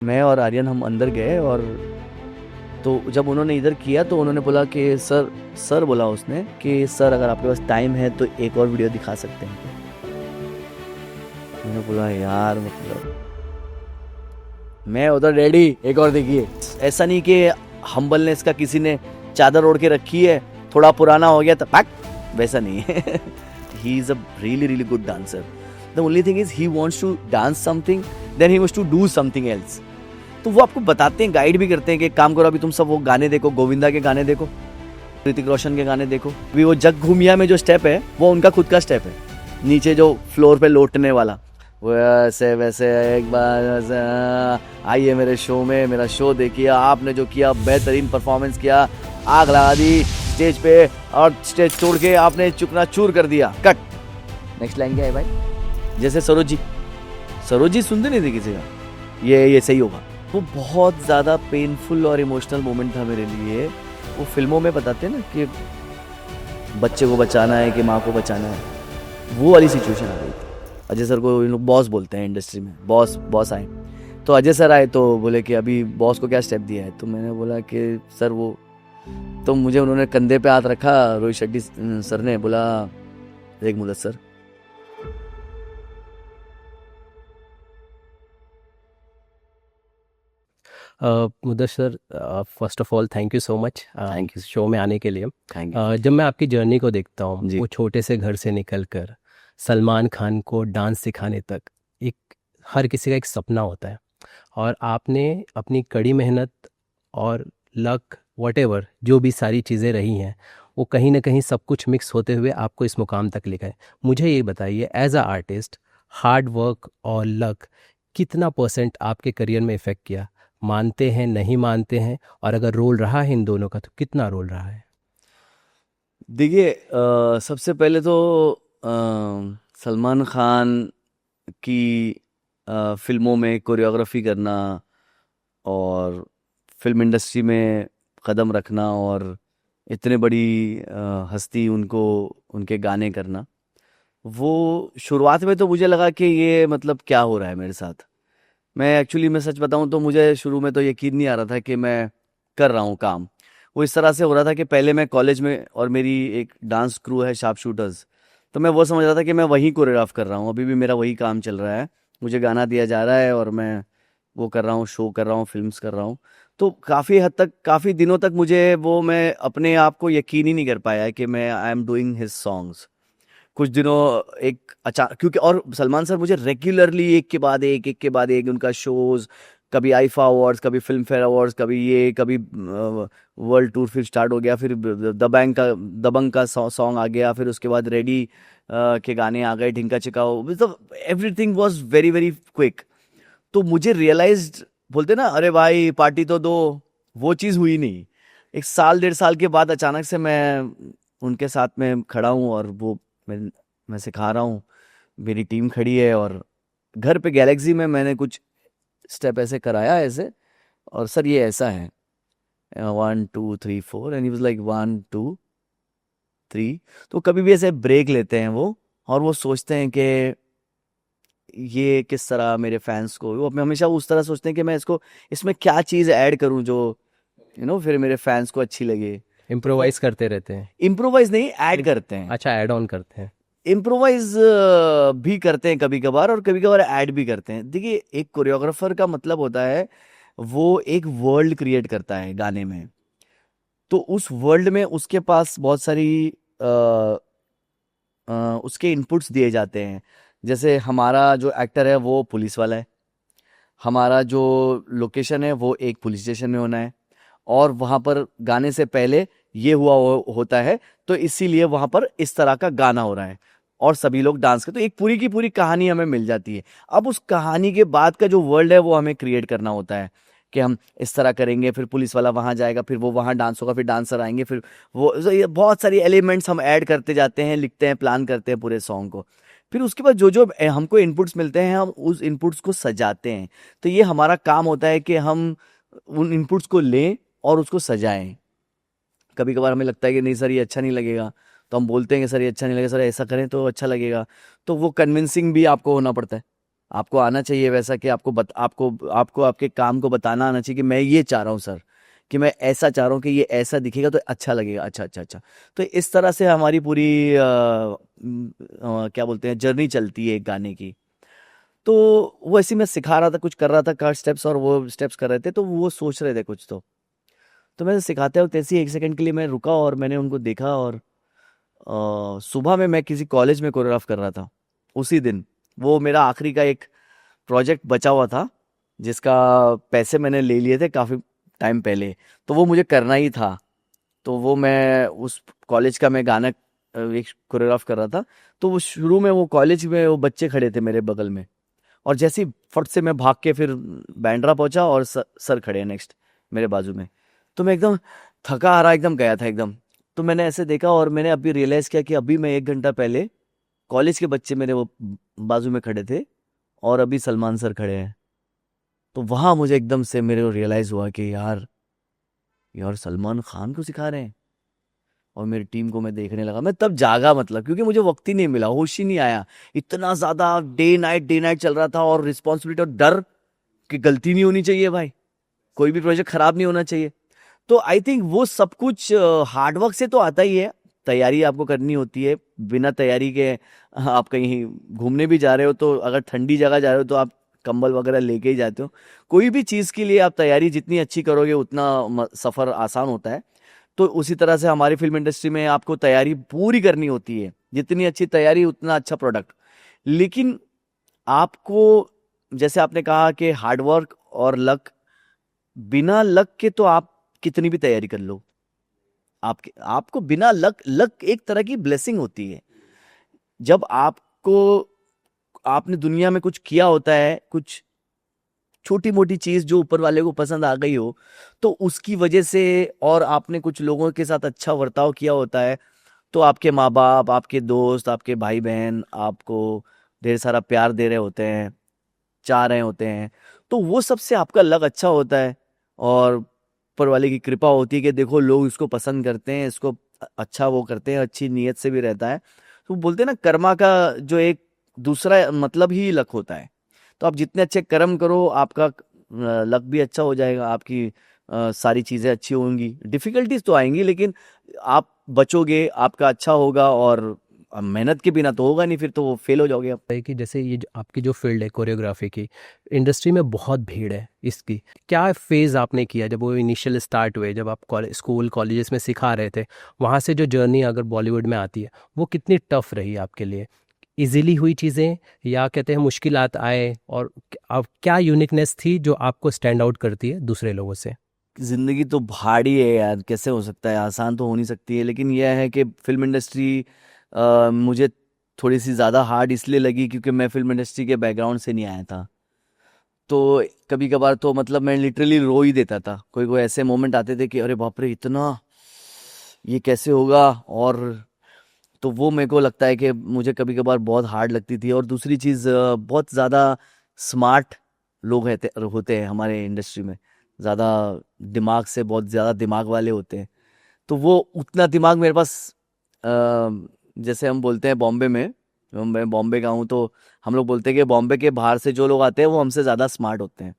मैं और आर्यन हम अंदर गए और तो जब उन्होंने इधर किया तो उन्होंने बोला कि सर सर बोला उसने कि सर अगर आपके पास टाइम है तो एक और वीडियो दिखा सकते हैं क्या? मैंने बोला यार मतलब मैं उधर रेडी एक और देखिए। ऐसा नहीं कि हम्बलनेस का किसी ने चादर ओढ़ के रखी है, थोड़ा पुराना हो गया तो पैक, वैसा नहीं है। He is a really really good dancer. The only thing is he wants to dance something, then he wants to do something else. तो वो आपको बताते हैं, गाइड भी करते हैं कि काम करो, अभी तुम सब वो गाने देखो, गोविंदा के गाने देखो, ऋतिक रोशन के गाने देखो। अभी वो जग घूमिया में जो स्टेप है वो उनका खुद का स्टेप है, नीचे जो फ्लोर पे लौटने वाला, वैसे वैसे एक बार आइए मेरे शो में, मेरा शो देखिए, आपने जो किया बेहतरीन परफॉर्मेंस किया, आग लगा दी स्टेज पे और स्टेज छोड़ के आपने चुकना चूर कर दिया, कट। नेक्स्ट लाइन क्या है भाई? जैसे सरोज जी सुनते नहीं थे किसी का, ये सही होगा। वो बहुत ज़्यादा पेनफुल और इमोशनल मोमेंट था मेरे लिए। वो फिल्मों में बताते हैं ना कि बच्चे को बचाना है कि माँ को बचाना है, वो वाली सिचुएशन आ गई थी। अजय सर को इन लोग बॉस बोलते हैं इंडस्ट्री में, बॉस आए तो अजय सर आए तो बोले कि अभी बॉस को क्या स्टेप दिया है, तो मैंने बोला कि सर वो, तो मुझे उन्होंने कंधे पे हाथ रखा, रोहित शेट्टी सर ने बोला एक Mudassar. Mudassar, first of all thank you so much thank you, show में आने के लिए। थैंक यू जब मैं आपकी जर्नी को देखता हूँ, जी। वो छोटे से घर से निकल कर सलमान खान को डांस सिखाने तक, एक हर किसी का एक सपना होता है। और आपने अपनी कड़ी मेहनत और लक, वॉटेवर जो भी सारी चीज़ें रही हैं, वो कहीं ना कहीं सब कुछ मिक्स होते हुए आपको इस मुकाम तक ले गए। मुझे ये बताइए, as a artist, hard work और लक कितना परसेंट आपके करियर में इफ़ेक्ट किया? मानते हैं, नहीं मानते हैं? और अगर रोल रहा है इन दोनों का, तो कितना रोल रहा है? देखिए सबसे पहले तो सलमान खान की फिल्मों में कोरियोग्राफी करना और फिल्म इंडस्ट्री में कदम रखना और इतने बड़ी हस्ती उनको उनके गाने करना, वो शुरुआत में तो मुझे लगा कि ये मतलब क्या हो रहा है मेरे साथ। मैं सच बताऊं तो मुझे शुरू में तो यकीन नहीं आ रहा था कि मैं कर रहा हूँ काम। वो इस तरह से हो रहा था कि पहले मैं कॉलेज में और मेरी एक डांस क्रू है शार्प शूटर्स, तो मैं वो समझ रहा था कि मैं वही कोरियोग्राफ कर रहा हूँ, अभी भी मेरा वही काम चल रहा है, मुझे गाना दिया जा रहा है और मैं वो कर रहा हूँ, शो कर रहा हूँ, फिल्म्स कर रहा हूँ। तो काफ़ी हद तक, काफ़ी दिनों तक मुझे वो, मैं अपने आप को यकीन ही नहीं कर पाया कि मैं I am doing his songs. कुछ दिनों एक अचानक, क्योंकि और सलमान सर मुझे रेगुलरली एक के बाद एक उनका शोज, कभी आईफा अवार्ड्स, कभी फिल्म फेयर अवार्ड्स, कभी ये, कभी वर्ल्ड टूर फिर स्टार्ट हो गया, फिर दबंग का सॉन्ग आ गया, फिर उसके बाद रेडी के गाने आ गए, ढिंका चिकाओ, मतलब everything was very very quick. तो मुझे रियलाइज्ड, बोलते ना अरे भाई पार्टी तो दो, वो चीज़ हुई नहीं। एक साल 1.5 साल के बाद अचानक से मैं उनके साथ में खड़ा हूँ और वो मैं मैं सिखा रहा हूँ, मेरी टीम खड़ी है और घर पे गैलेक्सी में मैंने कुछ स्टेप ऐसे कराया ऐसे, और सर ये ऐसा है 1 2 3 4, एंड ही वाज लाइक 1 2 3। तो कभी भी ऐसे ब्रेक लेते हैं वो, और वो सोचते हैं कि ये किस तरह मेरे फैंस को, वो अपने हमेशा उस तरह सोचते हैं कि मैं इसको, इसमें क्या चीज़ ऐड करूं जो फिर मेरे फैंस को अच्छी लगे। तो वो इम्प्रोवाइज करते रहते हैं? इम्प्रोवाइज नहीं, ऐड करते हैं। अच्छा, ऐड ऑन करते हैं। इम्प्रोवाइज भी करते हैं कभी कभार, और कभी कभार ऐड भी करते हैं। देखिए एक कोरियोग्राफर का मतलब होता है वो एक वर्ल्ड क्रिएट करता है गाने में, तो उस वर्ल्ड में उसके पास बहुत सारी उसके इनपुट्स दिए जाते हैं। जैसे हमारा जो एक्टर है वो पुलिस वाला है, हमारा जो लोकेशन है वो एक पुलिस स्टेशन में होना है, और वहाँ पर गाने से पहले ये होता है, तो इसीलिए वहाँ पर इस तरह का गाना हो रहा है और सभी लोग डांस करते, तो एक पूरी की पूरी कहानी हमें मिल जाती है। अब उस कहानी के बाद का जो वर्ल्ड है वो हमें क्रिएट करना होता है कि हम इस तरह करेंगे, फिर पुलिस वाला वहाँ जाएगा, फिर वो वहाँ डांस होगा, फिर डांसर आएंगे, फिर वो, so ये बहुत सारी एलिमेंट्स हम ऐड करते जाते हैं, लिखते हैं, प्लान करते हैं पूरे सॉन्ग को। फिर उसके बाद जो जो हमको इनपुट्स मिलते हैं हम उस इनपुट्स को सजाते हैं। तो ये हमारा काम होता है कि हम उन इनपुट्स को लें और उसको सजाएं। कभी कभार हमें लगता है कि नहीं सर ये अच्छा नहीं लगेगा, तो हम बोलते हैं कि सर ये अच्छा नहीं लगेगा, सर ऐसा करें तो अच्छा लगेगा। तो वो कन्विंसिंग भी आपको होना पड़ता है। आपको आना चाहिए वैसा कि आपको आपको आपके काम को बताना आना चाहिए कि मैं ये चाह रहा हूँ सर, कि मैं ऐसा चाह रहा हूँ कि ये ऐसा दिखेगा तो अच्छा लगेगा, अच्छा अच्छा अच्छा। तो इस तरह से हमारी पूरी क्या बोलते हैं, जर्नी चलती है एक गाने की। तो वो ऐसे ही मैं सिखा रहा था, कुछ कर रहा था कार्ड स्टेप्स, और वो स्टेप्स कर रहे थे तो वो सोच रहे थे कुछ। तो मैं सिखाते वक्त ऐसे ही 1 सेकंड के लिए मैं रुका और मैंने उनको देखा, और सुबह में मैं किसी कॉलेज में कोरियोग्राफ कर रहा था उसी दिन। वो मेरा आखिरी का एक प्रोजेक्ट बचा हुआ था जिसका पैसे मैंने ले लिए थे काफ़ी टाइम पहले, तो वो मुझे करना ही था। तो वो मैं उस कॉलेज का मैं गाना एक कोरियोग्राफ कर रहा था। तो वो शुरू में वो कॉलेज में वो बच्चे खड़े थे मेरे बगल में, और जैसे ही फट से मैं भाग के फिर बैंड्रा पहुंचा, और सर खड़े हैं नेक्स्ट मेरे बाजू में। तो मैं एकदम थका हारा एकदम गया था एकदम। तो मैंने ऐसे देखा और मैंने अभी रियलाइज़ किया कि अभी मैं 1 घंटा पहले कॉलेज के बच्चे मेरे वो बाजू में खड़े थे, और अभी सलमान सर खड़े हैं। तो वहां मुझे एकदम से मेरे को रियलाइज़ हुआ कि यार, यार सलमान खान को सिखा रहे हैं। और मेरी टीम को मैं देखने लगा, मैं तब जागा, मतलब क्योंकि मुझे वक्त ही नहीं मिला, होश ही नहीं आया। इतना ज्यादा डे नाइट चल रहा था, और रिस्पॉन्सिबिलिटी और डर कि गलती नहीं होनी चाहिए भाई, कोई भी प्रोजेक्ट खराब नहीं होना चाहिए। तो आई थिंक वो सब कुछ हार्डवर्क से तो आता ही है। तैयारी आपको करनी होती है, बिना तैयारी के आप कहीं घूमने भी जा रहे हो तो अगर ठंडी जगह जा रहे हो तो आप कंबल वगैरह लेके ही जाते हो। कोई भी चीज़ के लिए आप तैयारी जितनी अच्छी करोगे उतना सफ़र आसान होता है। तो उसी तरह से हमारी फिल्म इंडस्ट्री में आपको तैयारी पूरी करनी होती है, जितनी अच्छी तैयारी उतना अच्छा प्रोडक्ट। लेकिन आपको, जैसे आपने कहा कि हार्डवर्क और लक, बिना लक के तो आप कितनी भी तैयारी कर लो, आपके आपको बिना लक, लक एक तरह की ब्लेसिंग होती है। जब आपको, आपने दुनिया में कुछ किया होता है, कुछ छोटी मोटी चीज जो ऊपर वाले को पसंद आ गई हो, तो उसकी वजह से, और आपने कुछ लोगों के साथ अच्छा बर्ताव किया होता है, तो आपके माँ बाप, आपके दोस्त, आपके भाई बहन आपको ढेर सारा प्यार दे रहे होते हैं, चाह रहे होते हैं। तो वो सबसे आपका लक अच्छा होता है, और ऊपर वाले की कृपा होती है कि देखो लोग इसको पसंद करते हैं, इसको अच्छा वो करते हैं, अच्छी नीयत से भी रहता है। तो बोलते हैं ना, कर्मा का जो एक दूसरा मतलब ही लक होता है। तो आप जितने अच्छे कर्म करो, आपका लक भी अच्छा हो जाएगा, आपकी सारी चीजें अच्छी होंगी। डिफिकल्टीज तो आएंगी लेकिन आप बचोगे, आपका अच्छा होगा, और मेहनत के बिना तो होगा नहीं, फिर तो वो फेल हो जाओगे आप। है कि जैसे ये आपकी जो फील्ड है कोरियोग्राफी की, इंडस्ट्री में बहुत भीड़ है इसकी। क्या फेज़ आपने किया जब वो इनिशियल स्टार्ट हुए, जब आप स्कूल कॉलेजेस में सिखा रहे थे, वहाँ से जो जर्नी अगर बॉलीवुड में आती है वो कितनी टफ रही आपके लिए? इजीली हुई चीज़ें, या कहते हैं मुश्किलात आए, और अब क्या यूनिकनेस थी जो आपको स्टैंड आउट करती है दूसरे लोगों से? जिंदगी तो भारी है यार, कैसे हो सकता है, आसान तो हो नहीं सकती है। लेकिन यह है कि फिल्म इंडस्ट्री मुझे थोड़ी सी ज़्यादा हार्ड इसलिए लगी क्योंकि मैं फिल्म इंडस्ट्री के बैकग्राउंड से नहीं आया था। तो कभी कभार तो मतलब मैं लिटरली रो ही देता था, कोई कोई ऐसे मोमेंट आते थे कि अरे बाप रे, इतना ये कैसे होगा। और तो वो मेरे को लगता है कि मुझे कभी कभार बहुत हार्ड लगती थी। और दूसरी चीज़, बहुत ज़्यादा स्मार्ट लोग होते हैं हमारे इंडस्ट्री में, ज़्यादा दिमाग से, बहुत ज़्यादा दिमाग वाले होते हैं। तो वो उतना दिमाग मेरे पास, अ, जैसे हम बोलते हैं बॉम्बे में, मैं बॉम्बे का हूँ, तो हम लोग बोलते हैं कि बॉम्बे के बाहर से जो लोग आते हैं वो हमसे ज़्यादा स्मार्ट होते हैं,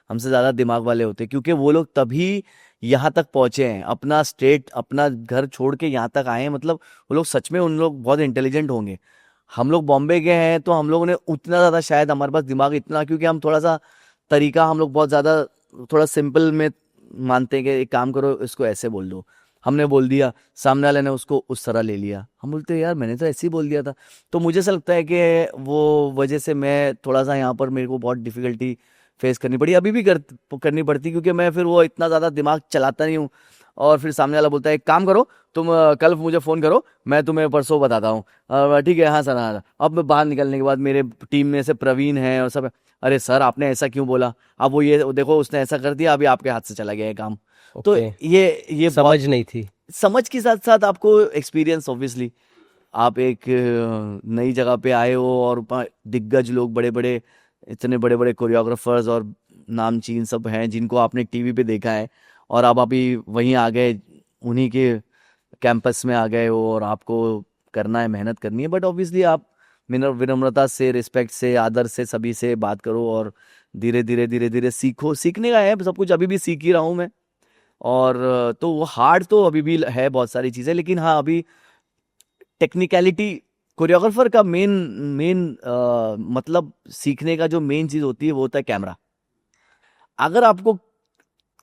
हमसे ज़्यादा दिमाग वाले होते हैं, क्योंकि वो लोग तभी यहाँ तक पहुँचे हैं, अपना स्टेट, अपना घर छोड़ के यहाँ तक आए हैं। मतलब वो लोग सच में, उन लोग बहुत इंटेलिजेंट होंगे। हम लोग बॉम्बे के हैं तो हम लोगों ने उतना ज़्यादा, शायद हमारे पास दिमाग इतना, क्योंकि हम थोड़ा सा तरीका, हम लोग बहुत ज़्यादा थोड़ा सिंपल में मानते हैं कि एक काम करो, इसको ऐसे बोल दो। हमने बोल दिया, सामने वाले ने उसको उस तरह ले लिया, हम बोलते हैं यार मैंने तो ऐसे ही बोल दिया था। तो मुझे ऐसा लगता है कि वो वजह से मैं थोड़ा सा यहाँ पर, मेरे को बहुत डिफिकल्टी फेस करनी पड़ी, अभी भी करनी पड़ती, क्योंकि मैं फिर वो इतना ज़्यादा दिमाग चलाता नहीं हूँ। और फिर सामने वाला बोलता है एक काम करो, तुम कल मुझे फ़ोन करो, मैं तुम्हें परसों बताता हूँ। ठीक है, हाँ सर, हाँ सर। अब मैं बाहर निकलने के बाद मेरे टीम में से प्रवीण है और सब, अरे सर आपने ऐसा क्यों बोला, अब वो ये देखो उसने ऐसा कर दिया, अभी आपके हाथ से चला गया ये काम। तो ओके। ये बहुत समझ नहीं थी। समझ के साथ साथ आपको एक्सपीरियंस, ऑब्वियसली आप एक नई जगह पे आए हो, और दिग्गज लोग, बड़े बड़े, इतने बड़े बड़े कोरियोग्राफर्स और नामचीन सब हैं जिनको आपने टीवी पे देखा है, और आप अभी वहीं आ गए, उन्हीं के कैंपस में आ गए हो, और आपको करना है, मेहनत करनी है। बट ऑब्वियसली आप विनम्रता से, रिस्पेक्ट से, आदर से सभी से बात करो और धीरे धीरे धीरे धीरे सीखो। सीखने का है सब कुछ, अभी भी सीख ही रहा हूँ मैं। और तो वो हार्ड तो अभी भी है बहुत सारी चीज़ें, लेकिन हाँ अभी टेक्निकलिटी, कोरियोग्राफर का मेन मेन मतलब सीखने का जो मेन चीज़ होती है वो होता है कैमरा। अगर आपको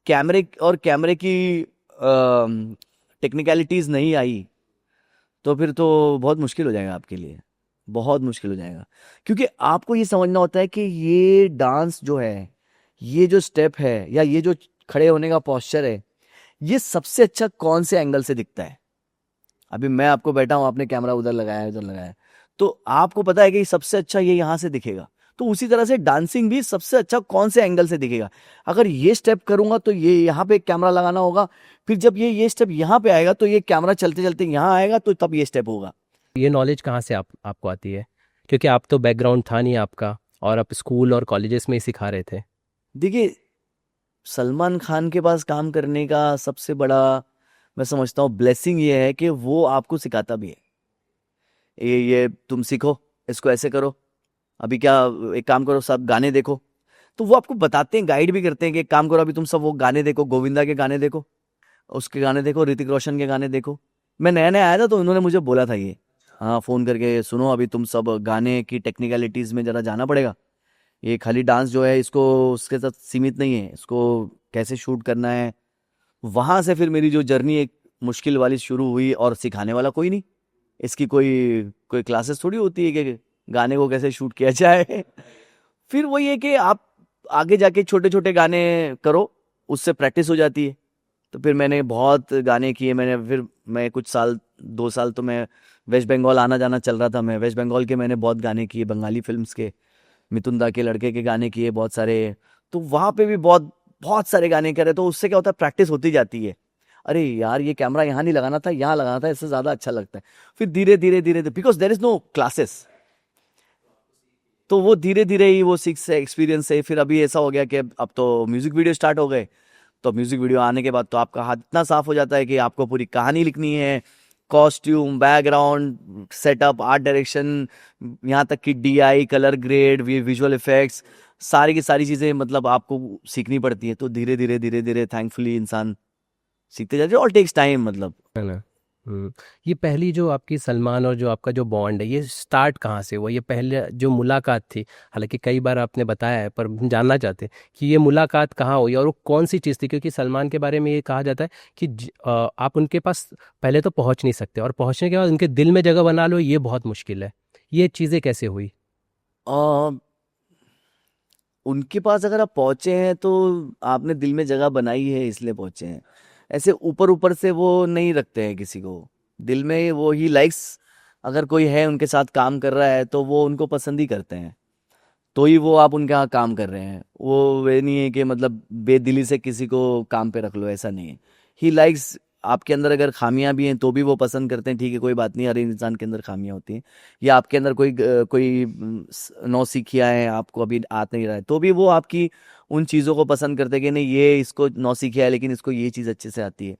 कैमरे की टेक्निकलिटीज़ नहीं आई तो फिर तो बहुत मुश्किल हो जाएगा आपके लिए, बहुत मुश्किल हो जाएगा। क्योंकि आपको ये समझना होता है कि ये डांस जो है, ये जो स्टेप है या ये जो खड़े होने का पोस्चर है, ये सबसे अच्छा कौन से एंगल से दिखता है। अभी मैं आपको बैठा हूँ, आपने कैमरा उधर लगाया है, उधर लगाया है, तो आपको पता है कि सबसे अच्छा ये यहाँ से दिखेगा। तो उसी तरह से डांसिंग भी सबसे अच्छा कौन से एंगल से दिखेगा। अगर ये स्टेप करूंगा तो ये यहाँ पे कैमरा लगाना होगा, फिर जब ये स्टेप यहाँ पे आएगा तो ये कैमरा चलते चलते यहाँ आएगा, तो तब ये स्टेप होगा। ये नॉलेज कहाँ से आपको आती है? क्योंकि आप तो बैकग्राउंड था नहीं आपका, और आप स्कूल और कॉलेजेस में ही सिखा रहे थे। देखिए, सलमान खान के पास काम करने का सबसे बड़ा मैं समझता हूँ ब्लेसिंग ये है कि वो आपको सिखाता भी है। ये तुम सीखो, इसको ऐसे करो, अभी क्या, एक काम करो, सब गाने देखो। तो वो आपको बताते हैं, गाइड भी करते हैं कि एक काम करो, अभी तुम सब वो गाने देखो, गोविंदा के गाने देखो, उसके गाने देखो, ऋतिक रोशन के गाने देखो। मैं नया नया आया था तो उन्होंने मुझे बोला था ये, हाँ फ़ोन करके, सुनो अभी तुम सब गाने की टेक्निकलिटीज़ में ज़रा जाना पड़ेगा। ये खाली डांस जो है इसको उसके साथ सीमित नहीं है, इसको कैसे शूट करना है। वहाँ से फिर मेरी जो जर्नी एक मुश्किल वाली शुरू हुई, और सिखाने वाला कोई नहीं, इसकी कोई कोई क्लासेस थोड़ी होती है कि गाने को कैसे शूट किया जाए। फिर वही है कि आप आगे जाके छोटे छोटे गाने करो, उससे प्रैक्टिस हो जाती है। तो फिर मैंने बहुत गाने किए, मैं कुछ साल, 2 साल तो मैं वेस्ट बंगाल आना जाना चल रहा था, मैं वेस्ट बंगाल के मैंने बहुत गाने किए, बंगाली फिल्म्स के, मिथुन दा के लड़के के गाने किए बहुत सारे। तो वहाँ पे भी बहुत बहुत सारे गाने करे, तो उससे क्या होता है, प्रैक्टिस होती जाती है। अरे यार, ये कैमरा यहाँ नहीं लगाना था, यहाँ लगाना था, इससे ज़्यादा अच्छा लगता है। फिर धीरे धीरे धीरे, because there is no classes, तो वो धीरे धीरे ही वो सीख से, एक्सपीरियंस से, फिर अभी ऐसा हो गया कि अब तो म्यूजिक वीडियो स्टार्ट हो गए। तो म्यूजिक वीडियो आने के बाद तो आपका हाथ इतना साफ हो जाता है कि आपको पूरी कहानी लिखनी है, costume, background, setup, art direction, यहाँ तक कि DI, colour grade, visual effects, सारी की सारी चीज़ें मतलब आपको सीखनी पड़ती है। तो धीरे धीरे धीरे धीरे थैंकफुली इंसान सीखते जाते हैं, ऑल टेक्स टाइम मतलब। है ना? ये पहली जो आपकी सलमान और जो आपका जो बॉन्ड है, ये स्टार्ट कहाँ से हुआ? ये पहले जो मुलाकात थी, हालांकि कई बार आपने बताया है, पर हम जानना चाहते हैं कि ये मुलाकात कहाँ हुई और वो कौन सी चीज़ थी। क्योंकि सलमान के बारे में ये कहा जाता है कि आप उनके पास पहले तो पहुँच नहीं सकते, और पहुँचने के बाद उनके दिल में जगह बना लो, ये बहुत मुश्किल है। ये चीज़ें कैसे हुई? उनके पास अगर आप पहुंचे हैं तो आपने दिल में जगह बनाई है, इसलिए पहुंचे हैं। ऐसे ऊपर ऊपर से वो नहीं रखते हैं किसी को दिल में, वो ही लाइक्स, अगर कोई है उनके साथ काम कर रहा है तो वो उनको पसंद ही करते हैं, तो ही वो आप उनके यहाँ काम कर रहे हैं। वो वे नहीं है कि मतलब बेदिली से किसी को काम पे रख लो, ऐसा नहीं है। ही लाइक्स, आपके अंदर अगर खामियां भी हैं तो भी वो पसंद करते हैं, ठीक है कोई बात नहीं, हर इंसान के अंदर खामियां होती हैं। या आपके अंदर कोई नौसिखिया है, आपको अभी आ नहीं रहा है, तो भी वो आपकी उन चीज़ों को पसंद करते हैं कि नहीं, ये इसको नौसिखिया है लेकिन इसको ये चीज़ अच्छे से आती है,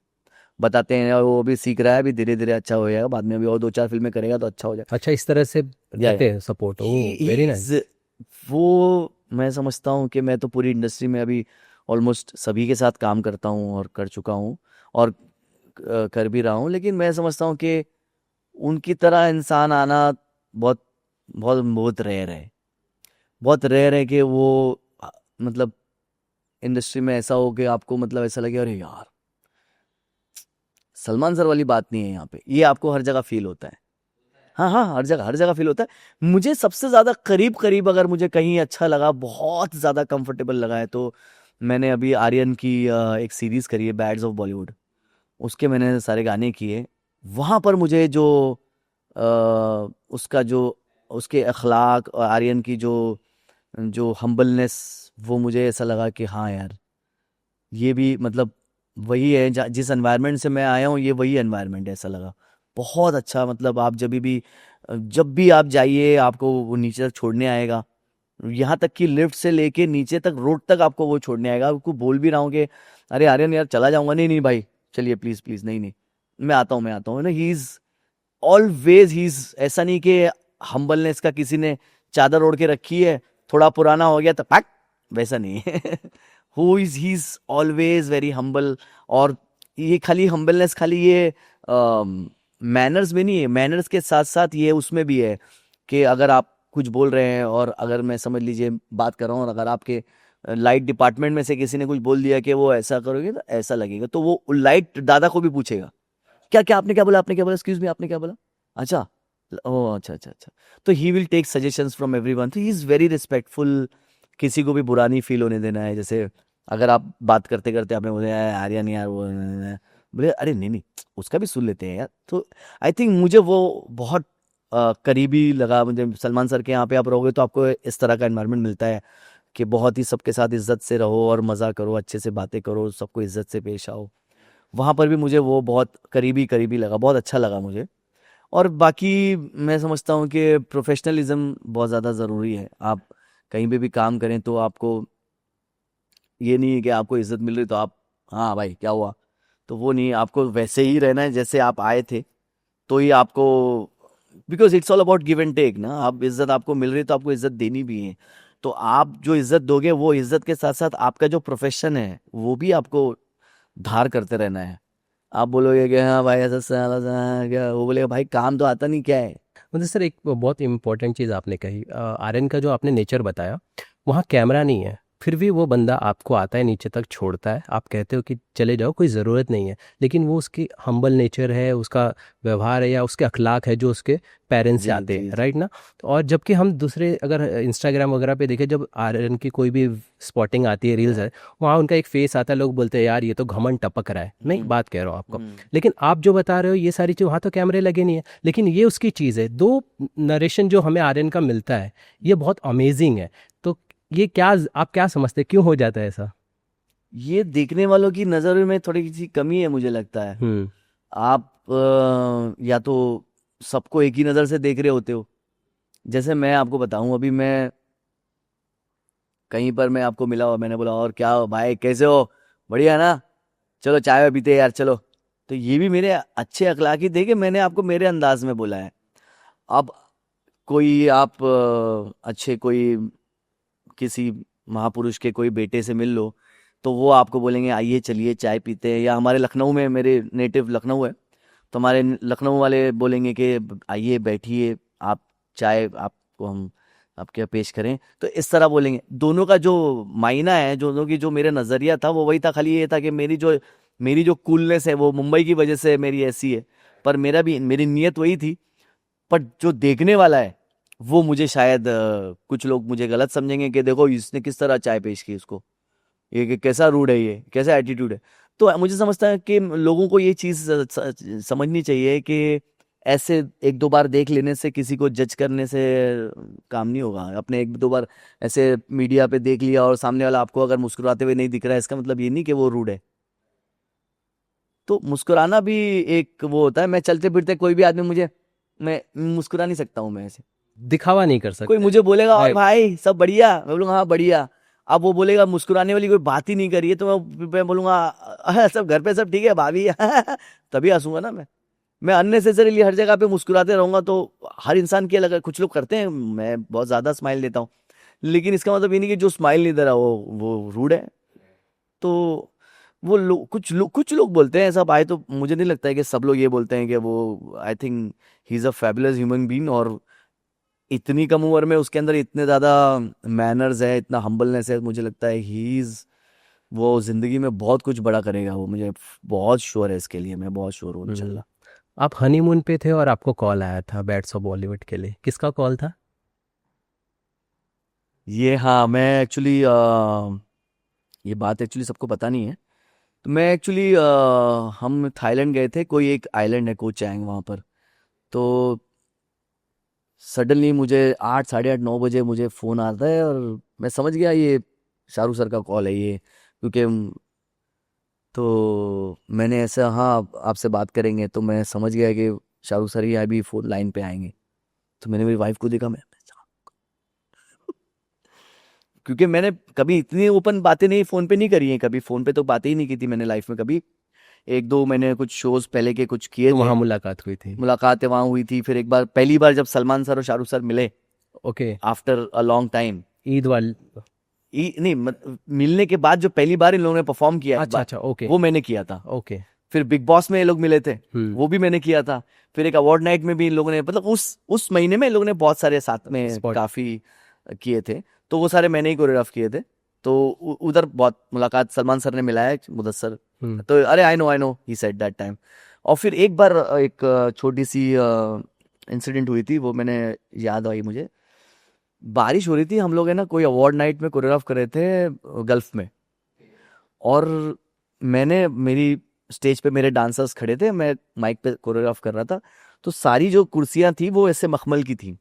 बताते हैं। और वो भी सीख रहा है, अभी धीरे धीरे अच्छा हो जाएगा, बाद में अभी और 2-4 फिल्में करेगा तो अच्छा हो जाएगा। अच्छा, इस तरह से या देते हैं सपोर्ट। ओह, वेरी नाइस। वो मैं समझता हूँ कि मैं तो पूरी इंडस्ट्री में अभी ऑलमोस्ट सभी के साथ काम करता हूँ और कर चुका हूँ, और कर भी रहा हूँ। लेकिन मैं समझता हूँ कि उनकी तरह इंसान आना बहुत बहुत बहुत रेयर है, बहुत रेयर है कि वो मतलब इंडस्ट्री में ऐसा हो कि आपको मतलब ऐसा लगे अरे यार, सलमान सर वाली बात नहीं है यहाँ पे। ये आपको हर जगह फील होता है। हाँ हाँ, हर जगह फील होता है। मुझे सबसे ज़्यादा करीब करीब अगर मुझे कहीं अच्छा लगा, बहुत ज़्यादा कंफर्टेबल लगा है, तो मैंने अभी आर्यन की एक सीरीज़ करी है, बैड्स ऑफ बॉलीवुड, उसके मैंने सारे गाने किए। वहाँ पर मुझे जो उसका जो उसके अखलाक और आर्यन की जो जो हम्बलनेस, वो मुझे ऐसा लगा कि हाँ यार, ये भी मतलब वही है जिस एनवायरनमेंट से मैं आया हूँ, ये वही एनवायरनमेंट है, ऐसा लगा। बहुत अच्छा, मतलब आप जब भी आप जाइए, आपको वो नीचे तक छोड़ने आएगा, यहाँ तक कि लिफ्ट से लेके नीचे तक, रोड तक आपको वो छोड़ने आएगा। आपको बोल भी रहा हूँ कि अरे आर्यन यार चला जाऊंगा, नहीं नहीं भाई चलिए प्लीज प्लीज, नहीं नहीं मैं आता हूँ ना। He is always, he is, ऐसा नहीं कि हम्बलनेस का किसी ने चादर ओढ़ के रखी है, थोड़ा पुराना हो गया तो पैक, वैसा नहीं है। Who is he is always very humble. और ये खाली हम्बलनेस खाली ये मैनर्स में नहीं है, मैनर्स के साथ साथ ये उसमें भी है कि अगर आप कुछ बोल रहे हैं और अगर मैं समझ लीजिए बात कर रहा हूँ और अगर आपके लाइट डिपार्टमेंट में से किसी ने कुछ बोल दिया कि वो ऐसा करोगे तो ऐसा लगेगा, तो वो लाइट दादा को भी पूछेगा क्या क्या आपने क्या बोला, आपने क्या बोला, एक्सक्यूज मी आपने क्या बोला, अच्छा, ओ अच्छा अच्छा अच्छा। तो he will take suggestions from everyone, तो ही इज वेरी रिस्पेक्टफुल। किसी को भी बुरा नहीं फील होने देना है। जैसे अगर आप बात करते करते आपने बोला यार आर्यन यार वो, बोले अरे नहीं नहीं उसका भी सुन लेते हैं यार। तो आई थिंक मुझे वो बहुत करीबी लगा। मुझे सलमान सर के यहाँ पे आप रहोगे तो आपको इस तरह का एनवायरनमेंट मिलता है कि बहुत ही सबके साथ इज्जत से रहो और मज़ा करो, अच्छे से बातें करो, सबको इज्जत से पेश आओ। वहाँ पर भी मुझे वो बहुत करीबी करीबी लगा, बहुत अच्छा लगा मुझे। और बाकी मैं समझता हूँ कि प्रोफेशनलिज्म बहुत ज़्यादा ज़रूरी है। आप कहीं पे भी काम करें तो आपको ये नहीं है कि आपको इज्जत मिल रही तो आप हाँ भाई क्या हुआ, तो वो नहीं, आपको वैसे ही रहना है जैसे आप आए थे। तो ही आपको, because it's all about give and take ना, आप इज्जत आपको मिल रही है तो आपको इज्जत देनी भी है। तो आप जो इज्जत दोगे वो इज्जत के साथ साथ आपका जो प्रोफेशन है वो भी आपको धार करते रहना है। आप बोलोगे कि हाँ भाई ऐसा साला सा क्या, वो बोलेगा भाई काम तो आता नहीं क्या है। मुझे सर एक बहुत इंपॉर्टेंट चीज़ आपने कही, आर्यन का जो आपने नेचर बताया, वहाँ कैमरा नहीं है, फिर भी वो बंदा आपको आता है नीचे तक छोड़ता है, आप कहते हो कि चले जाओ कोई ज़रूरत नहीं है, लेकिन वो उसकी हम्बल नेचर है, उसका व्यवहार है या उसके अखलाक है जो उसके पेरेंट्स से जी आते जी हैं, जी। राइट ना। तो और जबकि हम दूसरे अगर इंस्टाग्राम वगैरह पे देखें, जब आर्यन की कोई भी स्पॉटिंग आती है, रील्स है, वहाँ उनका एक फेस आता है, लोग बोलते हैं यार ये तो घमंड टपक रहा है, मैं एक हम्म बात कह रहा हूँ आपको। हम्म। लेकिन आप जो बता रहे हो ये सारी चीज़, वहाँ तो कैमरे लगे नहीं है, लेकिन ये उसकी चीज़ है। दो नरेशन जो हमें आर्यन का मिलता है, ये बहुत अमेजिंग है। तो ये क्या, आप क्या समझते हैं क्यों हो जाता है ऐसा? ये देखने वालों की नज़र में थोड़ी सी कमी है मुझे लगता है। हम्म। आप या तो सबको एक ही नज़र से देख रहे होते हो। जैसे मैं आपको बताऊं, अभी मैं कहीं पर मैं आपको मिला और मैंने बोला और क्या हो भाई कैसे हो, बढ़िया ना, चलो चाय वाय पीते हैं यार चलो। तो ये भी मेरे अच्छे अखलाकी थे कि मैंने आपको मेरे अंदाज में बोला है। अब कोई आप अच्छे कोई किसी महापुरुष के कोई बेटे से मिल लो तो वो आपको बोलेंगे आइए चलिए चाय पीते हैं। या हमारे लखनऊ में, मेरे नेटिव लखनऊ है, तो हमारे लखनऊ वाले बोलेंगे कि आइए बैठिए आप, चाय आपको हम आपके यहाँ पेश करें, तो इस तरह बोलेंगे। दोनों का जो मायना है, दोनों की जो मेरा नज़रिया था वो वही था, खाली ये था कि मेरी जो कूलनेस है वो मुंबई की वजह से मेरी ऐसी है, पर मेरी नीयत वही थी। पर जो देखने वाला है वो मुझे शायद कुछ लोग मुझे गलत समझेंगे कि देखो इसने किस तरह चाय पेश की उसको, ये कैसा रूड है, ये कैसा एटीट्यूड है। तो मुझे समझता है कि लोगों को ये चीज़ समझनी चाहिए कि ऐसे एक दो बार देख लेने से, किसी को जज करने से काम नहीं होगा। अपने एक दो बार ऐसे मीडिया पे देख लिया और सामने वाला आपको अगर मुस्कुराते हुए नहीं दिख रहा है, इसका मतलब ये नहीं कि वो रूड है। तो मुस्कुराना भी एक वो होता है। मैं चलते फिरते कोई भी आदमी मुझे, मैं मुस्कुरा नहीं सकता हूँ मैं ऐसे। दिखावा नहीं कर कोई सकते। मुझे बोलेगा और राइट। भाई सब बढ़िया, मैं बोलूंगा हाँ बढ़िया। अब वो बोलेगा मुस्कुराने वाली कोई बात ही नहीं करी है तो मैं बोलूंगा सब घर पे सब ठीक है भाभी तभी हंसूंगा ना मैं अननेसेसरीली हर जगह पे मुस्कुराते रहूंगा तो हर इंसान की अलग, कुछ लोग करते हैं, मैं बहुत ज्यादा स्माइल देता हूँ, लेकिन इसका मतलब ये नहीं कि जो स्माइल नहीं दे रहा वो रूड है। तो कुछ लोग बोलते हैं ऐसा भाई, तो मुझे नहीं लगता है कि सब लोग ये बोलते हैं कि वो, I think he is a fabulous human being. और इतनी कम उम्र में उसके अंदर इतने ज्यादा मैनर्स है, इतना हम्बलनेस है, मुझे लगता है ही इज, वो जिंदगी में बहुत कुछ बड़ा करेगा वो, मुझे बहुत श्योर है इसके लिए, मैं बहुत श्योर हूँ हम्म। इंशाल्लाह। आप हनीमून पे थे और आपको कॉल आया था बैट्स ऑफ बॉलीवुड के लिए, किसका कॉल था? ये हाँ, मैं एक्चुअली ये बात एक्चुअली सबको पता नहीं है। तो मैं एक्चुअली हम थाईलैंड गए थे, कोई एक आइलैंड है को चैंग वहाँ पर। तो सडनली मुझे 8, साढ़े 8, 9 बजे मुझे फ़ोन आता है और मैं समझ गया ये शाहरुख सर का कॉल है ये, क्योंकि तो मैंने ऐसा हाँ आपसे बात करेंगे, तो मैं समझ गया कि शाहरुख सर ही अभी फ़ोन लाइन पे आएंगे। तो मैंने मेरी वाइफ को देखा, मैं क्योंकि मैंने कभी इतनी ओपन बातें नहीं फ़ोन पे नहीं करी हैं, कभी फ़ोन पे तो बातें ही नहीं की थी मैंने लाइफ में कभी। एक दो मैंने कुछ शोज पहले के कुछ किए तो थे, वहाँ मुलाकात हुई थी। मुलाकातें वहाँ हुई थी। फिर एक बार पहली बार जब सलमान सर और शाहरुख सर मिले okay. After a long time, Eid वाल। नहीं मिलने के बाद जो पहली बार इन लोगों ने परफॉर्म किया एक अच्छा बार, अच्छा, ओके वो मैंने किया था। ओके। फिर बिग बॉस में ये लोग मिले थे, हम्म। वो भी मैंने किया था। फिर एक अवार्ड नाइट में भी इन लोगों ने, मतलब उस महीने में इन लोगों ने बहुत सारे साथ में स्पॉट। काफी किए थे, तो वो सारे मैंने ही कोरियोग्राफ किए थे। तो उधर बहुत मुलाकात, सलमान सर ने मिलाया मुदस्सर, हम्म। तो अरे I know he said that time. और फिर एक बार एक छोटी सी इंसिडेंट हुई थी, वो मैंने याद आई मुझे। बारिश हो रही थी, हम लोग है ना कोई अवार्ड नाइट में कोरियोग्राफ कर रहे थे गल्फ में, और मैंने मेरी स्टेज पे मेरे डांसर्स खड़े थे, मैं माइक पे कोरियोग्राफ कर रहा था। तो सारी जो कुर्सियां थी वो ऐसे मखमल की थी।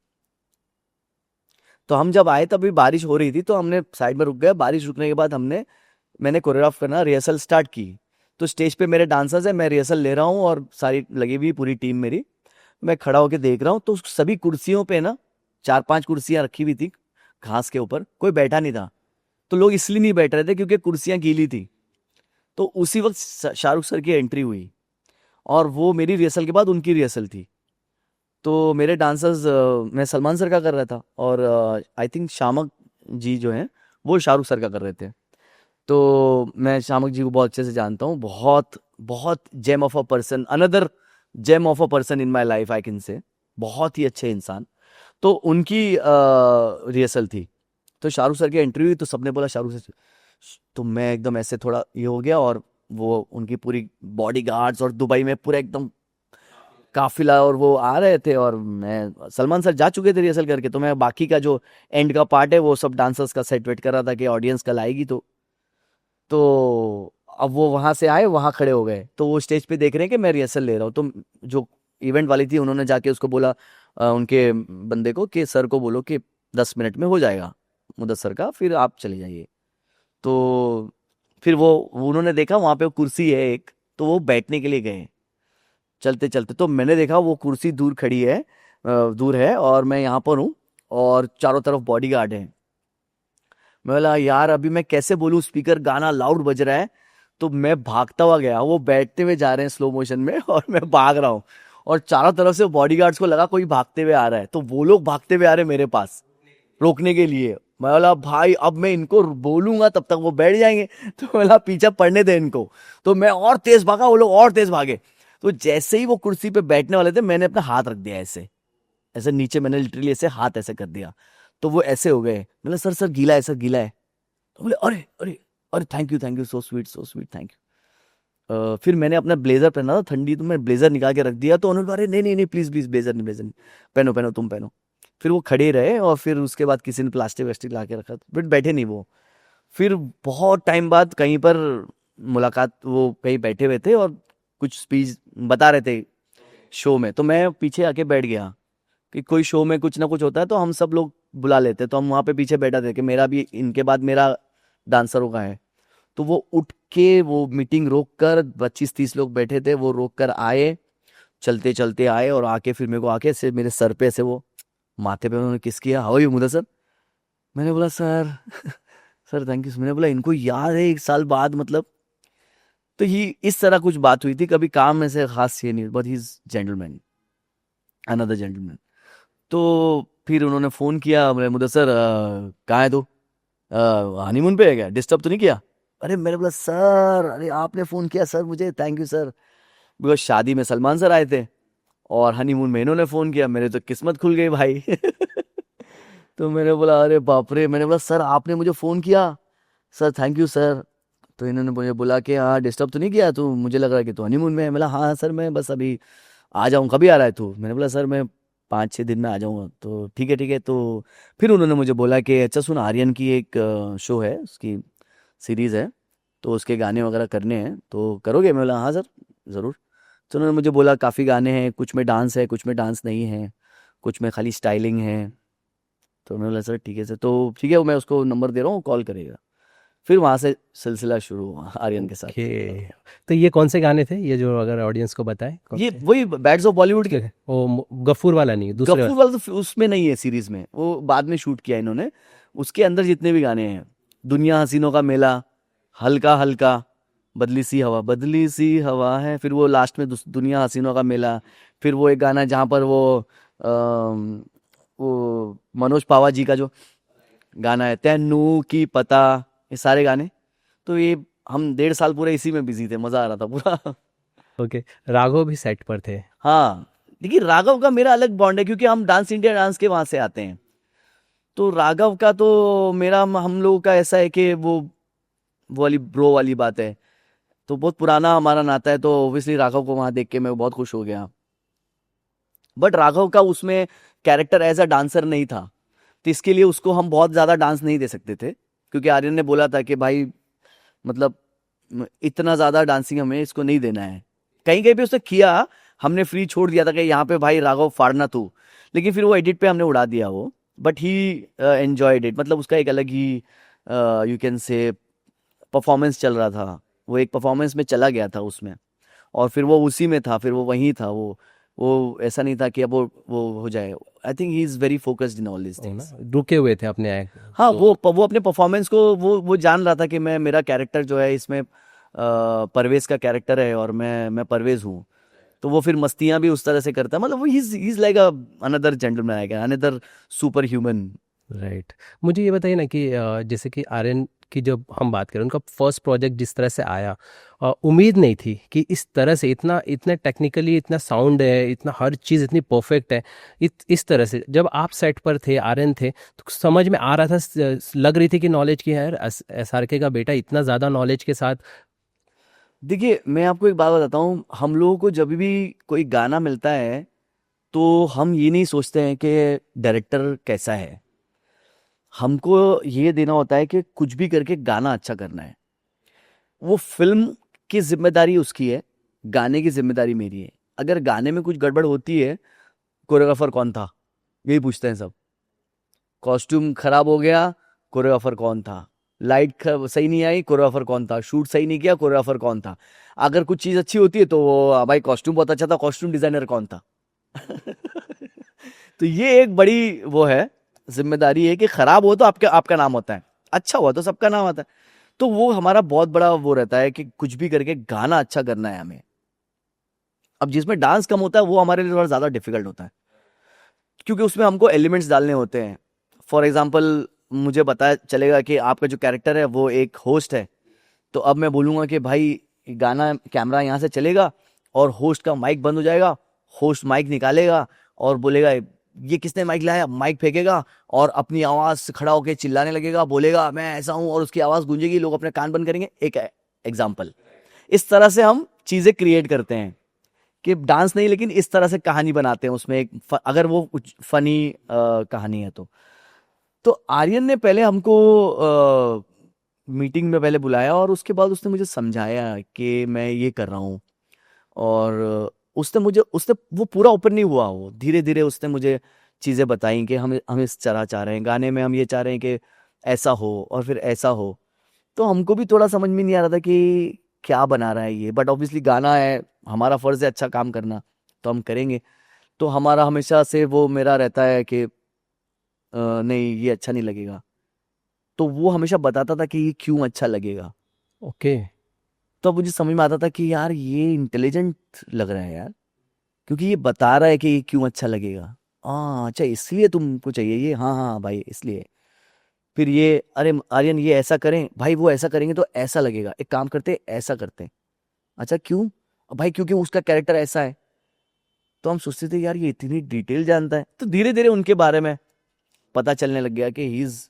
तो हम जब आए तभी बारिश हो रही थी, तो हमने साइड में रुक गए। बारिश रुकने के बाद मैंने कोरियोग्राफ करना रिहर्सल स्टार्ट की। तो स्टेज पे मेरे डांसर्स है, मैं रिहर्सल ले रहा हूँ और सारी लगी हुई पूरी टीम मेरी, मैं खड़ा होकर देख रहा हूँ। तो सभी कुर्सियों पे ना 4-5 कुर्सियां रखी हुई थी घास के ऊपर, कोई बैठा नहीं था। तो लोग इसलिए नहीं बैठ रहे थे क्योंकि कुर्सियां गीली थी। तो उसी वक्त शाहरुख सर की एंट्री हुई, और वो मेरी रिहर्सल के बाद उनकी रिहर्सल थी। तो मेरे डांसर्स, मैं सलमान सर का कर रहा था, और आई थिंक शामक जी जो हैं वो शाहरुख सर का कर रहे थे। तो मैं शामक जी को बहुत अच्छे से जानता हूँ, बहुत बहुत gem of a person, another gem of a person in my life I can say, बहुत ही अच्छे इंसान। तो उनकी रिहर्सल थी, तो शाहरुख सर की एंट्री हुई, तो सबने बोला शाहरुख सर। तो मैं एकदम ऐसे थोड़ा ये हो गया, और वो उनकी पूरी बॉडी गार्ड्स और दुबई में पूरा एकदम काफिला और वो आ रहे थे, और मैं, सलमान सर जा चुके थे रिहर्सल करके, तो मैं बाकी का जो एंड का पार्ट है वो सब डांसर्स का सेट वेट कर रहा था कि ऑडियंस कल आएगी। तो अब वो वहां से आए, वहां खड़े हो गए, तो वो स्टेज पे देख रहे हैं कि मैं रिहर्सल ले रहा हूँ। तो जो इवेंट वाली थी उन्होंने जाके उसको बोला, उनके बंदे को, कि सर को बोलो कि 10 मिनट में हो जाएगा मुदस्सर का, फिर आप चले जाइए। तो फिर वो उन्होंने देखा वहां पे वो कुर्सी है एक, तो वो बैठने के लिए गए चलते चलते। तो मैंने देखा वो कुर्सी दूर खड़ी है, दूर है, और मैं यहाँ पर हूँ, और चारों तरफ बॉडीगार्ड है। मैं बोला यार अभी मैं कैसे बोलूँ, स्पीकर गाना लाउड बज रहा है। तो मैं भागता हुआ गया, वो बैठते हुए जा रहे हैं स्लो मोशन में और मैं भाग रहा हूँ, और चारों तरफ से बॉडीगार्ड्स को लगा कोई भागते हुए आ रहा है, तो वो लोग भागते हुए आ रहे हैं मेरे पास रोकने के लिए। मैं बोला भाई अब मैं इनको बोलूंगा तब तक वो बैठ जाएंगे, तो बोला पीछे पड़ने दे इनको। तो मैं और तेज भागा, वो लोग और तेज भागे। तो जैसे ही वो कुर्सी पे बैठने वाले थे, मैंने अपना हाथ रख दिया ऐसे, ऐसे नीचे, मैंने लिटरली ऐसे हाथ ऐसे कर दिया। तो वो ऐसे हो गए, बोले सर सर गीला है, सर गीला है। तो बोले अरे अरे अरे thank you so sweet thank you. फिर मैंने अपना ब्लेजर पहना था, ठंडी, तो मैं ब्लेजर निकाल के रख दिया। तो उन्होंने बोला अरे नहीं नहीं नहीं प्लीज प्लीज, ब्लेजर नहीं, पहनो पहनो तुम पहनो। फिर वो खड़े रहे, और फिर उसके बाद किसी ने प्लास्टिक वेस्टिक ला के रखा, बट बैठे नहीं वो। फिर बहुत टाइम बाद कहीं पर मुलाकात, वो कहीं बैठे हुए थे और कुछ स्पीच बता रहे थे शो में, तो मैं पीछे आके बैठ गया कि कोई शो में कुछ ना कुछ होता है तो हम सब लोग बुला लेते हैं, तो हम वहाँ पे पीछे बैठा थे कि मेरा भी, इनके बाद मेरा डांसरों का है। तो वो उठ के वो मीटिंग रोक कर, 25-30 लोग बैठे थे, वो रोक कर आए, चलते चलते आए, और आके फिर मेरे को आके से मेरे सर पे से वो माथे पे उन्होंने किस किया, हाउ आर यू मुदस्सर। मैंने बोला सर सर थैंक यू। मैंने बोला इनको याद है 1 साल बाद, मतलब। तो ही इस तरह कुछ बात हुई थी, कभी काम में से खास ये नहीं, but he is gentleman, another gentleman. तो फिर उन्होंने फोन किया, बोले मुदस्सर कहाँ है तू, हनीमून पे है क्या, डिस्टर्ब तो नहीं किया। अरे मैंने बोला सर, अरे आपने फोन किया सर मुझे, थैंक यू सर। बिकॉज शादी में सलमान सर आए थे, और हनीमून में इन्होंने फोन किया, मेरे तो किस्मत खुल गई भाई। तो मैंने बोला अरे बाप रे, मैंने बोला सर आपने मुझे फोन किया, सर थैंक यू सर। तो इन्होंने मुझे बोला कि हाँ डिस्टर्ब तो नहीं किया तू, मुझे लग रहा है कि तू हनीमून में है। मैं बोला हाँ सर मैं बस अभी आ जाऊँ, कभी आ रहा है तू। मैंने बोला सर मैं 5-6 दिन में आ जाऊँगा। तो ठीक है ठीक है। तो फिर उन्होंने मुझे बोला कि अच्छा सुन, आर्यन की एक शो है, उसकी सीरीज़ है, तो उसके गाने वगैरह करने हैं, तो करोगे। मैं बोला हाँ सर ज़रूर। तो उन्होंने मुझे बोला काफ़ी गाने हैं, कुछ में डांस है, कुछ में डांस नहीं है, कुछ में खाली स्टाइलिंग है। तो मैंने बोला सर ठीक है सर, तो ठीक है मैं उसको नंबर दे रहा हूँ, कॉल करेगा। फिर वहाँ से सिलसिला शुरू हुआ आर्यन के साथ। ओके। तो ये कौन से गाने थे, ये जो अगर ऑडियंस को बताए कौन ये से? वही बैड्स ऑफ बॉलीवुड के। ओ गफूर वाला नहीं, दूसरे गफ्फूर वाला तो उसमें नहीं है सीरीज में, वो बाद में शूट किया इन्होंने। उसके अंदर जितने भी गाने हैं, दुनिया हसीनों का मेला, हल्का हल्का, बदली सी हवा है, फिर वो लास्ट में दुनिया हसीनों का मेला, फिर वो एक गाना जहाँ पर वो मनोज पावा जी का जो गाना है तेनू की पता, ये सारे गाने, तो ये हम 1.5 साल पूरे इसी में बिजी थे, मजा आ रहा था पूरा। ओके, राघव भी सेट पर थे। हाँ, देखिए राघव का मेरा अलग बॉन्ड है क्योंकि हम डांस इंडिया डांस के वहां से आते हैं। तो राघव का तो मेरा हम लोगों का ऐसा है कि वो वाली ब्रो वाली बात है, तो बहुत पुराना हमारा नाता है, तो ऑब्वियसली राघव को वहां देख के मैं बहुत खुश हो गया। बट राघव का उसमें कैरेक्टर एज अ डांसर नहीं था, तो इसके लिए उसको हम बहुत ज्यादा डांस नहीं दे सकते थे, क्योंकि आर्यन ने बोला था कि भाई मतलब इतना ज्यादा डांसिंग हमें इसको नहीं देना है। कहीं कहीं पे उसने किया, हमने फ्री छोड़ दिया था कि यहाँ पे भाई राघव फाड़ना तू, लेकिन फिर वो एडिट पे हमने उड़ा दिया वो। बट ही एंजॉयड इट, मतलब उसका एक अलग ही यू कैन से परफॉर्मेंस चल रहा था, वो एक परफॉर्मेंस में चला गया था उसमें, और फिर वो उसी में था, फिर वो वहीं था, वो ऐसा नहीं था कि अब वो हो जाए। I think he is very focused in all this वो ना थिंग्स। रुके हुए थे अपने हाँ, तो। वो अपने परफॉर्मेंस को वो जान रहा था कि मैं, मेरा कैरेक्टर जो है इसमें परवेज का कैरेक्टर है और मैं परवेज हूँ, तो वो फिर मस्तियां भी उस तरह से करता है, मतलब वो he is like a another gentleman, I another super human. Right. मुझे ये बताइए ना कि जैसे कि आर्यन की जब हम बात करें, उनका फर्स्ट प्रोजेक्ट जिस तरह से आया, उम्मीद नहीं थी कि इस तरह से इतना इतना टेक्निकली इतना साउंड है, इतना हर चीज़ इतनी परफेक्ट है। इस तरह से जब आप सेट पर थे, आर्यन थे, तो समझ में आ रहा था, लग रही थी कि नॉलेज की है यार, SRK का बेटा इतना ज़्यादा नॉलेज के साथ। देखिए मैं आपको एक बात बताता हूँ, हम लोगों को जब भी कोई गाना मिलता है तो हम ये नहीं सोचते हैं कि डायरेक्टर कैसा है, हमको ये देना होता है कि कुछ भी करके गाना अच्छा करना है। वो फिल्म की जिम्मेदारी उसकी है, गाने की जिम्मेदारी मेरी है। अगर गाने में कुछ गड़बड़ होती है, कोरियोग्राफर कौन था, यही पूछते हैं सब। कॉस्ट्यूम खराब हो गया, कोरियोग्राफर कौन था। सही नहीं आई, कोरियोग्राफर कौन था। शूट सही नहीं किया, कोरियोग्राफर कौन था। अगर कुछ चीज अच्छी होती है तो भाई कॉस्ट्यूम बहुत अच्छा था, कॉस्ट्यूम डिजाइनर कौन था। तो ये एक बड़ी वो है, जिम्मेदारी है कि खराब हो तो आपका आपका नाम होता है, अच्छा हुआ तो सबका नाम आता है। तो वो हमारा बहुत बड़ा वो रहता है कि कुछ भी करके गाना अच्छा करना है हमें। अब जिसमें डांस कम होता है वो हमारे लिए थोड़ा ज्यादा डिफिकल्ट होता है, क्योंकि उसमें हमको एलिमेंट्स डालने होते हैं। फॉर एग्जाम्पल, मुझे पता चलेगा कि आपका जो कैरेक्टर है वो एक होस्ट है, तो अब मैं बोलूंगा कि भाई गाना कैमरा यहाँ से चलेगा और होस्ट का माइक बंद हो जाएगा, होस्ट माइक निकालेगा और बोलेगा ये किसने माइक लाया, माइक फेंकेगा और अपनी आवाज से खड़ा होकर चिल्लाने लगेगा, बोलेगा मैं ऐसा हूं, और उसकी आवाज गूंजेगी, लोग अपने कान बंद करेंगे। एक एग्जाम्पल, इस तरह से हम चीजें क्रिएट करते हैं कि डांस नहीं, लेकिन इस तरह से कहानी बनाते हैं उसमें एक अगर वो कुछ फनी कहानी है तो आर्यन ने पहले हमको मीटिंग में पहले बुलाया और उसके बाद उसने मुझे समझाया कि मैं ये कर रहा हूँ। और उसने वो पूरा ओपन नहीं हुआ, वो धीरे धीरे उसने मुझे चीजें बताई कि हम इस तरह चाह रहे हैं गाने में, हम ये चाह रहे हैं कि ऐसा हो और फिर ऐसा हो। तो हमको भी थोड़ा समझ में नहीं आ रहा था कि क्या बना रहा है ये, बट ऑब्वियसली गाना है, हमारा फर्ज है अच्छा काम करना, तो हम करेंगे। तो हमारा हमेशा से वो मेरा रहता है कि नहीं ये अच्छा नहीं लगेगा, तो वो हमेशा बताता था कि ये क्यों अच्छा लगेगा। ओके। तो अब मुझे समझ में आता था कि यार ये इंटेलिजेंट लग रहा है यार, क्योंकि ये बता रहा है कि ये क्यों अच्छा लगेगा। हाँ अच्छा, इसलिए तुमको चाहिए ये, हाँ हाँ भाई इसलिए। फिर ये अरे आर्यन ये ऐसा करें भाई, वो ऐसा करेंगे तो ऐसा लगेगा, एक काम करते ऐसा करते। अच्छा क्यों भाई, क्योंकि उसका कैरेक्टर ऐसा है। तो हम सोचते थे यार ये इतनी डिटेल जानता है, तो धीरे धीरे उनके बारे में पता चलने लग गया कि ही इज।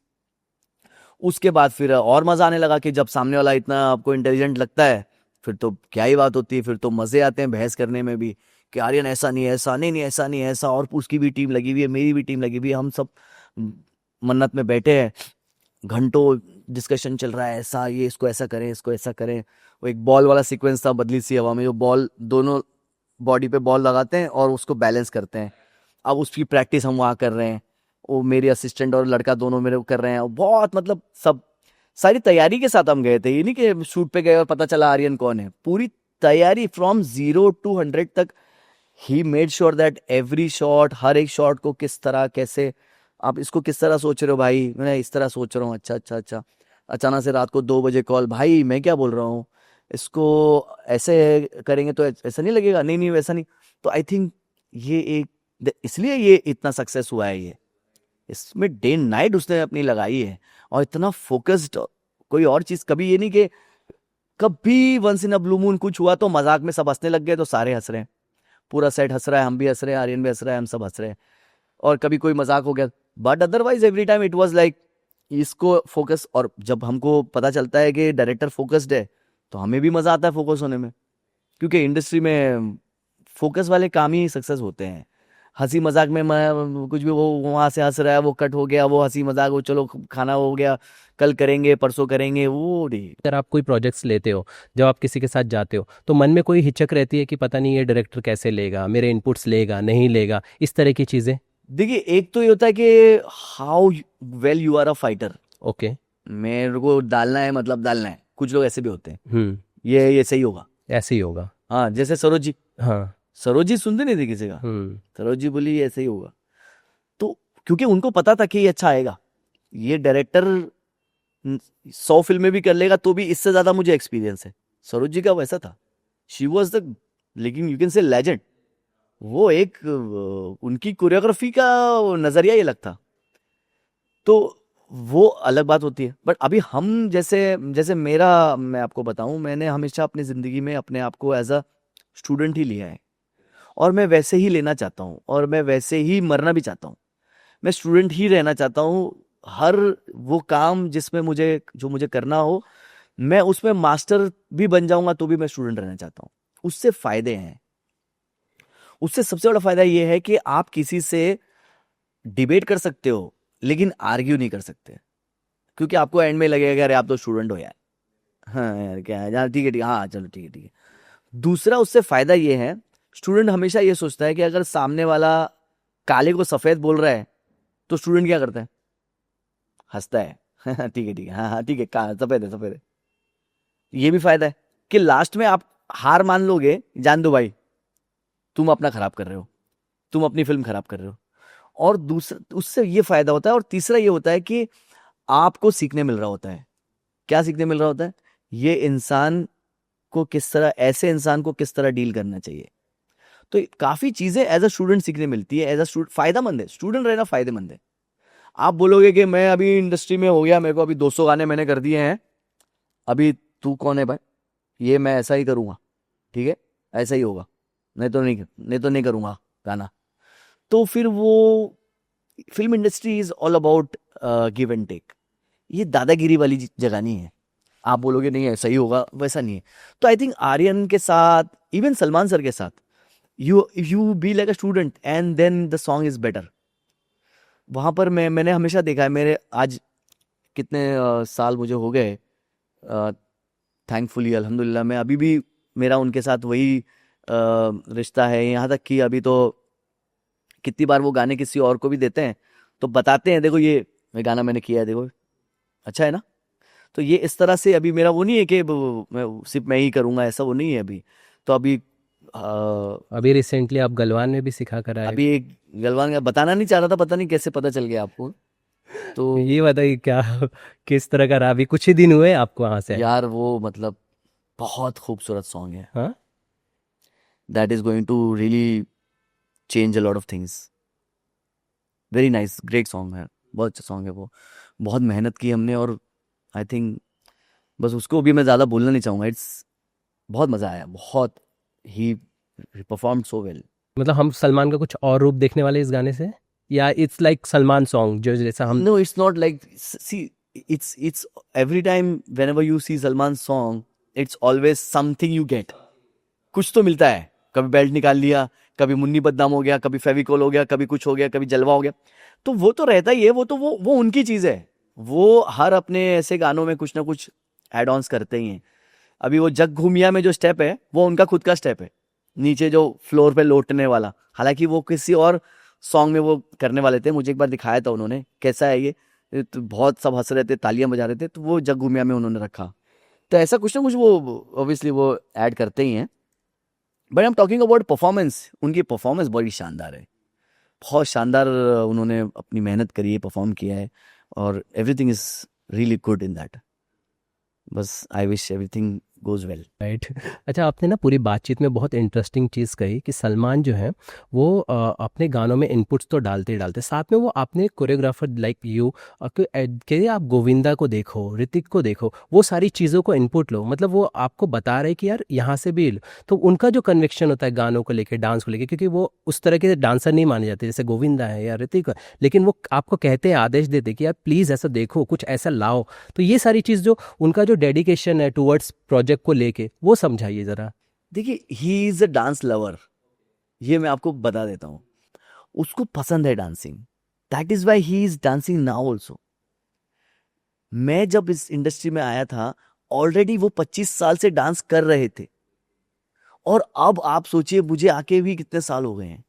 उसके बाद फिर और मजा आने लगा कि जब सामने वाला इतना आपको इंटेलिजेंट लगता है, फिर तो क्या ही बात होती है, फिर तो मजे आते हैं बहस करने में भी कि आर्यन ऐसा नहीं, ऐसा नहीं, नहीं ऐसा नहीं ऐसा, और उसकी भी टीम लगी हुई है, मेरी भी टीम लगी हुई है, हम सब मन्नत में बैठे हैं, घंटों डिस्कशन चल रहा है, ऐसा ये इसको ऐसा करें, इसको ऐसा करें। वो एक बॉल वाला सीक्वेंस था बदली सी हवा में, जो बॉल दोनों बॉडी पे बॉल लगाते हैं और उसको बैलेंस करते हैं। अब उसकी प्रैक्टिस हम वहाँ कर रहे हैं, वो मेरे असिस्टेंट और लड़का दोनों मेरे को कर रहे हैं, और बहुत मतलब सब सारी तैयारी के साथ हम गए थे, ये नहीं कि शूट पे गए और पता चला आर्यन कौन है। पूरी तैयारी फ्रॉम 0 to 100 तक, he made sure that every shot, हर एक शॉट को किस तरह कैसे, आप इसको किस तरह सोच रहे हो भाई, मैं इस तरह सोच रहा हूँ, अच्छा अच्छा अच्छा। अचानक से रात को 2 बजे कॉल, भाई मैं क्या बोल रहा हूँ, इसको ऐसे करेंगे तो ऐसा नहीं लगेगा, नहीं नहीं वैसा नहीं। तो आई थिंक ये एक इसलिए ये इतना सक्सेस हुआ है, ये इसमें डे नाइट उसने अपनी लगाई है और इतना फोकस्ड। कोई और चीज कभी ये नहीं कि कभी once in a blue moon कुछ हुआ तो मजाक में सब हंसने लग गए तो सारे हंस रहे हैं, पूरा सेट हंस रहा है, हम भी हंस रहे हैं, आर्यन भी हंस रहा है, हम सब हंस रहे हैं, और कभी कोई मजाक हो गया। But otherwise every time it was like इसको फोकस। और जब हमको पता चलता है कि डायरेक्टर फोकस्ड है तो हमें भी मजा आता है फोकस होने में, क्योंकि इंडस्ट्री में फोकस वाले काम ही सक्सेस होते हैं। हंसी मजाक में कुछ भी, वो वहां से हंस रहा है, वो कट हो गया, वो हंसी मजाक, वो चलो खाना हो गया, कल करेंगे परसों करेंगे, वो नहीं। अगर आप कोई प्रोजेक्ट्स लेते हो, जब आप किसी के साथ जाते हो, तो मन में कोई हिचक रहती है कि पता नहीं ये डायरेक्टर कैसे लेगा, मेरे इनपुट्स लेगा नहीं लेगा, इस तरह की चीज़ें? देखिए, एक तो ये होता है कि how well you are a fighter. Okay. मेरे को डालना है मतलब डालना है, कुछ लोग ऐसे भी होते हैं, हम्म। ये सही होगा। ऐसे ही होगा। हाँ, जैसे सरोज जी, हाँ। सरोज जी सुनते नहीं थे किसी का, हम्म। सरोज जी बोली ये ऐसे ही होगा। तो क्योंकि उनको पता था कि ये अच्छा आएगा, ये डायरेक्टर 100 फिल्में भी कर लेगा तो भी इससे ज्यादा मुझे एक्सपीरियंस है। सरोज जी का वैसा था, शी वॉज द, लेकिन यू कैन से लेजेंड। वो एक उनकी कोरियोग्राफी का नजरिया ही अलग था। तो वो अलग बात होती है। बट अभी हम जैसे जैसे मेरा, मैं आपको बताऊं, मैंने हमेशा अपनी जिंदगी में अपने आप को एज अ स्टूडेंट ही लिया है, और मैं वैसे ही लेना चाहता हूँ, और मैं वैसे ही मरना भी चाहता हूँ। मैं स्टूडेंट ही रहना चाहता हूँ। हर वो काम जिसमें मुझे, जो मुझे करना हो, मैं उसमें मास्टर भी बन जाऊंगा तो भी मैं स्टूडेंट रहना चाहता हूँ। उससे फायदे हैं। उससे सबसे बड़ा फायदा ये है कि आप किसी से डिबेट कर सकते हो लेकिन आर्ग्यू नहीं कर सकते, क्योंकि आपको एंड में लगेगा कि अरे आप तो स्टूडेंट हो यार, हाँ यार क्या है यार, ठीक है ठीक है, हाँ चलो ठीक है ठीक है। दूसरा उससे फायदा ये है, स्टूडेंट हमेशा ये सोचता है कि अगर सामने वाला काले को सफेद बोल रहा है तो स्टूडेंट क्या करता है, हंसता है ठीक है ठीक है, हाँ हाँ ठीक है, सफेद है सफेद है। ये भी फायदा है कि लास्ट में आप हार मान लोगे, जान दो भाई, तुम अपना खराब कर रहे हो, तुम अपनी फिल्म खराब कर रहे हो। और दूसरा उससे ये फायदा होता है। और तीसरा ये होता है कि आपको सीखने मिल रहा होता है। क्या सीखने मिल रहा होता है, ये इंसान को किस तरह, ऐसे इंसान को किस तरह डील करना चाहिए। तो काफी चीजें एज अ स्टूडेंट सीखने मिलती है। एज अ स्टूडेंट फायदेमंद है, स्टूडेंट रहना फायदेमंद है। आप बोलोगे कि मैं अभी इंडस्ट्री में हो गया, मेरे को अभी 200 गाने मैंने कर दिए हैं, अभी तू कौन है भाई, ये मैं ऐसा ही करूंगा, ठीक है ऐसा ही होगा, नहीं तो नहीं करूंगा गाना। तो फिर वो film industry is all about give and take. ये दादागिरी वाली जगह नहीं है। आप बोलोगे नहीं है सही होगा, वैसा नहीं है। तो आई थिंक आर्यन के साथ, इवन सलमान सर के साथ, you be like a student and then the song is better. वहां पर मैंने हमेशा देखा है, मेरे आज कितने साल मुझे हो गए, थैंकफुली अल्हम्दुलिल्लाह, मैं अभी भी, मेरा उनके साथ वही रिश्ता है। यहाँ तक कि अभी तो कितनी बार वो गाने किसी और को भी देते हैं तो बताते हैं, देखो ये गाना मैंने किया है, देखो अच्छा है ना। तो ये इस तरह से अभी मेरा वो नहीं है कि मैं सिर्फ मैं ही करूंगा, ऐसा वो नहीं है अभी। तो अभी अभी रिसेंटली आप गलवान में भी सिखा कर आए अभी एक गलवान का बताना नहीं चाह रहा था, पता नहीं कैसे पता चल गया आपको। तो हो। ये बताइए क्या किस तरह का रहा? अभी कुछ ही दिन हुए आपको वहाँ से? यार वो मतलब बहुत खूबसूरत सॉन्ग है, हाँ। That is going to really change a lot of things. Very nice, great song है, बहुत अच्छा सॉन्ग है वो। बहुत मेहनत की हमने, और आई थिंक बस उसको भी मैं ज़्यादा बोलना नहीं चाहूँगा। इट्स बहुत मज़ा आया, बहुत ही परफॉर्म सो वेल। मतलब हम सलमान का कुछ और रूप देखने वाले इस गाने से, या इट्स लाइक सलमान सॉन्ग जो जैसा हम? No, it's not like, see, it's every time whenever you see Salman's song, it's always something you get. कुछ तो मिलता है, कभी बेल्ट निकाल लिया, कभी मुन्नी बदनाम हो गया, कभी फेविकोल हो गया, कभी कुछ हो गया, कभी जलवा हो गया। तो वो तो रहता ही है, वो तो वो उनकी चीज है। वो हर अपने ऐसे गानों में कुछ ना कुछ एड ऑन्स करते ही हैं। अभी वो जग घूमिया में जो स्टेप है वो उनका खुद का स्टेप है, नीचे जो फ्लोर पे लौटने वाला। हालांकि वो किसी और सॉन्ग में वो करने वाले थे, मुझे एक बार दिखाया था उन्होंने कैसा है ये तो बहुत सब हंस रहे थे, तालियां बजा रहे थे, तो वो जग घूमिया में उन्होंने रखा। तो ऐसा कुछ ना कुछ वो ऑब्वियसली वो ऐड करते ही हैं। But I am talking about performance. उनकी परफॉर्मेंस बड़ी शानदार है, बहुत शानदार। उन्होंने अपनी मेहनत करी है, परफॉर्म किया है, और everything is really good in that. बस I wish everything goes well. Right. अच्छा, आपने ना पूरी बातचीत में बहुत इंटरेस्टिंग चीज़ कही कि सलमान जो है वो अपने गानों में इनपुट्स तो डालते ही डालते, साथ में वो आपने कोरियोग्राफर लाइक यू कि आप गोविंदा को देखो, ऋतिक को देखो, वो सारी चीज़ों को इनपुट लो, मतलब वो आपको बता रहे कि यार यहाँ से भी लो। तो उनका जो कन्विक्शन होता है गानों को लेके, डांस को लेके, क्योंकि वो उस तरह के डांसर नहीं माने जाते जैसे गोविंदा है या ऋतिक है, लेकिन वो आपको कहते हैं, आदेश देते कि यार प्लीज़ ऐसा देखो, कुछ ऐसा लाओ। तो ये सारी चीज़ जो उनका जो डेडिकेशन है टुवर्ड्स प्रोजेक्ट को लेके, वो समझाइए ज़रा। देखिए, ही इज अ डांस लवर, ये मैं आपको बता देता हूँ। उसको पसंद है dancing, that is why he is dancing now also. मैं जब इस इंडस्ट्री में आया था, ऑलरेडी वो 25 साल से डांस कर रहे थे, और अब आप सोचिए मुझे आके भी कितने साल हो गए हैं।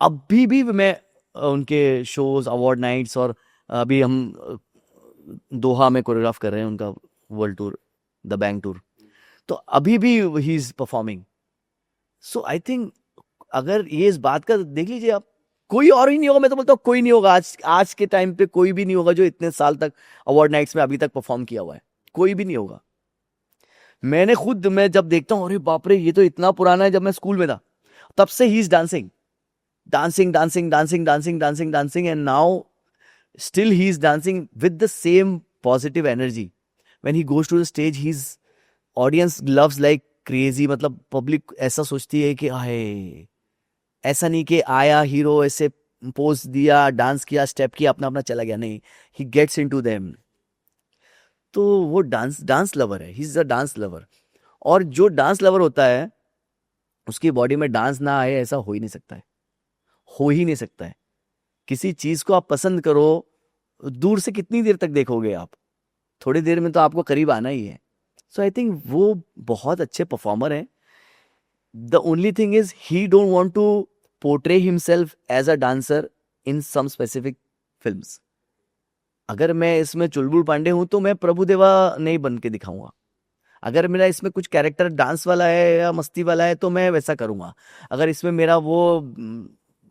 अभी भी मैं उनके शोज, अवार्ड नाइट्स, और अभी हम दोहा में कोरियोग्राफ कर रहे हैं उनका world tour, the bank tour, तो अभी भी he is performing. So I think अगर ये इस बात का देख लीजिए आप, कोई और ही नहीं होगा, मैं तो बोलता हूँ कोई नहीं होगा आज के टाइम पे, कोई भी नहीं होगा जो इतने साल तक अवार्ड नाइट्स में अभी तक परफॉर्म किया हुआ है, कोई भी नहीं होगा। मैंने खुद, मैं जब देखता हूँ, अरे बाप रे, ये तो इतना पुराना है, जब मैं स्कूल में था तब से he is dancing dancing dancing dancing dancing dancing dancing, and now still he is dancing with the same positive energy. When he goes to the stage, his audience loves like crazy. मतलब public ऐसा सोचती है कि आए, ऐसा नहीं कि आया हीरो, ऐसे पोज दिया, डांस किया, स्टेप किया, अपना अपना चला गया, नहीं, ही गेट्स इनटू देम। तो वो डांस लवर है, he is a dance lover. और जो डांस लवर होता है, उसकी बॉडी में डांस ना आए ऐसा हो ही नहीं सकता है, हो ही नहीं सकता है। किसी चीज को आप पसंद करो, दूर से कितनी देर तक देखोगे आप, थोड़ी देर में तो आपको करीब आना ही है। सो आई थिंक वो बहुत अच्छे परफॉर्मर हैं। The only thing is he don't want to portray himself as a dancer in some specific films. अगर मैं इसमें चुलबुल पांडे हूं तो मैं प्रभुदेवा नहीं बन के दिखाऊंगा। अगर मेरा इसमें कुछ कैरेक्टर डांस वाला है या मस्ती वाला है तो मैं वैसा करूंगा। अगर इसमें मेरा वो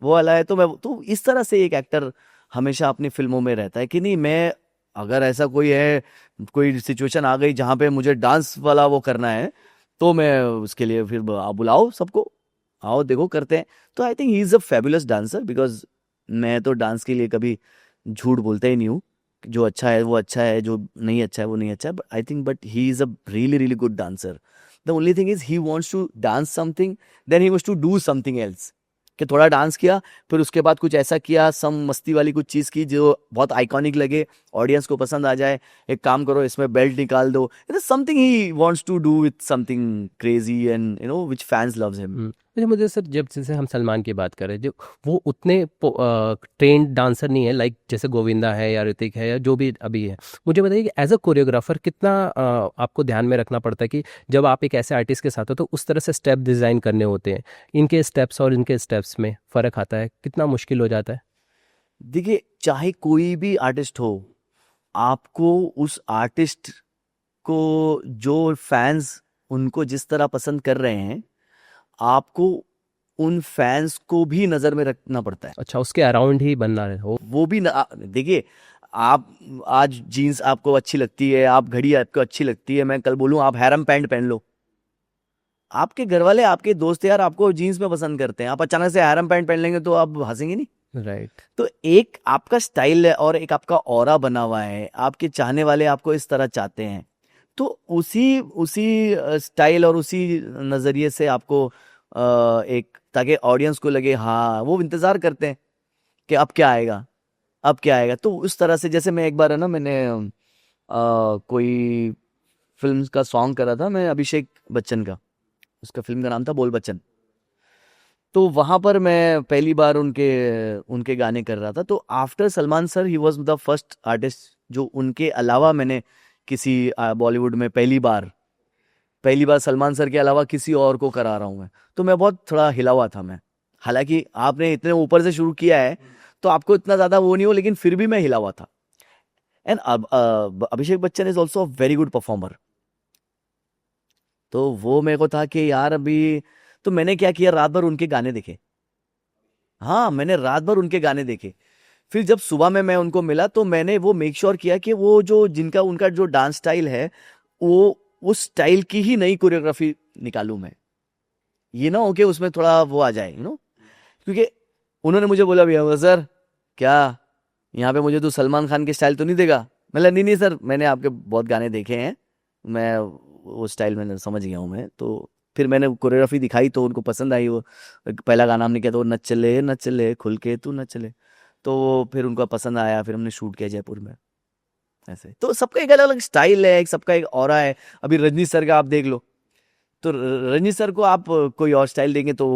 वाला है तो मैं, तो इस तरह से एक एक्टर हमेशा अपनी फिल्मों में रहता है कि नहीं, मैं अगर ऐसा कोई है, कोई सिचुएशन आ गई जहां पे मुझे डांस वाला वो करना है, तो मैं उसके लिए फिर आप बुलाओ सबको, आओ देखो करते हैं। तो I think he is a fabulous dancer, because मैं तो डांस के लिए कभी झूठ बोलता ही नहीं हूँ। जो अच्छा है वो अच्छा है, जो नहीं अच्छा है वो नहीं अच्छा है, I think, but he is a really really good dancer. The only thing is he wants to dance something, then he wants to do something else, कि थोड़ा डांस किया, फिर उसके बाद कुछ ऐसा किया, सम मस्ती वाली कुछ चीज़ की जो बहुत आइकॉनिक लगे, ऑडियंस को पसंद आ जाए। एक काम करो, इसमें बेल्ट निकाल दो, it is something he wants to do with something crazy and which fans loves him. अच्छा, मुझे सर, जब जैसे हम सलमान की बात कर रहे हैं, जो वो उतने ट्रेंड डांसर नहीं है लाइक जैसे गोविंदा है या ऋतिक है या जो भी अभी है, मुझे बताइए कि एज अ कोरियोग्राफर कितना आपको ध्यान में रखना पड़ता है कि जब आप एक ऐसे आर्टिस्ट के साथ हो तो उस तरह से स्टेप डिज़ाइन करने होते हैं, इनके स्टेप्स और इनके स्टेप्स में फ़र्क आता है, कितना मुश्किल हो जाता है? देखिए, चाहे कोई भी आर्टिस्ट हो, आपको उस आर्टिस्ट को, जो फैंस उनको जिस तरह पसंद कर रहे हैं, आपको उन फैंस को भी नजर में रखना पड़ता है। अच्छा, उसके अराउंड ही बनना हो। वो भी देखिए, आप आज जीन्स आपको अच्छी लगती है, आप घड़ी आपको अच्छी लगती है, मैं कल बोलूं आप हैरम पैंट पहन लो, आपके घर वाले, आपके दोस्त यार आपको जीन्स में पसंद करते हैं, आप अचानक से हैरम पैंट पहन लेंगे तो आप हंसेंगे नहीं। राइट। तो एक आपका स्टाइल है और एक आपका ऑरा बना हुआ है, आपके चाहने वाले आपको इस तरह चाहते हैं, तो उसी उसी स्टाइल और उसी नज़रिए से आपको एक, ताकि ऑडियंस को लगे हाँ, वो इंतज़ार करते हैं कि अब क्या आएगा, अब क्या आएगा। तो उस तरह से, जैसे मैं एक बार है ना, मैंने कोई फिल्म का सॉन्ग करा था मैं, अभिषेक बच्चन का, उसका फिल्म का नाम था बोल बच्चन। तो वहां पर मैं पहली बार उनके उनके गाने कर रहा था। तो after Salman sir, he was the first artist जो उनके अलावा मैंने किसी बॉलीवुड में पहली बार सलमान सर के अलावा किसी और को करा रहा हूँ मैं। तो मैं बहुत थोड़ा हिला हुआ था मैं, हालांकि आपने इतने ऊपर से शुरू किया है तो आपको इतना ज्यादा वो नहीं हो, लेकिन फिर भी मैं हिला हुआ था। And Abhishek Bachchan is also a very good performer. तो वो मेरे को था कि यार अभी, तो मैंने क्या किया, रात भर उनके गाने देखे। हाँ, मैंने रात भर उनके गाने देखे। फिर जब सुबह में मैं उनको मिला तो मैंने वो मेक श्योर किया कि वो जो जिनका उनका जो डांस स्टाइल है, वो उस स्टाइल की ही नई कोरियोग्राफी निकालूं मैं, ये ना हो कि उसमें थोड़ा वो आ जाए, क्योंकि उन्होंने मुझे बोला भैया सर क्या यहाँ पे मुझे तो सलमान खान के स्टाइल तो नहीं देगा। मतलब नहीं नहीं सर, मैंने आपके बहुत गाने देखे हैं, मैं वो स्टाइल मैंने समझ गया हूँ मैं। तो फिर मैंने कोरियोग्राफी दिखाई तो उनको पसंद आई। वो पहला गाना हमने किया था वो नच चले खुल के तू नच चले, तो वो फिर उनको पसंद आया, फिर हमने शूट किया जयपुर में। ऐसे तो सबका एक अलग अलग स्टाइल है, एक सबका एक ऑरा है। अभी रजनी सर का आप देख लो, तो रजनी सर को आप कोई और स्टाइल देंगे तो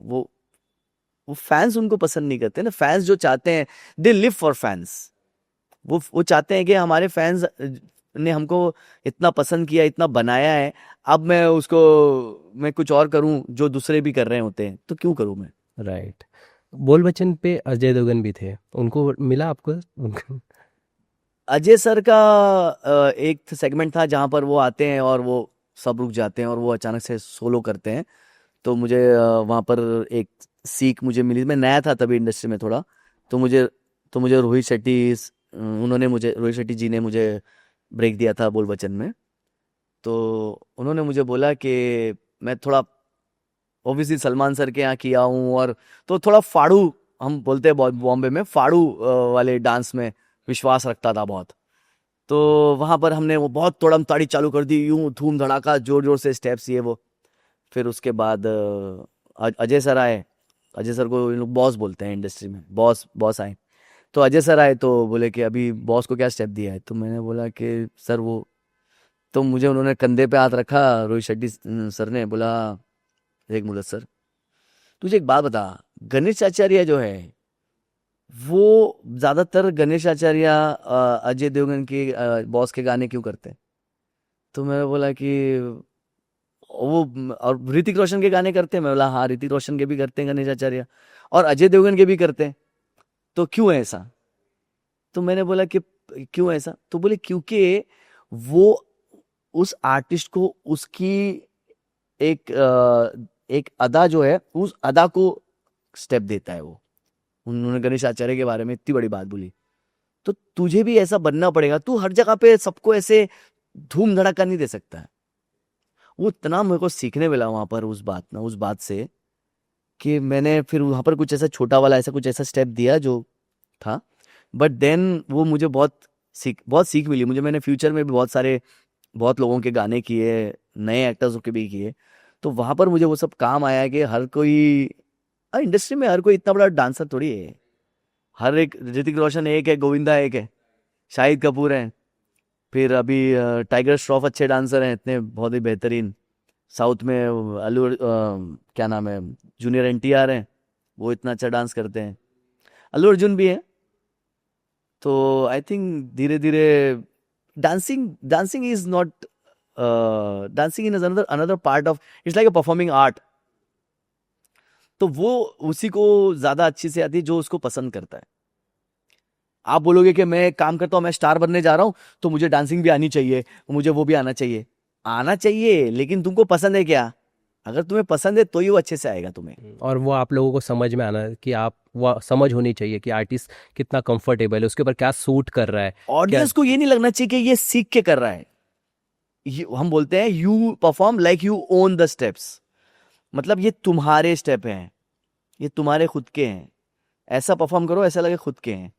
वो फैंस उनको पसंद नहीं करते ना। फैंस जो चाहते हैं, दे लिव फॉर फैंस। वो चाहते हैं कि हमारे फैंस ने हमको इतना पसंद किया, इतना बनाया है, अब मैं कुछ और करूं जो दूसरे भी कर रहे होते हैं, तो क्यों करूं मैं। राइट। बोल बच्चन पे अजय देवगन भी थे, उनको मिला आपको उनको? अजय सर का एक सेगमेंट था जहां पर वो आते हैं और वो सब रुक जाते हैं और वो अचानक से सोलो करते हैं। तो मुझे वहां पर एक सीख मुझे मिली। मैं नया था तभी इंडस्ट्री में थोड़ा, तो मुझे रोहित शेट्टी जी ने मुझे ब्रेक दिया था बोल बचन में। तो उन्होंने मुझे बोला कि मैं थोड़ा ऑब्वियसली सलमान सर के यहाँ किया हूँ, और तो थोड़ा फाड़ू, हम बोलते हैं बॉम्बे में फाड़ू वाले डांस में विश्वास रखता था बहुत। तो वहां पर हमने वो बहुत तोड़म ताड़ी चालू कर दी, यूं धूम धड़ाका जोर जोर से स्टेप्स ये वो। फिर उसके बाद अजय सर आए। अजय सर को इन लोग बॉस बोलते हैं इंडस्ट्री में, बॉस बॉस आए। तो अजय सर आए तो बोले कि अभी बॉस को क्या स्टेप दिया है। तो मैंने बोला कि सर वो, तो मुझे उन्होंने कंधे पे हाथ रखा रोहित शेट्टी सर ने, बोला एक मुलत सर, तुझे एक बात बता, गणेश आचार्य जो है वो ज्यादातर गणेश आचार्य अजय देवगन के बॉस के गाने क्यों करते हैं। तो मैंने बोला कि वो और ऋतिक रोशन के गाने करते हैं। मैं बोला हाँ, ऋतिक रोशन के भी करते हैं गणेश आचार्य, और अजय देवगन के भी करते हैं, तो क्यों है ऐसा। तो मैंने बोला कि क्यों ऐसा, तो बोले क्योंकि वो उस आर्टिस्ट को उसकी एक अदा जो है, उस अदा को स्टेप देता है वो। उन्होंने गणेश आचार्य के बारे में इतनी बड़ी बात बोली। तो तुझे भी ऐसा बनना पड़ेगा, तू हर जगह पे सबको ऐसे धूम धड़ाका नहीं दे सकता है। वो इतना मेरे को सीखने मिला वहां पर उस बात से, कि मैंने फिर वहां पर कुछ ऐसा छोटा वाला ऐसा कुछ ऐसा स्टेप दिया जो था। बट देन वो मुझे बहुत सीख मिली मुझे। मैंने फ्यूचर में भी बहुत लोगों के गाने किए, नए एक्टर्स के भी किए। तो वहां पर मुझे वो सब काम आया कि हर कोई इंडस्ट्री में हर कोई इतना बड़ा डांसर थोड़ी है। हर एक, ऋतिक रोशन एक है, गोविंदा एक है, शाहिद कपूर है, फिर अभी टाइगर श्रॉफ अच्छे डांसर हैं इतने बहुत ही बेहतरीन। साउथ में क्या नाम है, जूनियर एनटीआर हैं, वो इतना अच्छा डांस करते हैं। अल्लू अर्जुन भी है। तो आई थिंक धीरे धीरे dancing dancing is not dancing in another another part of, it's like a performing art. तो वो उसी को ज्यादा अच्छी से आती है जो उसको पसंद करता है। आप बोलोगे कि मैं काम करता हूँ, मैं स्टार बनने जा रहा हूँ, तो मुझे डांसिंग भी आनी चाहिए, मुझे वो भी आना चाहिए, लेकिन तुमको पसंद है क्या। अगर तुम्हें पसंद है तो ही वो अच्छे से आएगा तुम्हें। और वो आप लोगों को समझ में आना कि आप वो समझ होनी चाहिए कि आर्टिस्ट कितना कंफर्टेबल है, उसके ऊपर क्या सूट कर रहा है क्या। ऑडियंस को ये नहीं लगना चाहिए कि ये सीख के कर रहा है। हम बोलते हैं you perform like you own the steps, मतलब ये तुम्हारे स्टेप हैं, ये तुम्हारे खुद के हैं, ऐसा परफॉर्म करो ऐसा लगे खुद के हैं,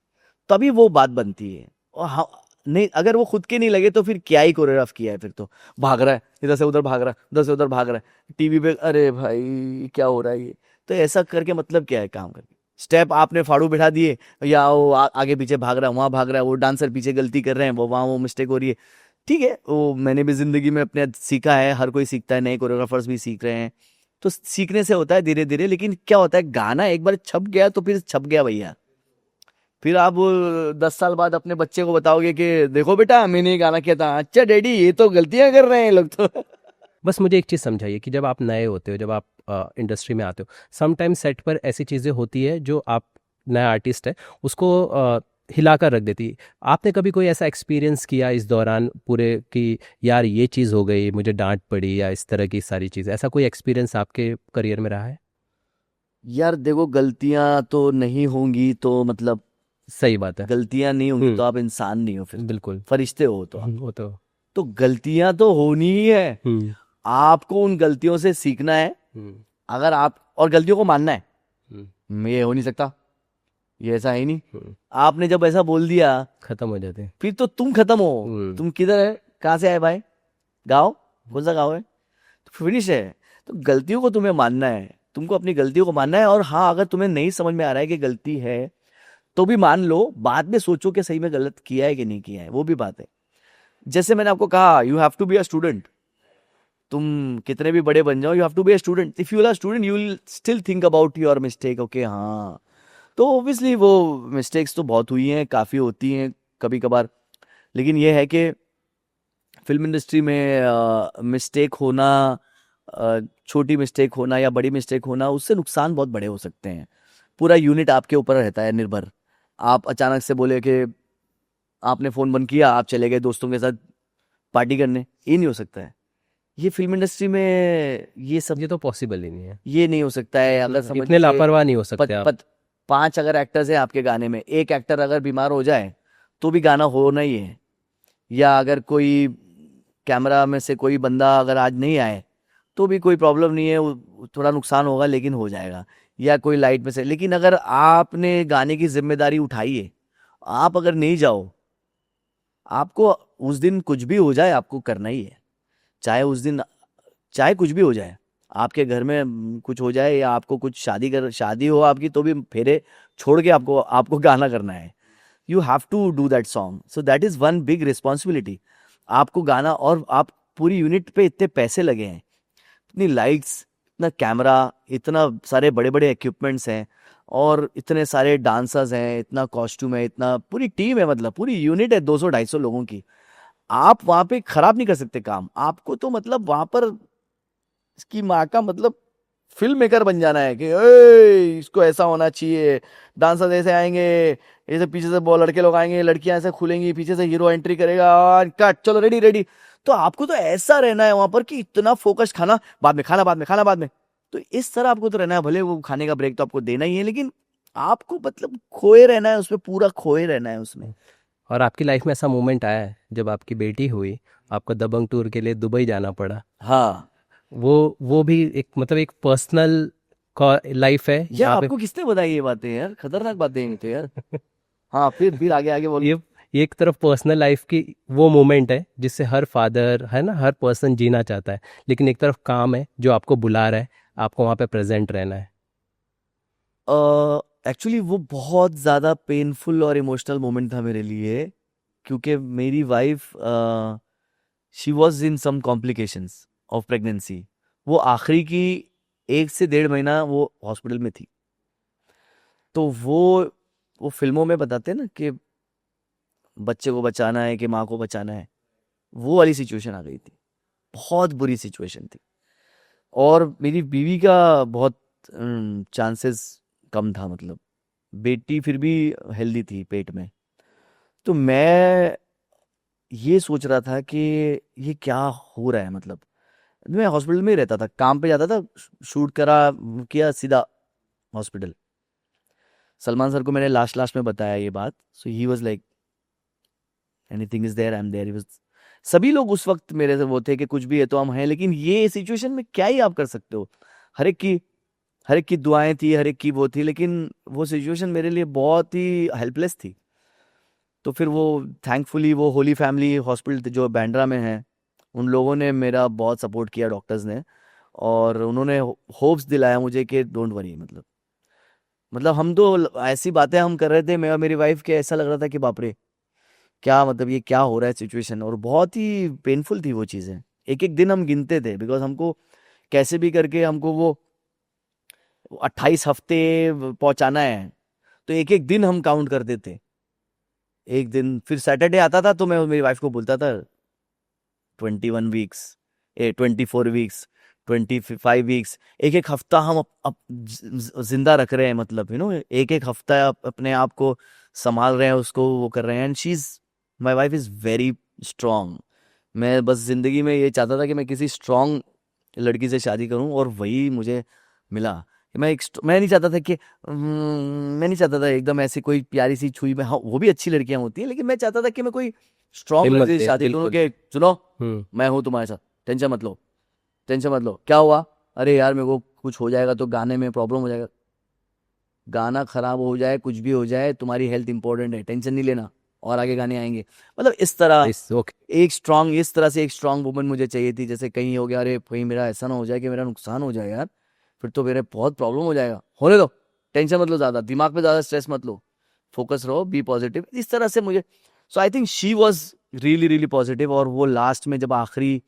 तभी वो बात बनती है। और हाँ, नहीं अगर वो खुद के नहीं लगे तो फिर क्या ही कोरियोग्राफ किया है। फिर तो भाग रहा है, इधर से उधर भाग रहा है, उधर से उधर भाग रहा है टीवी पे, अरे भाई क्या हो रहा है ये। तो ऐसा करके मतलब क्या है काम करके। स्टेप आपने फाड़ू बैठा दिए, या वो आगे पीछे भाग रहा है, वहां भाग रहा है, वो डांसर पीछे गलती कर रहे हैं, वो वहां वो मिस्टेक हो रही है। ठीक है, वो मैंने भी जिंदगी में अपने सीखा है, हर कोई सीखता है, नए कोरियोग्राफर्स भी सीख रहे हैं। तो सीखने से होता है धीरे धीरे। लेकिन क्या होता है, गाना एक बार छप गया तो फिर छप गया भैया। फिर आप 10 साल बाद अपने बच्चे को बताओगे कि देखो बेटा मैंने ये गाना किया था, अच्छा डैडी ये तो गलतियां कर रहे हैं लोग तो। बस मुझे एक चीज़ समझाइए कि जब आप नए होते हो, जब आप इंडस्ट्री में आते हो, समटाइम्स सेट पर ऐसी चीज़ें होती है जो आप नया आर्टिस्ट है उसको हिलाकर रख देती है। आपने कभी कोई ऐसा एक्सपीरियंस किया इस दौरान पूरे कि यार ये चीज़ हो गई, मुझे डांट पड़ी, या इस तरह की सारी चीज़, ऐसा कोई एक्सपीरियंस आपके करियर में रहा है? यार देखो, गलतियां तो नहीं होंगी तो मतलब, सही बात है। गलतियां नहीं होंगी तो आप इंसान नहीं हो, फिर बिल्कुल। फरिश्ते हो तो आप। वो तो तो गलतियां तो होनी ही है, हम्म आपको उन गलतियों से सीखना है। हम्म अगर आप और गलतियों को मानना है, हम्म ये हो नहीं सकता, ये ऐसा है ही नहीं। हम्म, आपने जब ऐसा बोल दिया खत्म हो जाते हैं। फिर तो तुम खत्म हो। हम्म तुम किधर है, कहाँ से आए भाई, गाँव, कौन सा गाँव है, तो फिनिश है। तो गलतियों को तुम्हें मानना है, तुमको अपनी गलतियों को मानना है। और हाँ, अगर तुम्हें नहीं समझ में आ रहा है कि गलती है तो भी मान लो, बाद में सोचो कि सही में गलत किया है कि नहीं किया है, वो भी बात है। जैसे मैंने आपको कहा, you have to be a student. तुम कितने भी बड़े बन जाओ, you have to be a student. If you are student you will still think about your mistake, okay हाँ। तो ऑब्वियसली वो मिस्टेक्स तो बहुत हुई हैं, काफ़ी होती हैं कभी कभार। लेकिन ये है कि फिल्म इंडस्ट्री में मिस्टेक होना, छोटी मिस्टेक होना या बड़ी मिस्टेक होना, उससे नुकसान बहुत बड़े हो सकते हैं। पूरा यूनिट आपके ऊपर रहता है निर्भर। आप अचानक से बोले कि आपने फ़ोन बंद किया, आप चले गए दोस्तों के साथ पार्टी करने, ये नहीं हो सकता है। ये फिल्म इंडस्ट्री में ये सब ये तो पॉसिबल ही नहीं है। ये नहीं हो सकता है। अगर समझ इतने लीजिए लापरवाह नहीं हो पत, सकते आप। पत, 5 अगर एक्टर्स हैं आपके गाने में, एक एक्टर अगर बीमार हो जाए तो भी गाना होना ही है। या अगर कोई कैमरा में से कोई बंदा अगर आज नहीं आए तो भी कोई प्रॉब्लम नहीं है, थोड़ा नुकसान होगा लेकिन हो जाएगा। या कोई लाइट में से, लेकिन अगर आपने गाने की जिम्मेदारी उठाई है, आप अगर नहीं जाओ, आपको उस दिन कुछ भी हो जाए आपको करना ही है। चाहे उस दिन, चाहे कुछ भी हो जाए, आपके घर में कुछ हो जाए या आपको कुछ शादी हो आपकी, तो भी फेरे छोड़ के आपको आपको गाना करना है। You have to do that song, so that is one big responsibility. आपको गाना, और आप पूरी यूनिट पे इतने पैसे लगे हैं, इतनी लाइट्स, इतना कैमरा, इतना सारे बड़े बड़े इक्विपमेंट्स हैं, और इतने सारे डांसर्स हैं, इतना कॉस्ट्यूम है, इतना पूरी टीम है, मतलब पूरी यूनिट है 200-250 लोगों की। आप वहां पे खराब नहीं कर सकते काम। आपको तो मतलब वहां पर इसकी माँ का मतलब फिल्म मेकर बन जाना है कि इसको ऐसा होना चाहिए, डांसर्स ऐसे आएंगे, ऐसे पीछे से बहुत लड़के लोग आएंगे, लड़कियां ऐसे खुलेंगी, पीछे से हीरो एंट्री करेगा और कट, चलो रेडी रेडी। तो आपको तो ऐसा रहना है वहां पर कि इतना फोकस, खाना बाद में, खाना बाद में, खाना बाद में। तो इस तरह आपको तो रहना है। भले वो खाने का ब्रेक तो आपको देना ही है, लेकिन आपको मतलब खोए रहना है उसमें, पूरा खोए रहना है उसमें। और आपकी लाइफ में ऐसा मोमेंट आया है जब आपकी बेटी हुई, आपको दबंग टूर के लिए दुबई जाना पड़ा? हाँ। वो भी एक मतलब एक पर्सनल लाइफ है यार जहाँ पे आपको किसने बताई ये बातें यार, खतरनाक बातें हैं ये तो यार। हाँ, फिर आगे आगे बोलो। ये एक तरफ पर्सनल लाइफ की वो मोमेंट है जिससे हर फादर है ना, हर पर्सन जीना चाहता है, लेकिन एक तरफ काम है जो आपको बुला रहा है, आपको वहाँ पे प्रेजेंट रहना है। एक्चुअली वो बहुत ज़्यादा पेनफुल और इमोशनल मोमेंट था मेरे लिए, क्योंकि मेरी wife, she was in some complications of pregnancy. वो आखिरी की 1 से 1.5 महीना वो हॉस्पिटल में थी। तो वो फिल्मों में बताते हैं ना कि बच्चे को बचाना है कि माँ को बचाना है, वो वाली सिचुएशन आ गई थी। बहुत बुरी सिचुएशन थी। और मेरी बीवी का बहुत चांसेस कम था, मतलब बेटी फिर भी हेल्दी थी पेट में। तो मैं ये सोच रहा था कि ये क्या हो रहा है, मतलब मैं हॉस्पिटल में ही रहता था, काम पे जाता था, शूट करा, किया, सीधा हॉस्पिटल। सलमान सर को मैंने लास्ट लास्ट में बताया ये बात, so he was like anything is there, I am there. He was, सभी लोग उस वक्त मेरे से वो थे कि कुछ भी है तो हम हैं, लेकिन ये सिचुएशन में क्या ही आप कर सकते हो। हर एक की हर एक की दुआएं थी, हर एक की वो थी, लेकिन वो सिचुएशन मेरे लिए बहुत ही हेल्पलेस थी। तो फिर वो, थैंकफुली वो होली फैमिली हॉस्पिटल जो बैंड्रा में है, उन लोगों ने मेरा बहुत सपोर्ट किया, डॉक्टर्स ने। और उन्होंने होप्स दिलाया मुझे कि डोंट वरी, मतलब हम तो ऐसी बातें हम कर रहे थे, मैं और मेरी वाइफ के, ऐसा लग रहा था कि बाप रे, क्या मतलब ये क्या हो रहा है सिचुएशन। और बहुत ही पेनफुल थी वो चीज़ें। एक एक दिन हम गिनते थे, बिकॉज हमको कैसे भी करके हमको वो 28 हफ्ते पहुंचाना है। तो एक एक दिन हम काउंट करते थे। एक दिन फिर सैटरडे आता था तो मैं मेरी वाइफ को बोलता था 21 वीक्स, 24 वीक्स, 25 वीक्स। एक एक हफ्ता हम जिंदा रख रहे हैं, मतलब एक एक हफ्ता अपने आप को संभाल रहे हैं, उसको वो कर रहे हैं। And she is, my wife is very strong. मैं बस जिंदगी में ये चाहता था कि मैं किसी स्ट्रांग लड़की से शादी करूं, और वही मुझे मिला। कि मैं नहीं चाहता था कि मैं नहीं चाहता था एकदम ऐसी कोई प्यारी सी छुई में, हाँ वो भी अच्छी लड़कियां होती हैं, लेकिन मैं चाहता था कि मैं कोई स्ट्रॉन्ग हिम्मत लड़की से दे, शादी करूं बिल्कुल। कि सुनो हम्म। मैं हूं तुम्हारे साथ, टेंशन मत लो, टेंशन मत लो। क्या हुआ? अरे यार मेरे को कुछ हो जाएगा तो गाने में प्रॉब्लम हो जाएगा, गाना खराब हो जाए कुछ भी हो जाए, तुम्हारी हेल्थ इंपॉर्टेंट है, टेंशन नहीं लेना, और आगे गाने आएंगे। मतलब इस तरह इस ओके। एक स्ट्रांग, इस तरह से एक स्ट्रांग वुमन मुझे चाहिए थी। जैसे कहीं हो गया, अरे कहीं मेरा ऐसा ना हो जाए कि मेरा नुकसान हो जाए यार, फिर तो मेरे बहुत प्रॉब्लम हो जाएगा, होने दो, टेंशन मत लो, ज्यादा दिमाग पे ज्यादा स्ट्रेस मत लो, फोकस रहो, बी पॉजिटिव, इस तरह से मुझे। So I think she was really really positive. और वो लास्ट में जब आखिरी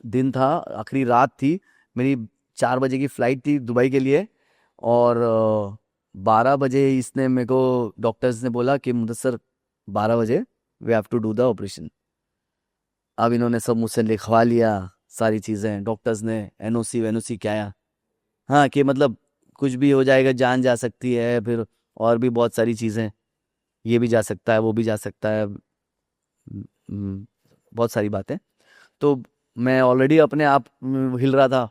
दिन था, आखिरी रात थी, मेरी 4 बजे की फ्लाइट थी दुबई के लिए, और 12 बजे इसने मेरे को, डॉक्टर्स ने बोला कि मुदस्सर 12 बजे we have to do the operation. अब इन्होंने सब मुझसे लिखवा लिया, सारी चीज़ें डॉक्टर्स ने, एनओसी वेनओसी क्या आया, हाँ कि मतलब कुछ भी हो जाएगा, जान जा सकती है, फिर और भी बहुत सारी चीज़ें, ये भी जा सकता है वो भी जा सकता है, बहुत सारी बातें। तो मैं ऑलरेडी अपने आप हिल रहा था,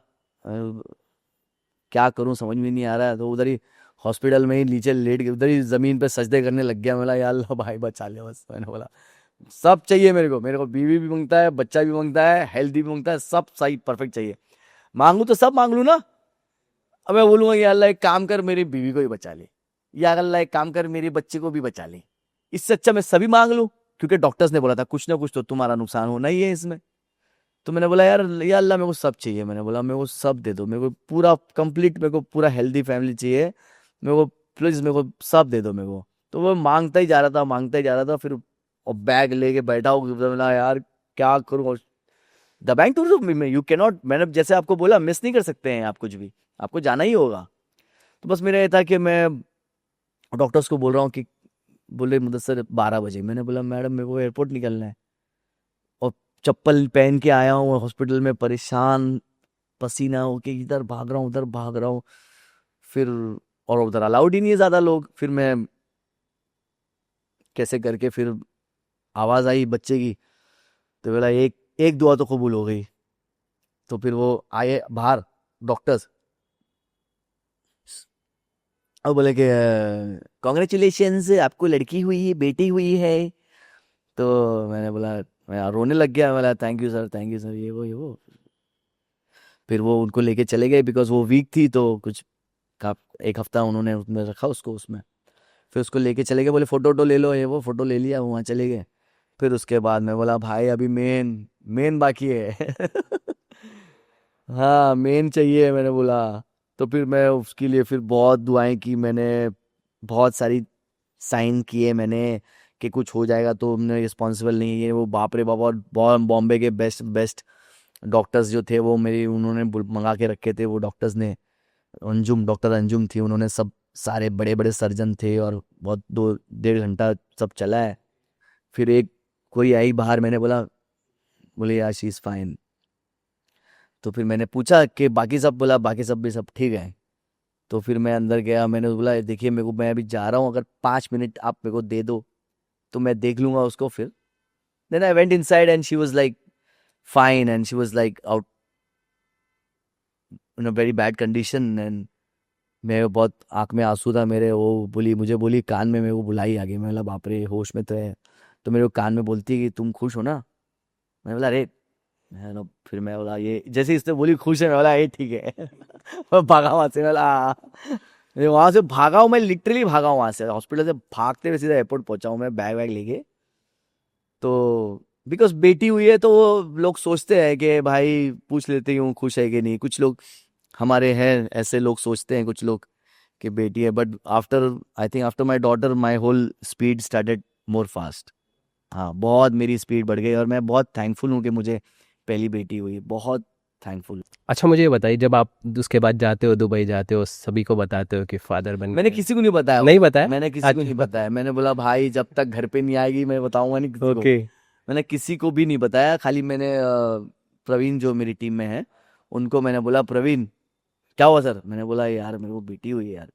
क्या करूं समझ में नहीं आ रहा है। तो उधर ही हॉस्पिटल में ही नीचे लेट के उधर ही जमीन पे सजदे करने लग गया। मैं बोला या अल्लाह भाई बचा ले बस, मैंने बोला सब चाहिए मेरे को बीवी भी मांगता है, बच्चा भी मांगता है, हेल्थ भी मांगता है, सब सही परफेक्ट चाहिए। मांगू तो सब मांग लू ना। अब मैं बोलूंगा या अल्लाह एक काम कर मेरी बीवी को भी बचा ले, या अल्लाह एक काम कर मेरे बच्चे को भी बचा ले, इससे अच्छा मैं सभी मांग लूं, क्योंकि डॉक्टर्स ने बोला था कुछ ना कुछ तो तुम्हारा नुकसान होना ही है इसमें। तो मैंने बोला यार या अल्लाह मेरे को सब चाहिए, मैंने बोला मेरे को सब दे दो, मेरे को पूरा कंप्लीट, मेरे को पूरा हेल्दी फैमिली चाहिए, मेरे को प्लीज मेरे को सब दे दो मेरे को। तो वो मांगता ही जा रहा था, मांगता ही जा रहा था, फिर और बैग लेके बैठा हो, बोला यार क्या करूँ। द बैंक टूर में यू कैनॉट, मैंने जैसे आपको बोला मिस नहीं कर सकते हैं आप कुछ भी, आपको जाना ही होगा। तो बस मेरा ये था कि मैं डॉक्टर्स को बोल रहा हूँ कि, बोले मुदस्सर 12 बजे, मैंने बोला मैडम मेरे को एयरपोर्ट निकलना है, और चप्पल पहन के आया हूँ हॉस्पिटल में, परेशान पसीना होके इधर भाग रहा हूँ उधर भाग रहा हूँ, फिर और उधर अलाउड ही नहीं है ज्यादा लोग। फिर मैं कैसे करके फिर आवाज आई बच्चे की, तो बोला एक एक दुआ तो कबूल हो गई। तो फिर वो आए बाहर डॉक्टर्स, और बोले कि कॉन्ग्रेचुलेशंस आपको लड़की हुई है, बेटी हुई है। तो मैंने बोला, मैं रोने लग गया, बोला थैंक यू सर, ये वो। फिर वो उनको लेके चले गए, बिकॉज वो वीक थी, तो कुछ का एक हफ्ता उन्होंने उसमें रखा उसको उसमें। फिर उसको लेके चले गए, बोले फोटो वोटो ले लो, ये वो फोटो ले लिया, वहाँ चले गए। फिर उसके बाद मैं बोला भाई अभी मेन मेन बाकी है हाँ मेन चाहिए, मैंने बोला। तो फिर मैं उसके लिए फिर बहुत दुआएं की मैंने, बहुत सारी साइन किए मैंने कि कुछ हो जाएगा तो हमने रिस्पॉन्सिबल नहीं है वो, बाप रे बाबा। और बॉम्बे के बेस्ट बेस्ट डॉक्टर्स जो थे वो मेरी, उन्होंने मंगा के रखे थे वो डॉक्टर्स ने, अंजुम, डॉक्टर अंजुम थी, उन्होंने सब सारे बड़े बड़े सर्जन थे, और बहुत 2 1.5 घंटा सब चला है। फिर एक कोई आई बाहर, मैंने बोला, बोले यार शी इज़ फाइन। तो फिर मैंने पूछा कि बाकी सब, बोला बाकी सब भी सब ठीक है। तो फिर मैं अंदर गया, मैंने बोला देखिए मेरे को, मैं अभी जा रहा हूँ, अगर 5 मिनट आप मेरे को दे दो तो मैं देख लूंगा उसको। फिर then I went inside and she was like fine, and she was like out in a very bad condition. And मैं बहुत आंख में आंसू था मेरे, वो बोली, मुझे बोली कान में, मेरे को बुलाई आ गई। मैं बोला बाप रे होश में तो है। तो मेरे को कान में बोलती है कि तुम खुश हो ना। मैं बोला अरे, मैं बोला, फिर मैं बोला ये जैसे इसने बोली खुश है, मैं बोला ये ठीक है मैं भागा वहां से, मैं बोला मैं वहां से भागा हूँ, मैं लिटरली भागा हूँ वहां से, हॉस्पिटल से भागते हुए सीधा एयरपोर्ट पहुंचा हूँ मैं बैग वैग लेके। तो बिकॉज बेटी हुई है तो वो लोग सोचते हैं कि भाई पूछ लेते हूँ खुश है कि नहीं, कुछ लोग हमारे हैं ऐसे लोग सोचते हैं कुछ लोग कि बेटी है। But after, I think after my daughter my whole speed started more fast. हाँ बहुत मेरी स्पीड बढ़ गई, और मैं बहुत थैंकफुल हूँ कि मुझे पहली बेटी हुई, बहुत थैंकफुल। अच्छा मुझे ये बताइए, जब आप उसके बाद जाते हो दुबई, जाते हो सभी को बताते हो कि फादर बन मैंने गए? किसी को नहीं बताया, नहीं बताया? मैंने किसी को नहीं अच्छा। बताया, मैंने बोला भाई जब तक घर पे नहीं आएगी मैं बताऊंगा नहीं किसी को। ओके। मैंने किसी को भी नहीं बताया, खाली मैंने प्रवीण जो मेरी टीम में है उनको मैंने बोला, प्रवीण क्या हुआ सर, मैंने बोला यार मेरे को बेटी हुई है यार,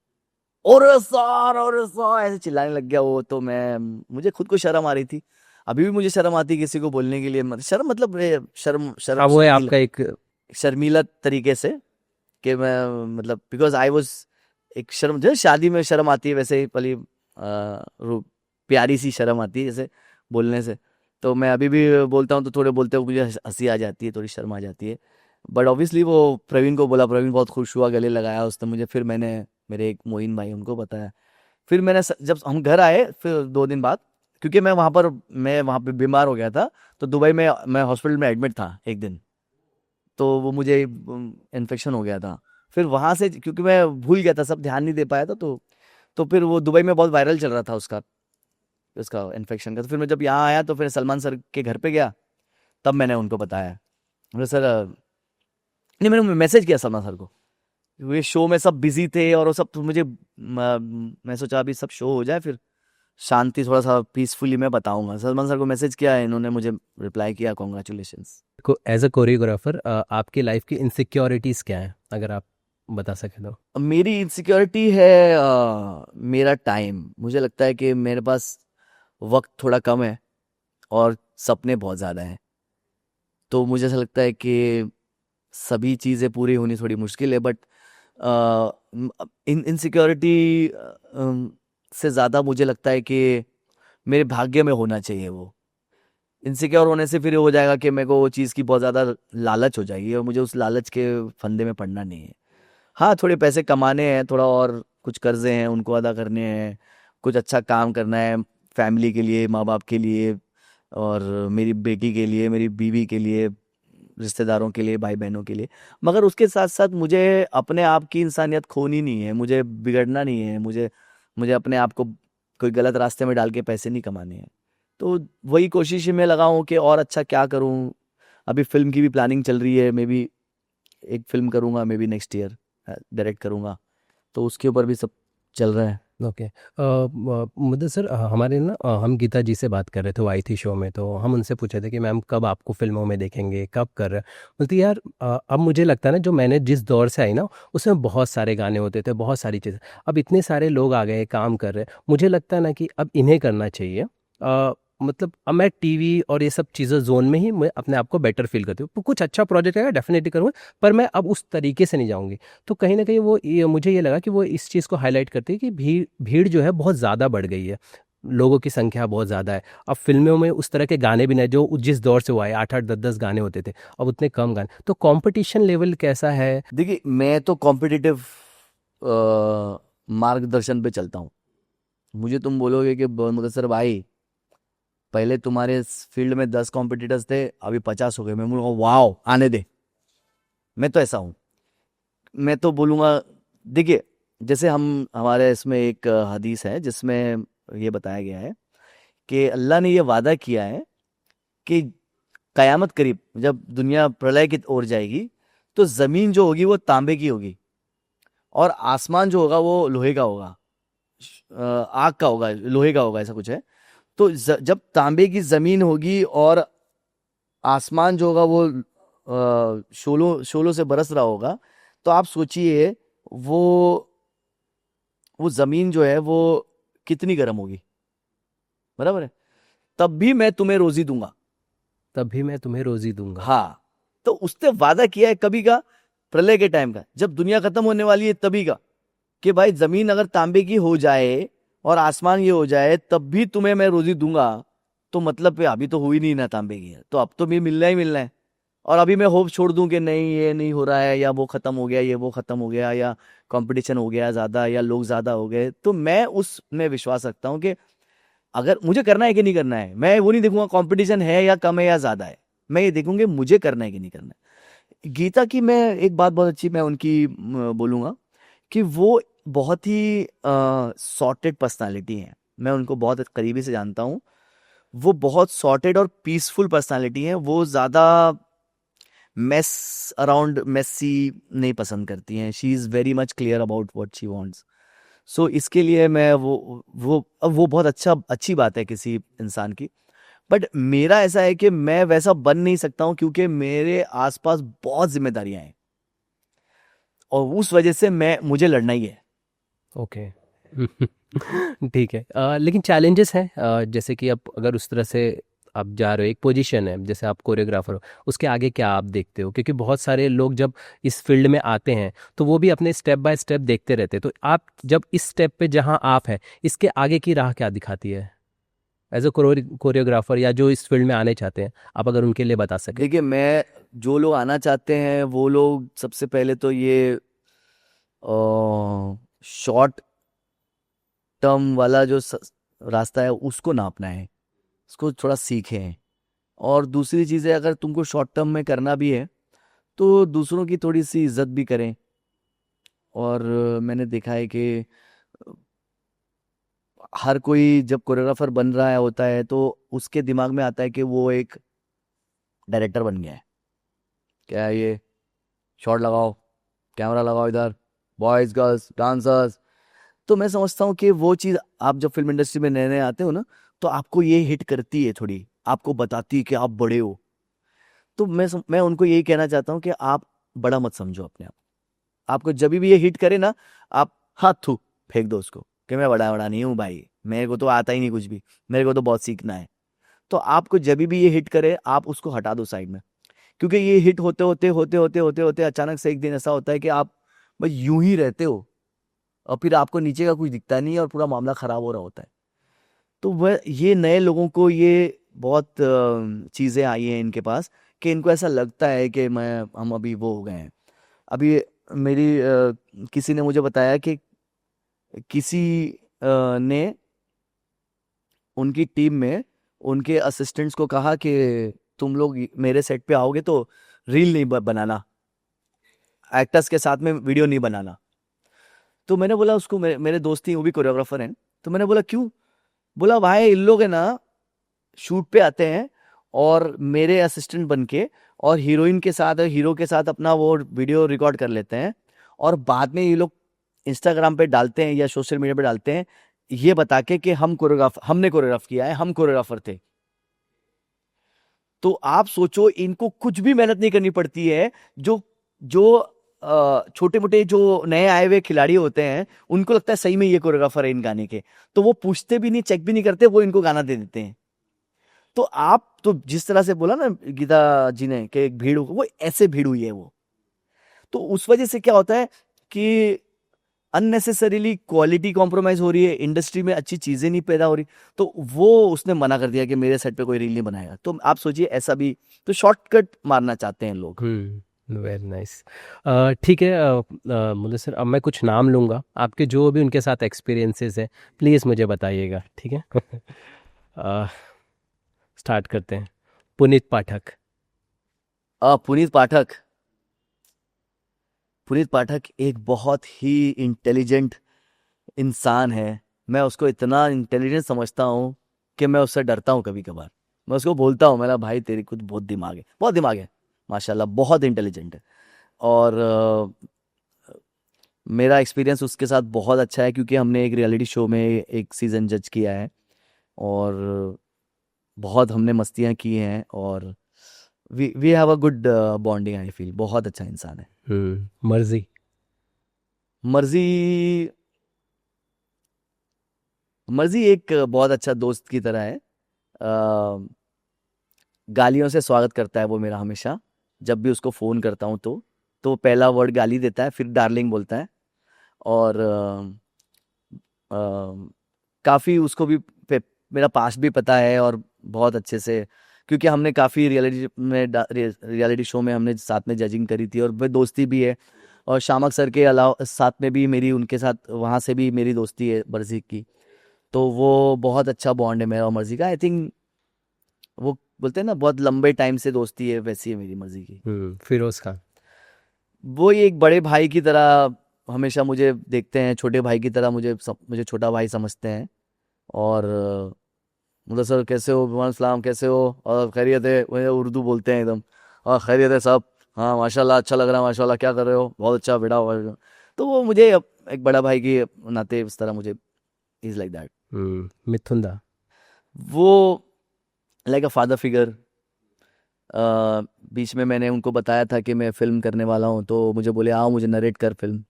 और सर ऐसे चिल्लाने लग गया वो। तो मैं, मुझे खुद को शर्म आ रही थी, अभी भी मुझे शर्म आती है किसी को बोलने के लिए, शर्म मतलब शर्म शर्म हाँ वो है शर्मीला, आपका एक। शर्मीला तरीके से। कि मैं मतलब बिकॉज आई वॉज एक शर्म, जैसे शादी में शर्म आती है वैसे ही पली प्यारी सी शर्म आती है जैसे बोलने से, तो मैं अभी भी बोलता हूँ तो थोड़े बोलते हुए मुझे हंसी आ जाती है, थोड़ी शर्म आ जाती है। बट ऑब्वियसली वो प्रवीण को बोला, प्रवीण बहुत खुश हुआ, गले लगाया उसने मुझे, फिर मैंने मेरे एक मोइन भाई उनको बताया। फिर मैंने जब हम घर आए फिर 2 दिन बाद, क्योंकि मैं वहाँ पे बीमार हो गया था, तो दुबई में मैं हॉस्पिटल में एडमिट था एक दिन, तो वो मुझे इन्फेक्शन हो गया था। फिर वहां से क्योंकि मैं भूल गया था, सब ध्यान नहीं दे पाया था, तो फिर वो दुबई में बहुत वायरल चल रहा था उसका उसका इन्फेक्शन का। तो फिर मैं जब यहाँ आया तो फिर सलमान सर के घर पे गया, तब मैंने उनको बताया। बोले सर नहीं, मैंने मैसेज किया सलमान सर को, ये शो में सब बिजी थे और वो सब, तो मुझे मैं सोचा अभी सब शो हो जाए फिर शांति थोड़ा सा पीसफुली मैं बताऊंगा। सलमान सर को मैसेज किया है, इन्होंने मुझे रिप्लाई किया कॉन्ग्रेचुलेशंस। को एज अ कोरियोग्राफर आपकी लाइफ की इनसिक्योरिटीज़ क्या हैं, अगर आप बता सकें तो? मेरी इनसिक्योरिटी है मेरा टाइम। मुझे लगता है कि मेरे पास वक्त थोड़ा कम है और सपने बहुत ज़्यादा हैं, तो मुझे ऐसा लगता है कि सभी चीज़ें पूरी होनी थोड़ी मुश्किल है। बट इन इनसिक्योरिटी से ज़्यादा मुझे लगता है कि मेरे भाग्य में होना चाहिए वो। इनसिक्योर होने से फिर हो जाएगा कि मेरे को वो चीज़ की बहुत ज़्यादा लालच हो जाएगी, और मुझे उस लालच के फंदे में पड़ना नहीं है। हाँ, थोड़े पैसे कमाने हैं, थोड़ा और कुछ कर्जे हैं उनको अदा करने हैं, कुछ अच्छा काम करना है फैमिली के लिए, माँ बाप के लिए, और मेरी बेटी के लिए, मेरी बीवी के लिए, रिश्तेदारों के लिए, भाई बहनों के लिए। मगर उसके साथ साथ मुझे अपने आप की इंसानियत खोनी नहीं है, मुझे बिगड़ना नहीं है, मुझे मुझे अपने आप को कोई गलत रास्ते में डाल के पैसे नहीं कमाने हैं। तो वही कोशिश में लगा हूँ कि और अच्छा क्या करूँ। अभी फिल्म की भी प्लानिंग चल रही है, मे बी एक फिल्म करूँगा, may be next year direct करूँगा, तो उसके ऊपर भी सब चल रहा है। ओके। मुद्दे सर, हमारे ना हम गीता जी से बात कर रहे थे, वो आई थी शो में, तो हम उनसे पूछे थे कि मैम कब आपको फिल्मों में देखेंगे, कब कर रहे हैं। बोलती यार अब मुझे लगता है ना, जो मैंने जिस दौर से आई ना, उसमें बहुत सारे गाने होते थे, बहुत सारी चीज़ें। अब इतने सारे लोग आ गए, काम कर रहे हैं, मुझे लगता है ना कि अब इन्हें करना चाहिए। मतलब अब मैं टीवी और ये सब चीज़ें जोन में ही मैं अपने आप को बेटर फील करती हूँ। कुछ अच्छा प्रोजेक्ट आएगा डेफिनेटली करूँगा, पर मैं अब उस तरीके से नहीं जाऊँगी। तो कहीं न कहीं मुझे ये लगा कि वो इस चीज़ को हाइलाइट करती है कि भीड़ भीड़ जो है बहुत ज़्यादा बढ़ गई है। लोगों की संख्या बहुत ज़्यादा है। अब फ़िल्मों में उस तरह के गाने भी नहीं, जो जिस दौर से वो आए 8-8 10-10 गाने होते थे, अब उतने कम गाने। तो कॉम्पिटिशन लेवल कैसा है? देखिए, मैं तो कॉम्पिटिटिव मार्गदर्शन पे चलता हूँ। मुझे तुम बोलोगे कि मुदस्सर भाई पहले तुम्हारे फील्ड में 10 कॉम्पिटिटर्स थे, अभी 50 हो गए, मैं बोलूँगा वाओ आने दे। मैं तो ऐसा हूँ, मैं तो बोलूँगा। देखिए, जैसे हम हमारे इसमें एक हदीस है जिसमें ये बताया गया है कि अल्लाह ने ये वादा किया है कि कयामत करीब जब दुनिया प्रलय की ओर जाएगी, तो जमीन जो होगी वो तांबे की होगी, और आसमान जो होगा वो लोहे का होगा, आग का होगा, लोहे का होगा, ऐसा कुछ है। तो जब तांबे की जमीन होगी और आसमान जो होगा वो शोलों शोलों से बरस रहा होगा, तो आप सोचिए वो वो जमीन जो है वो कितनी गर्म होगी, बराबर है। तब भी मैं तुम्हें रोजी दूंगा। तब भी मैं तुम्हें रोज़ी दूँगा। हाँ, तो उसने वादा किया है कभी का, प्रलय के टाइम का, जब दुनिया खत्म होने वाली है तभी का, कि भाई जमीन अगर तांबे की हो जाए और आसमान ये हो जाए तब भी तुम्हें मैं रोजी दूंगा। तो मतलब पे अभी तो हुई नहीं ना तांबे की, तो अब तो भी मिलना ही मिलना है। और अभी मैं होप छोड़ दूं कि नहीं ये नहीं हो रहा है, या वो खत्म हो गया, ये वो खत्म हो गया, या कंपटीशन हो गया ज्यादा, या लोग ज्यादा हो गए, तो मैं उसमें विश्वास रखता हूँ कि अगर मुझे करना है कि नहीं करना है, मैं वो नहीं देखूंगा कंपटीशन है या कम है या ज्यादा है, मैं ये देखूंगी मुझे करना है कि नहीं करना है। गीता की मैं एक बात बहुत अच्छी मैं उनकी बोलूंगा कि वो बहुत ही सॉर्टेड पर्सनालिटी है। मैं उनको बहुत करीबी से जानता हूँ। वो बहुत सॉर्टेड और पीसफुल पर्सनालिटी है। वो ज़्यादा मेस अराउंड मेसी नहीं पसंद करती हैं। She is very much clear about what she wants. So इसके लिए मैं वो बहुत अच्छी बात है किसी इंसान की। बट मेरा ऐसा है कि मैं वैसा बन नहीं सकता हूँ, क्योंकि मेरे आसपास बहुत जिम्मेदारियां हैं, और उस वजह से मैं मुझे लड़ना ही है। ओके। ठीक है। लेकिन चैलेंजेस हैं, जैसे कि अब अगर उस तरह से आप जा रहे हो, एक पोजीशन है जैसे आप कोरियोग्राफर हो, उसके आगे क्या आप देखते हो? क्योंकि बहुत सारे लोग जब इस फील्ड में आते हैं तो वो भी अपने स्टेप बाय स्टेप देखते रहते हैं, तो आप जब इस स्टेप पे जहाँ आप हैं, इसके आगे की राह क्या दिखाती है एज अ कोरियोग्राफर, या जो इस फील्ड में आने चाहते हैं, आप अगर उनके लिए बता सके। देखिए, मैं जो लोग आना चाहते हैं वो लोग सबसे पहले तो ये शॉर्ट टर्म वाला जो रास्ता है उसको ना अपनाएं, उसको थोड़ा सीखें। और दूसरी चीज़ है, अगर तुमको शॉर्ट टर्म में करना भी है तो दूसरों की थोड़ी सी इज्जत भी करें। और मैंने देखा है कि हर कोई जब कोरियोग्राफर बन रहा है होता है तो उसके दिमाग में आता है कि वो एक डायरेक्टर बन गया है। क्या है ये, शॉट लगाओ, कैमरा लगाओ इधर, बॉयज गर्ल्स डांसर्स। तो मैं समझता हूँ कि वो चीज़, आप जब फिल्म इंडस्ट्री में नए नए आते हो ना, तो आपको ये हिट करती है, थोड़ी आपको बताती है कि आप बड़े हो। तो मैं उनको यही कहना चाहता हूँ कि आप बड़ा मत समझो अपने आप। आपको जब भी ये हिट करे ना, आप हाथ थू फेंक दो उसको कि मैं बड़ा बड़ा नहीं हूँ भाई, मेरे को तो आता ही नहीं कुछ भी, मेरे को तो बहुत सीखना है। तो आपको जब भी ये हिट करे, आप उसको हटा दो साइड में। क्योंकि ये हिट होते होते होते होते होते होते अचानक से एक दिन ऐसा होता है कि आप बस यूं ही रहते हो और फिर आपको नीचे का कुछ दिखता नहीं है और पूरा मामला खराब हो रहा होता है। तो वह ये नए लोगों को ये बहुत चीज़ें आई हैं इनके पास कि इनको ऐसा लगता है कि हम अभी वो हो गए हैं। अभी मेरी किसी ने मुझे बताया कि किसी ने उनकी टीम में उनके असिस्टेंट्स को कहा कि तुम लोग मेरे सेट पे आओगे तो रील नहीं बनाना, एक्टर्स के साथ में वीडियो नहीं बनाना। तो मैंने बोला उसको, मेरे दोस्त ही वो भी कोरियोग्राफर हैं, तो मैंने बोला क्यों? बोला भाई, इन लोग है ना शूट पे आते हैं और मेरे असिस्टेंट बन के और हीरोइन के साथ, हीरो के साथ अपना वो वीडियो रिकॉर्ड कर लेते हैं और बाद में ये लोग इंस्टाग्राम पे डालते हैं या सोशल मीडिया पे डालते हैं, ये बता के कि हमने कोरियोग्राफ किया है, हम कोरियोग्राफर थे। तो आप सोचो, इनको कुछ भी मेहनत नहीं करनी पड़ती है। जो जो छोटे मोटे जो नए आए हुए खिलाड़ी होते हैं, उनको लगता है सही में ये कोरियोग्राफर है इन गाने के, तो वो पूछते भी नहीं, चेक भी नहीं करते, वो इनको गाना दे देते हैं। तो आप तो जिस तरह से बोला ना गीता जी ने कि एक भीड़, वो ऐसे भीड़ हुई है वो। तो उस वजह से क्या होता है कि अननेसेसरीली क्वालिटी कॉम्प्रोमाइज हो रही है, इंडस्ट्री में अच्छी चीजें नहीं पैदा हो रही। तो वो उसने मना कर दिया कि मेरे सेट पे कोई रील नहीं बनाएगा। तो आप सोचिए, ऐसा भी तो शॉर्टकट मारना चाहते हैं लोग। Very nice. ठीक है मुझे सर, अब मैं कुछ नाम लूँगा, आपके जो भी उनके साथ एक्सपीरियंसेस हैं प्लीज़ मुझे बताइएगा, ठीक है? स्टार्ट करते हैं। पुनीत पाठक। पुनीत पाठक। पुनीत पाठक एक बहुत ही इंटेलिजेंट इंसान है। मैं उसको इतना इंटेलिजेंट समझता हूँ कि मैं उससे डरता हूँ कभी कभार। मैं उसको बोलता हूँ, मेरा भाई तेरी कुछ बहुत दिमाग है, बहुत दिमाग है, माशाल्लाह बहुत इंटेलिजेंट है। और मेरा एक्सपीरियंस उसके साथ बहुत अच्छा है क्योंकि हमने एक रियलिटी शो में एक सीज़न जज किया है और बहुत हमने मस्तियाँ की हैं और we have a good bonding. I feel बहुत अच्छा इंसान है। मर्जी। मर्जी। मर्जी एक बहुत अच्छा दोस्त की तरह है। गालियों से स्वागत करता है वो मेरा हमेशा। जब भी उसको फ़ोन करता हूँ तो पहला वर्ड गाली देता है, फिर डार्लिंग बोलता है। और काफ़ी उसको भी मेरा पास्ट भी पता है और बहुत अच्छे से, क्योंकि हमने काफ़ी रियलिटी शो में हमने साथ में जजिंग करी थी और वह दोस्ती भी है। और शामक सर के अलावा साथ में भी मेरी उनके साथ वहाँ से भी मेरी दोस्ती है मर्जी की। तो वो बहुत अच्छा बॉन्ड है मेरा और मर्जी का। आई थिंक वो बोलते हैं ना बहुत लंबे टाइम से दोस्ती है, वैसी है मेरी मर्जी की। फिरोज खान। वो ये एक बड़े भाई की तरह हमेशा मुझे देखते हैं, छोटे भाई की तरह मुझे छोटा भाई समझते हैं। और मतलब सर कैसे हो, वालेकुम सलाम, कैसे हो और खैरियत है, वो उर्दू बोलते हैं एकदम। और खैरियत है सब, हाँ माशाल्लाह, अच्छा लग रहा है माशाल्लाह, क्या कर रहे हो, बहुत अच्छा बेटा तो वो मुझे एक बड़ा भाई के नाते इस तरह मुझे इज लाइक दैट। मिथुन दा। वो लाइक अ फादर फिगर। बीच में मैंने उनको बताया था कि मैं फिल्म करने वाला हूँ, तो मुझे बोले आओ मुझे नरेट कर फिल्म।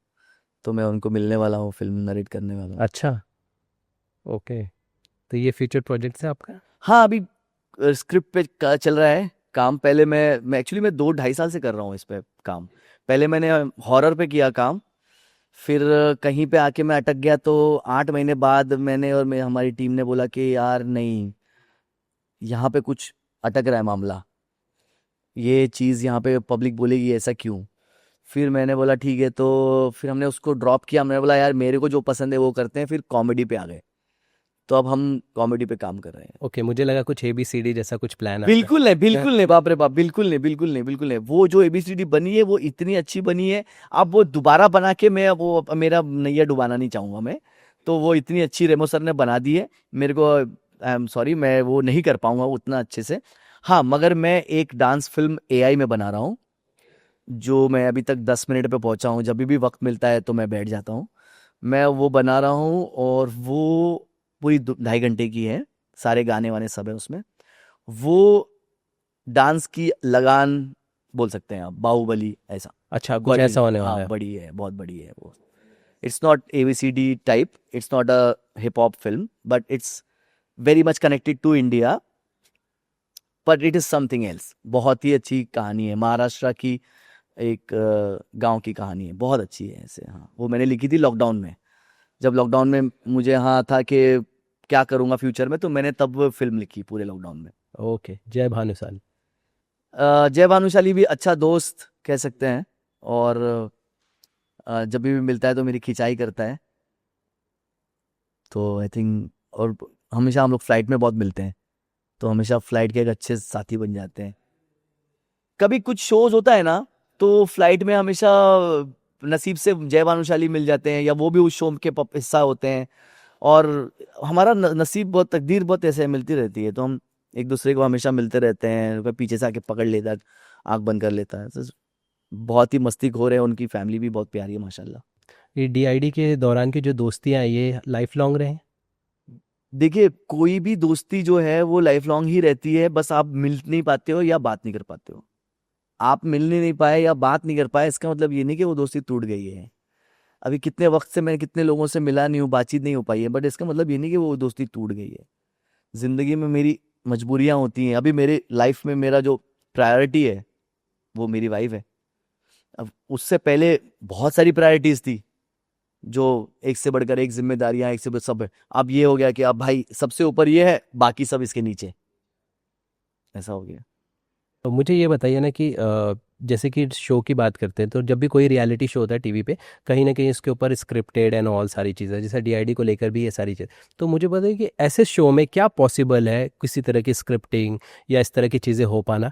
तो मैं उनको मिलने वाला हूँ, फिल्म नरेट करने वाला हूँ। अच्छा, ओके। तो ये फ्यूचर प्रोजेक्ट है आपका? हाँ, अभी स्क्रिप्ट पे चल रहा है काम। पहले मैं एक्चुअली मैं 2-2.5 साल से कर रहा हूँ इस पे काम। पहले मैंने हॉरर पे किया काम, फिर कहीं पे आके मैं अटक गया, तो 8 महीने बाद मैंने और मैं हमारी टीम ने बोला कि यार नहीं, यहाँ पे कुछ अटक रहा है मामला, ये चीज़ यहाँ पे पब्लिक बोलेगी ऐसा क्यों। फिर मैंने बोला ठीक है, तो फिर हमने उसको ड्रॉप किया। मैंने बोला यार मेरे को जो पसंद है वो करते हैं, फिर कॉमेडी पे आ गए। तो अब हम कॉमेडी पे काम कर रहे हैं। ओके, मुझे लगा कुछ ABCD जैसा कुछ प्लान आपका बिल्कुल नहीं, है। बिल्कुल नहीं, बाप रे बाप, बिल्कुल नहीं, बिल्कुल नहीं, बिल्कुल नहीं। वो जो एबीसीडी बनी है वो इतनी अच्छी बनी है, अब वो दोबारा बना के मैं वो मेरा नैया डुबाना नहीं चाहूंगा मैं। तो वो इतनी अच्छी रेमो सर ने बना दी है, मेरे को आई एम सॉरी, मैं वो नहीं कर पाऊंगा उतना अच्छे से। हाँ, मगर मैं एक डांस फिल्म एआई में बना रहा हूँ, जो मैं अभी तक 10 मिनट पे पहुंचा हूँ। जब भी वक्त मिलता है तो मैं बैठ जाता हूँ, मैं वो बना रहा हूँ। और वो पूरी 2.5 घंटे की है, सारे गाने वाने सब है उसमें। वो डांस की लगान बोल सकते हैं आप, बाहुबली ऐसा। अच्छा, कुछ बड़ी, ऐसा होने हाँ वाला है। बड़ी है, बहुत बड़ी है वो। It's not ABCD type, it's not a hip hop film, but it's very much connected to India, but it is something else. बहुत ही अच्छी कहानी है, महाराष्ट्र की एक गांव की कहानी है, बहुत अच्छी है ऐसे। हाँ, वो मैंने लिखी थी लॉकडाउन में। जब लॉकडाउन में मुझे हाँ था कि क्या करूँगा फ्यूचर में, तो मैंने तब वो फिल्म लिखी पूरे लॉकडाउन में। ओके, जय भानुशाली। जय भानुशाली भी अच्छा दोस्त कह सकते हैं। और जब भी मिलता है तो मेरी खिंचाई करता है, तो आई थिंक। और हमेशा हम लोग फ्लाइट में बहुत मिलते हैं, तो हमेशा फ्लाइट के एक अच्छे साथी बन जाते हैं। कभी कुछ शोज होता है ना, तो फ्लाइट में हमेशा नसीब से जय भानुशाली मिल जाते हैं, या वो भी उस शो के हिस्सा होते हैं। और हमारा नसीब बहुत, तकदीर बहुत ऐसे मिलती रहती है, तो हम एक दूसरे को हमेशा मिलते रहते हैं। कोई पीछे से आके पकड़ लेता है, आंख बंद कर लेता है, तो बहुत ही मस्तीखोर है। उनकी फैमिली भी बहुत प्यारी है माशाल्लाह। ये DID के दौरान की जो दोस्तियाँ हैं, ये लाइफ लॉन्ग रहे? देखिए, कोई भी दोस्ती जो है वो लाइफ लॉन्ग ही रहती है, बस आप मिल नहीं पाते हो या बात नहीं कर पाते हो। आप मिलने नहीं पाए या बात नहीं कर पाए, इसका मतलब ये नहीं कि वो दोस्ती टूट गई है। अभी कितने वक्त से मैं कितने लोगों से मिला नहीं हूँ, बातचीत नहीं हो पाई है, बट इसका मतलब ये नहीं कि वो दोस्ती टूट गई है। जिंदगी में मेरी मजबूरियां होती हैं। अभी मेरे लाइफ में मेरा जो प्रायोरिटी है वो मेरी वाइफ है। अब उससे पहले बहुत सारी प्रायोरिटीज थी, जो एक से बढ़कर एक जिम्मेदारियां, एक से बढ़कर सब है। अब ये हो गया कि अब भाई सबसे ऊपर ये है, बाकी सब इसके नीचे, ऐसा हो गया। तो मुझे ये बताइए ना कि जैसे कि शो की बात करते हैं, तो जब भी कोई रियलिटी शो होता है टीवी पे, कहीं ना कहीं इसके ऊपर स्क्रिप्टेड एंड ऑल सारी चीज़ें, जैसे DID को लेकर भी ये सारी चीज़। तो मुझे बताइए कि ऐसे शो में क्या पॉसिबल है किसी तरह की स्क्रिप्टिंग या इस तरह की चीज़ें हो पाना?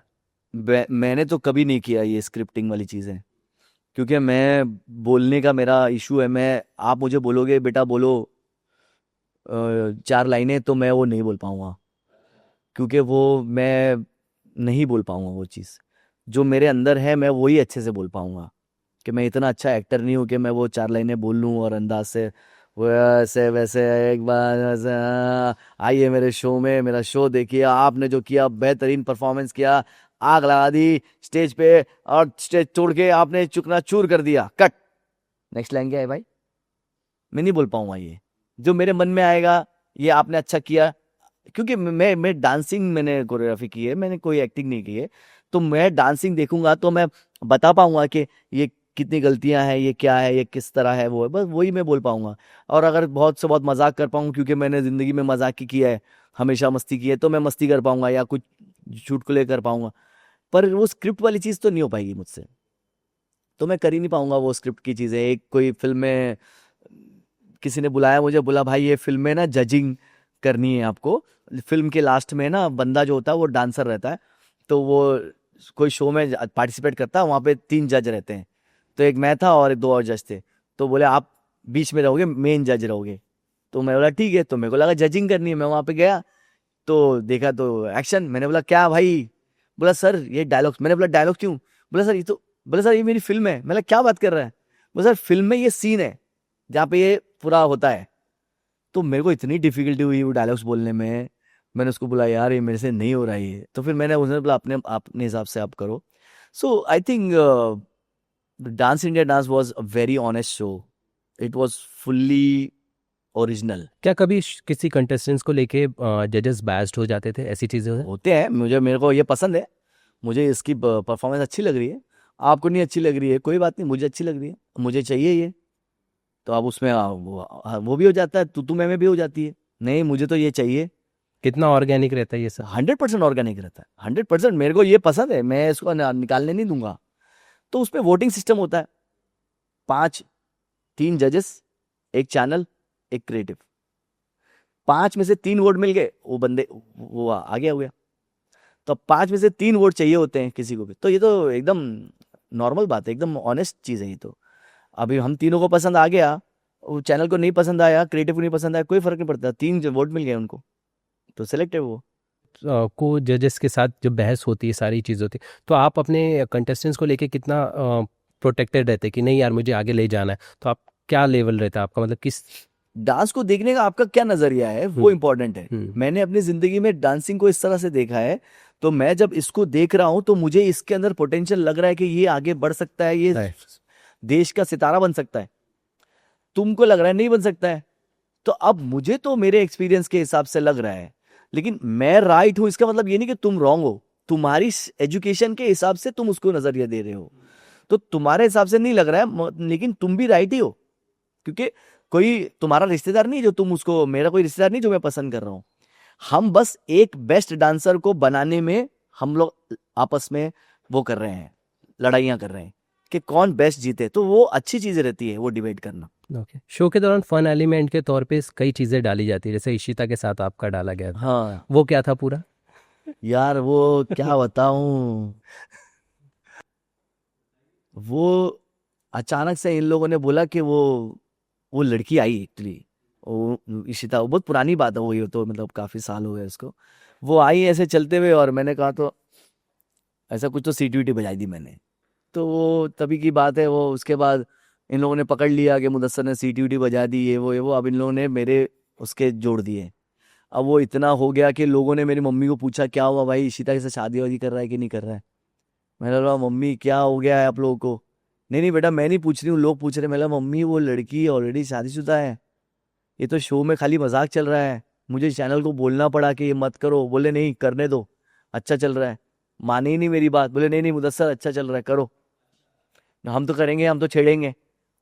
मैंने तो कभी नहीं किया ये स्क्रिप्टिंग वाली चीजें, क्योंकि मैं बोलने का मेरा इशू है। मैं, आप मुझे बोलोगे बेटा बोलो 4 लाइनें, तो मैं वो नहीं बोल पाऊंगा, क्योंकि वो मैं नहीं बोल पाऊंगा वो चीज़। जो मेरे अंदर है मैं वही अच्छे से बोल पाऊंगा। कि मैं इतना अच्छा एक्टर नहीं हूँ कि मैं वो 4 लाइनें बोल लूँ और अंदाज से वैसे वैसे। एक बार ऐसे, आइए मेरे शो में, मेरा शो देखिए, आपने जो किया बेहतरीन परफॉर्मेंस किया, आग लगा दी स्टेज पे, और स्टेज तोड़ के आपने चुकना चूर कर दिया, कट। नेक्स्ट लाइन क्या है भाई? मैं नहीं बोल पाऊंगा ये। जो मेरे मन में आएगा, ये आपने अच्छा किया, क्योंकि मैं डांसिंग, मैंने कोरियोग्राफी की है, मैंने कोई एक्टिंग नहीं की है। तो मैं डांसिंग देखूंगा तो मैं बता पाऊंगा कि ये कितनी गलतियां हैं, ये क्या है, ये किस तरह है, वो है, बस वही मैं बोल पाऊंगा। और अगर बहुत से बहुत मजाक कर पाऊंगा, क्योंकि मैंने जिंदगी में मजाक ही किया है, हमेशा मस्ती की है, तो मैं मस्ती कर पाऊंगा या कुछ चुटकुले कर पाऊंगा। पर वो स्क्रिप्ट वाली चीज तो नहीं हो पाएगी मुझसे, तो मैं कर ही नहीं पाऊंगा वो स्क्रिप्ट की चीजें। एक कोई फिल्म में किसी ने बुलाया मुझे, बोला भाई ये फिल्म में ना जजिंग करनी है आपको। फिल्म के लास्ट में ना बंदा जो होता है वो डांसर रहता है, तो वो कोई शो में पार्टिसिपेट करता है, वहाँ पे 3 जज रहते हैं। तो एक मैं था और 2 और जज थे। तो बोले आप बीच में रहोगे, मेन जज रहोगे। तो मैं बोला ठीक है, तो मेरे को लगा जजिंग करनी है। मैं वहाँ पे गया तो देखा तो एक्शन। मैंने बोला क्या भाई? बोला सर ये डायलॉग्स। मैंने बोला डायलॉग क्यों? बोला सर ये तो, बोला सर ये मेरी फिल्म है। मैंने क्या बात कर रहा है? बोला सर फिल्म में ये सीन है जहाँ पे ये पूरा होता है। तो मेरे को इतनी डिफिकल्टी हुई वो डायलॉग्स बोलने में। मैंने उसको बोला यार ये मेरे से नहीं हो रहा है ये। तो फिर मैंने उसने बोला अपने अपने हिसाब से आप करो। So I think dance India dance was a very honest show. It was fully original. क्या कभी किसी कंटेस्टेंट्स को लेके जजेस बायस्ड हो जाते थे, ऐसी चीज़ें होती? होते हैं, मेरे को ये पसंद है, मुझे इसकी परफॉर्मेंस अच्छी लग रही है, आपको नहीं अच्छी लग रही है, कोई बात नहीं, मुझे अच्छी लग रही है, मुझे चाहिए ये, तो अब उसमें वो भी हो जाता है, तू मैं भी हो जाती है, नहीं मुझे तो ये चाहिए। कितना ऑर्गेनिक रहता है ये सब? 100% ऑर्गेनिक रहता है, 100%। मेरे को ये पसंद है, मैं इसको निकालने नहीं दूंगा। तो उसमें वोटिंग सिस्टम होता है, 5, 3 जजेस, एक चैनल, एक क्रिएटिव, 5 में से 3 वोट मिल गए, वो बंदे वो आ गया हुआ। तो अब 5 में से 3 वोट चाहिए होते हैं किसी को भी, तो ये तो एकदम नॉर्मल बात है, एकदम ऑनेस्ट चीज़ है ये तो। अभी हम तीनों को पसंद आ गया, वो चैनल को नहीं पसंद आया, क्रिएटिव को नहीं पसंद आया, कोई फर्क नहीं पड़ता, 3 जो वोट मिल गए उनको, तो सेलेक्ट है वो। को जजेस के साथ जब बहस होती है, सारी चीज़ होती है, तो आप अपने कंटेस्टेंट्स को लेके कितना प्रोटेक्टेड रहते हैं कि नहीं यार मुझे आगे ले जाना है? तो आप क्या लेवल रहता है आपका, मतलब किस? डांस को देखने का आपका क्या नजरिया है वो इम्पोर्टेंट है। हम्म। मैंने अपनी जिंदगी में डांसिंग को इस तरह से देखा है, तो मैं जब इसको देख रहा हूं तो मुझे इसके अंदर पोटेंशियल लग रहा है कि ये आगे बढ़ सकता है, ये Right. देश का सितारा बन सकता है। तुमको लग रहा है नहीं बन सकता है, तो अब मुझे तो मेरे एक्सपीरियंस के हिसाब से लग रहा है, लेकिन मैं राइट हूं इसका मतलब ये नहीं कि तुम रॉन्ग हो, तुम्हारी एजुकेशन के हिसाब से तुम उसको नजरिया दे रहे हो, तो तुम्हारे हिसाब से नहीं लग रहा है, लेकिन तुम भी राइट ही हो, क्योंकि कोई तुम्हारा रिश्तेदार नहीं जो तुम उसको, मेरा कोई रिश्तेदार नहीं जो मैं पसंद कर रहा हूं। हम बस एक बेस्ट डांसर को बनाने में हम लोग आपस में वो कर रहे हैं, लड़ाइयां कर रहे हैं कि कौन बेस्ट जीते, तो वो अच्छी चीज रहती है वो डिबेट करना। ओके। शो के दौरान फन एलिमेंट के तौर पे कई चीज़ें डाली जाती है, जैसे इशिता के साथ आपका डाला गया था, हाँ वो क्या था पूरा? यार वो क्या बताऊं, वो अचानक से इन लोगों ने बोला कि वो लड़की आई एक्चुअली, वो इशिता, वो बहुत पुरानी बात है वो, ये तो मतलब काफी साल हो गए उसको, वो आई ऐसे चलते हुए, और मैंने कहा तो ऐसा कुछ तो सीटी बजाई दी मैंने, तो वो तभी की बात है, वो उसके बाद इन लोगों ने पकड़ लिया कि मुदस्सर ने सीटी बजा दी, ये वो, अब इन लोगों ने मेरे उसके जोड़ दिए। अब वो इतना हो गया कि लोगों ने मेरी मम्मी को पूछा क्या हुआ भाई, इशिता के साथ शादी वादी कर रहा है कि नहीं कर रहा है। मैंने बोला मम्मी क्या हो गया है आप लोगों को, नहीं नहीं बेटा मैं नहीं पूछ रही हूँ, लोग पूछ रहे हैं। मैंने बोला मम्मी वो लड़की ऑलरेडी शादीशुदा है, ये तो शो में खाली मजाक चल रहा है, मुझे चैनल को बोलना पड़ा कि ये मत करो, बोले नहीं करने दो, अच्छा चल रहा है। माने ही नहीं मेरी बात, बोले नहीं नहीं मुदस्सर अच्छा चल रहा है करो, हम तो करेंगे, हम तो छेड़ेंगे।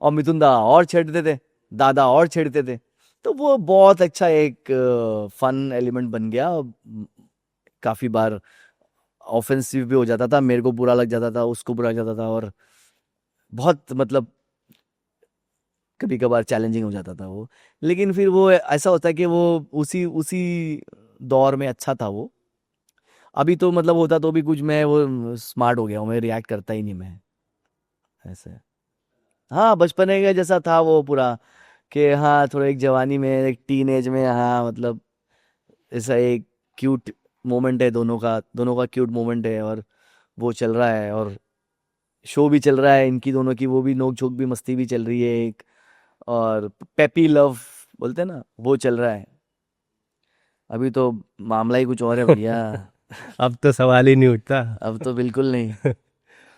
और मिथुन दा और छेड़ते थे, दादा और छेड़ते थे, तो वो बहुत अच्छा एक फन एलिमेंट बन गया। काफी बार ऑफेंसिव भी हो जाता था, मेरे को बुरा लग जाता था, उसको बुरा लग जाता था, और बहुत मतलब कभी कभार चैलेंजिंग हो जाता था वो। लेकिन फिर वो ऐसा होता है कि वो उसी उसी दौर में अच्छा था वो। अभी तो मतलब होता तो भी कुछ, मैं वो स्मार्ट हो गया हूँ, मैं रिएक्ट करता ही नहीं मैं ऐसे। हाँ बचपने का जैसा था वो पूरा, कि हाँ थोड़ा एक जवानी में, एक टीन एज में, हाँ मतलब ऐसा एक क्यूट मोमेंट है, दोनों का क्यूट मोमेंट है, और वो चल रहा है, और शो भी चल रहा है इनकी दोनों की, वो भी नोक झोंक भी, मस्ती भी चल रही है एक, और पेपी लव बोलते हैं ना, वो चल रहा है। अभी तो मामला ही कुछ और है भैया। अब तो सवाल ही नहीं उठता। अब तो बिल्कुल नहीं।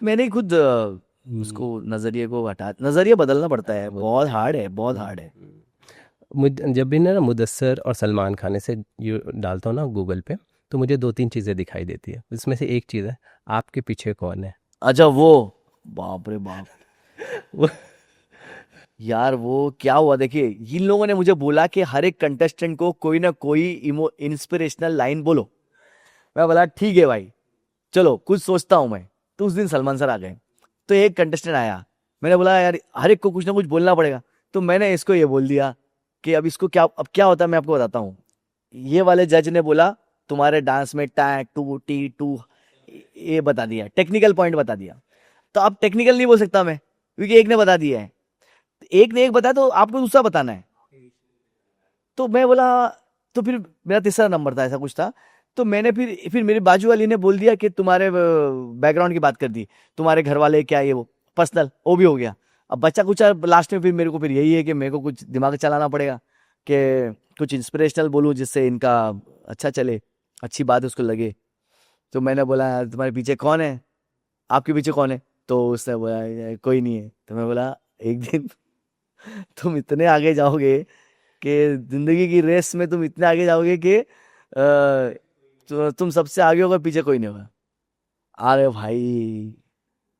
मैंने ही खुद हम्म। उसको नजरिया बदलना पड़ता है, बहुत हार्ड है, बहुत हार्ड है। मुझ जब भी ना मुदस्सर और सलमान खान ऐसे यू डालता हूँ ना गूगल पे, तो मुझे 2-3 चीज़ें दिखाई देती है, इसमें से एक चीज़ है आपके पीछे कौन है। अच्छा वो, बाप रे बाप, वो यार वो क्या हुआ देखिए, इन लोगों ने मुझे बोला कि हर एक कंटेस्टेंट को कोई ना कोई इंस्पिरेशनल लाइन बोलो। मैं बोला ठीक है भाई, चलो कुछ सोचता हूं मैं। तो उस दिन सलमान सर आ गए, तो एक कंटेस्टेंट आया, मैंने बोला यार हर एक को कुछ ना कुछ बोलना पड़ेगा, तो मैंने इसको ये बोल दिया कि अब क्या होता है मैं आपको बताता हूँ। ये वाले जज ने बोला तुम्हारे डांस में टा टू टी टू, ये बता दिया, टेक्निकल पॉइंट बता दिया। तो अब टेक्निकल नहीं बोल सकता मैं, क्योंकि एक ने बता दिया है, एक ने एक बताया तो आपको दूसरा बताना है। तो मैं बोला, तो फिर मेरा तीसरा नंबर था, ऐसा कुछ था। तो मैंने फिर मेरी बाजू वाली ने बोल दिया कि तुम्हारे बैकग्राउंड की बात कर दी, तुम्हारे घर वाले क्या, ये वो पर्सनल, वो भी हो गया। अब बच्चा कुछ लास्ट में फिर मेरे को फिर यही है कि मेरे को कुछ दिमाग चलाना पड़ेगा कि कुछ इंस्पिरेशनल बोलूं जिससे इनका अच्छा चले, अच्छी बात उसको लगे। तो मैंने बोला तुम्हारे पीछे कौन है, आपके पीछे कौन है? तो उसने बोला कोई नहीं है। तो मैं बोला एक दिन तुम इतने आगे जाओगे कि जिंदगी की रेस में तुम इतने आगे जाओगे कि तो तुम सबसे आगे होगा, पीछे कोई नहीं होगा। अरे भाई,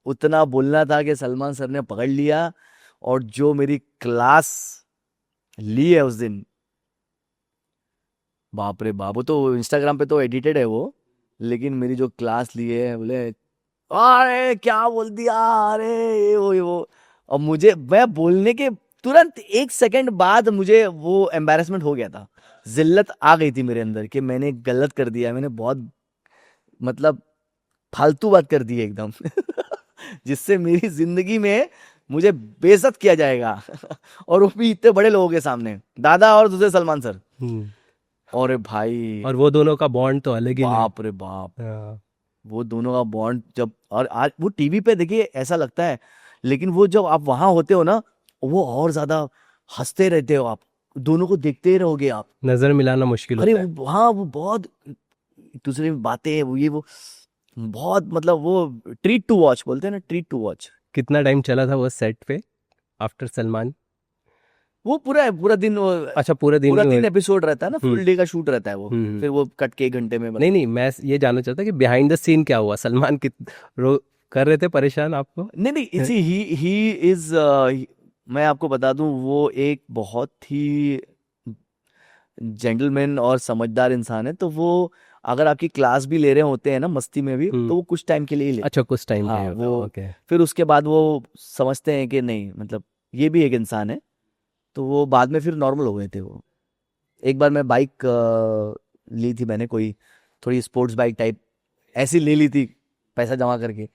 उतना बोलना था कि सलमान सर ने पकड़ लिया। और जो मेरी क्लास ली है उस दिन, बाप रे बाप, वो तो इंस्टाग्राम पे तो एडिटेड है वो, लेकिन मेरी जो क्लास ली है, बोले अरे क्या बोल दिया, अरे ये वो। और मुझे, मैं बोलने के तुरंत 1 सेकंड बाद मुझे वो एम्बैरेसमेंट हो गया था, जिल्लत आ गई थी मेरे अंदर कि मैंने गलत कर दिया, मैंने बहुत, मतलब फालतू बात कर दी है एकदम जिससे मेरी जिंदगी में मुझे बेइज्जत किया जाएगा और वो भी इतने बड़े लोगों के सामने, दादा और दूसरे सलमान सर। हम्म। और भाई, और वो दोनों का बॉन्ड तो अलग ही है। बाप रे बाप, हाँ। वो दोनों का बॉन्ड जब, और आज वो टीवी पे देखिए ऐसा लगता है, लेकिन वो जब आप वहां होते हो ना, वो और ज्यादा हंसते रहते हो आप, दोनों को देखते ही रहोगे आप। नजर मिलाना मुश्किल अरे होता है। वो, हाँ, वो बहुत एक दूसरे में बातें, वो ये वो बहुत, मतलब वो ट्रीट टू वॉच बोलते हैं ना, ट्रीट टू वॉच। कितना टाइम चला था वो सेट पे आफ्टर सलमान? वो पूरा दिन वो, अच्छा, पूरे दिन पूरा ही 3 एपिसोड रहता है ना, हम्म। फुल डे का शूट रहता है वो, हम्म। फिर वो कट के 1 घंटे में नहीं बना। नहीं, मैं ये जानना चाहता कि बिहाइंड द सीन क्या हुआ, सलमान रो कर रहे थे परेशान आपको? नहीं नहीं, इसी ही इज, मैं आपको बता दूं, वो एक बहुत ही जेंटलमैन और समझदार इंसान है। तो वो अगर आपकी क्लास भी ले रहे होते हैं ना मस्ती में भी, हम्म। तो वो कुछ टाइम के लिए ही लेते अच्छा, हैं। कुछ टाइम के हाँ, लिए होता है, वो ओके। फिर उसके बाद वो समझते हैं कि नहीं, मतलब ये भी एक इंसान है। तो वो बाद में फिर नॉर्मल हो गए थे वो। एक बार मैं बाइक ली थी मैंने, कोई थोड़ी स्पोर्ट्स बाइक टाइप ऐसी ले ली थी, पैसा जमा करके।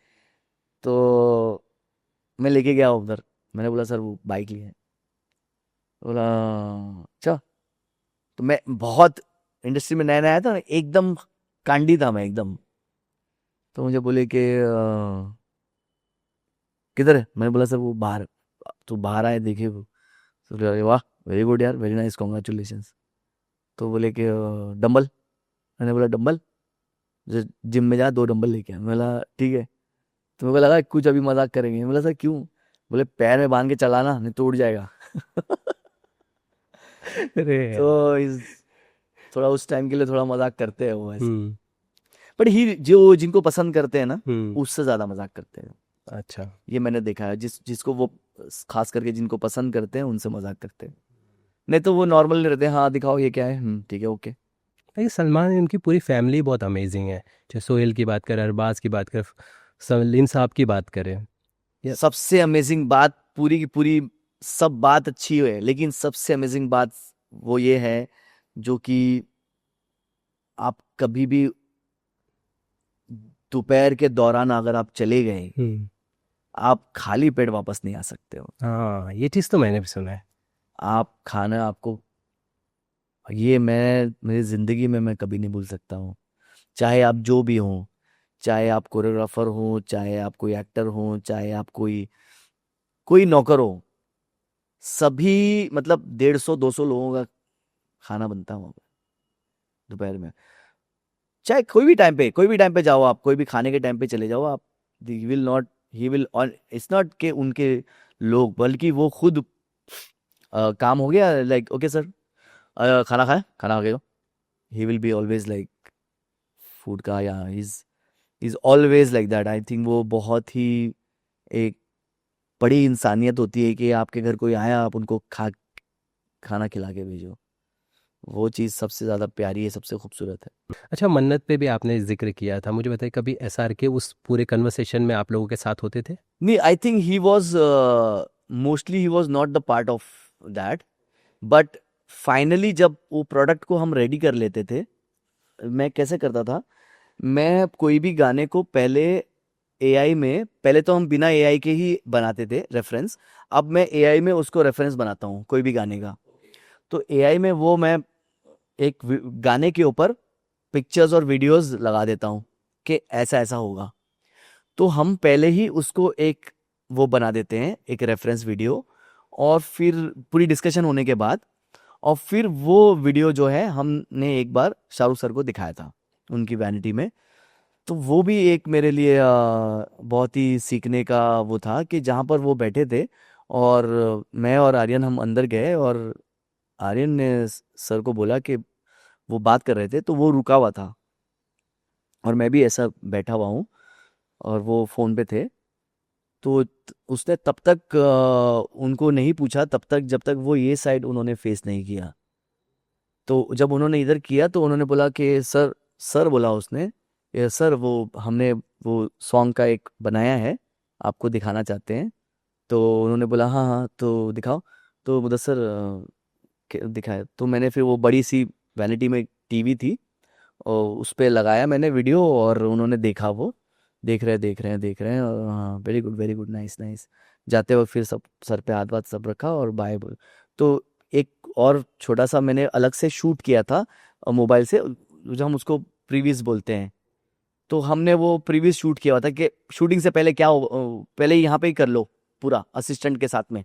तो मैं लेके गया उधर, मैंने बोला सर वो बाइक ली है। बोला अच्छा। तो मैं बहुत इंडस्ट्री में नया नया आया था ना, एकदम कांडी था मैं एकदम। तो मुझे बोले कि किधर है? मैंने बोला सर वो बाहर। तो बाहर आए, देखे वो। तो बोले, अरे वाह, वेरी गुड यार, वेरी नाइस, कॉन्ग्रेचुलेशंस। तो बोले कि डंबल। मैंने बोला डंबल, जिम में जा 2 डंबल लेके आ। मैं बोला ठीक है। तो मेरे को लगा कुछ अभी मजाक करेंगे। मैं बोला सर क्यों? बोले पैर में बांध के चलाना, नहीं तो उड़ जाएगा अरे यार। तो थोड़ा उस टाइम के लिए थोड़ा मजाक करते हैं वो ऐसे। हम्म। बट ही जो जिनको पसंद करते हैं ना, हम्म। उससे ज्यादा मजाक करते हैं। अच्छा। ये मैंने देखा है, जिसको वो, खास करके जिनको पसंद करते हैं उनसे मजाक करते हैं। नहीं तो वो नॉर्मल नहीं रहते, हाँ दिखाओ ये क्या है, ठीक है, ओके। लेकिन सलमान, उनकी पूरी फैमिली बहुत अमेजिंग है। चाहे सोहेल की बात करें, अरबाज की बात करें, सलीम साहब की बात करें, या सबसे अमेजिंग बात, पूरी की पूरी सब बात अच्छी है, लेकिन सबसे अमेजिंग बात वो ये है, जो कि आप कभी भी दोपहर के दौरान अगर आप चले गए, हम्म। आप खाली पेट वापस नहीं आ सकते हो। हाँ, ये चीज़ तो मैंने भी सुना है। आप खाना आपको, ये मैं मेरी जिंदगी में मैं कभी नहीं भूल सकता हूँ। चाहे आप जो भी हो, चाहे आप कोरियोग्राफर हो, चाहे आप कोई एक्टर हो, चाहे आप कोई कोई नौकर हो, सभी, मतलब 150-200 लोगों का खाना बनता है वहाँ पे दोपहर में। चाहे कोई भी टाइम पे जाओ आप, कोई भी खाने के टाइम पे चले जाओ आप, he will not, he will on, it's not के उनके लोग, बल्कि वो खुद, काम हो गया, लाइक ओके सर, खाना खाए, खाना खा के, he will be always like food का, या is always like that. I think वो बहुत ही एक बड़ी इंसानियत होती है कि आपके घर कोई आया, आप उनको खाना खिला के भेजो। वो चीज़ सबसे ज़्यादा प्यारी है, सबसे खूबसूरत है। अच्छा, मन्नत पे भी आपने जिक्र किया था, मुझे बताइए कभी एसआर के उस पूरे कन्वर्सेशन में आप लोगों के साथ होते थे? नहीं, I think he was, mostly he was not the part of that. But finally जब वो प्रोडक्ट को हम रेडी कर लेते थे, मैं कैसे करता था, मैं कोई भी गाने को पहले एआई में, पहले तो हम बिना एआई के ही बनाते थे रेफरेंस। अब मैं एआई में उसको रेफरेंस बनाता हूँ कोई भी गाने का। तो एआई में वो मैं एक गाने के ऊपर पिक्चर्स और वीडियोस लगा देता हूँ कि ऐसा ऐसा होगा। तो हम पहले ही उसको एक वो बना देते हैं, एक रेफरेंस वीडियो। और फिर पूरी डिस्कशन होने के बाद, और फिर वो वीडियो जो है हमने एक बार शाहरुख सर को दिखाया था उनकी वैनिटी में। तो वो भी एक मेरे लिए बहुत ही सीखने का वो था, कि जहाँ पर वो बैठे थे और मैं और आर्यन हम अंदर गए, और आर्यन ने सर को बोला कि वो बात कर रहे थे, तो वो रुका हुआ था और मैं भी ऐसा बैठा हुआ हूँ और वो फ़ोन पे थे। तो उसने तब तक उनको नहीं पूछा तब तक जब तक वो ये साइड उन्होंने फेस नहीं किया। तो जब उन्होंने इधर किया तो उन्होंने बोला कि सर, सर बोला उसने, "ये सर, वो हमने वो सॉन्ग का एक बनाया है, आपको दिखाना चाहते हैं।" तो उन्होंने बोला हाँ हाँ, तो दिखाओ। तो मुदस्सर दिखाया, तो मैंने फिर वो बड़ी सी वैनिटी में टीवी थी और उस पे लगाया मैंने वीडियो, और उन्होंने देखा, वो देख रहे हैं देख रहे हैं देख रहे हैं, और हाँ, वेरी गुड, नाइस नाइस। जाते वक्त फिर सब सर पे हाथ वाथ सब रखा और बाय बोल। तो एक और छोटा सा मैंने अलग से शूट किया था मोबाइल से, जो हम उसको प्रीवियस बोलते हैं। तो हमने वो प्रीवियस शूट किया हुआ था कि शूटिंग से पहले क्या हो, पहले यहाँ पे ही कर लो पूरा असिस्टेंट के साथ में,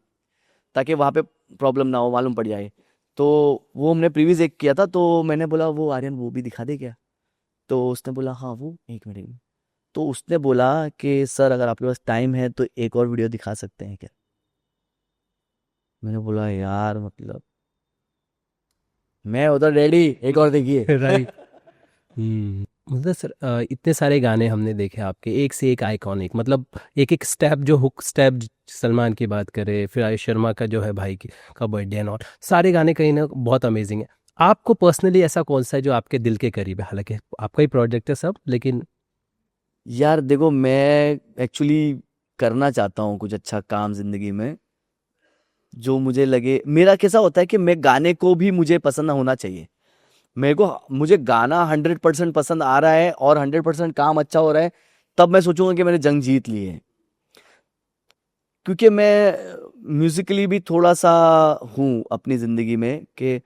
ताकि वहाँ पे प्रॉब्लम ना हो, मालूम पड़ जाए। तो वो हमने प्रीवियस एक किया था, तो मैंने बोला वो आर्यन वो भी दिखा दे क्या? तो उसने बोला हाँ वो, एक मिनट। तो उसने बोला कि सर, अगर आपके पास टाइम है तो एक और वीडियो दिखा सकते हैं क्या? मैंने बोला यार, मतलब मैं उधर रेडी, एक और देखिए। राइट। मतलब सर इतने सारे गाने हमने देखे आपके, एक से एक आइकॉनिक, मतलब एक एक स्टेप, जो हुक स्टेप, सलमान की बात करें, फिर आयुष शर्मा का जो है भाई की का बर्थडे एंड ऑल, सारे गाने कहीं ना बहुत अमेजिंग है। आपको पर्सनली ऐसा कौन सा है जो आपके दिल के करीब है? हालांकि आपका ही प्रोजेक्ट है सब, लेकिन यार देखो, मैं एक्चुअली करना चाहता हूँ कुछ अच्छा काम जिंदगी में, जो मुझे लगे। मेरा कैसा होता है कि मैं गाने को भी मुझे पसंद होना चाहिए। मुझे गाना 100% पसंद आ रहा है और 100% काम अच्छा हो रहा है, तब मैं सोचूंगा कि मैंने जंग जीत ली है। क्योंकि मैं म्यूजिकली भी थोड़ा सा हूँ अपनी जिंदगी में, कि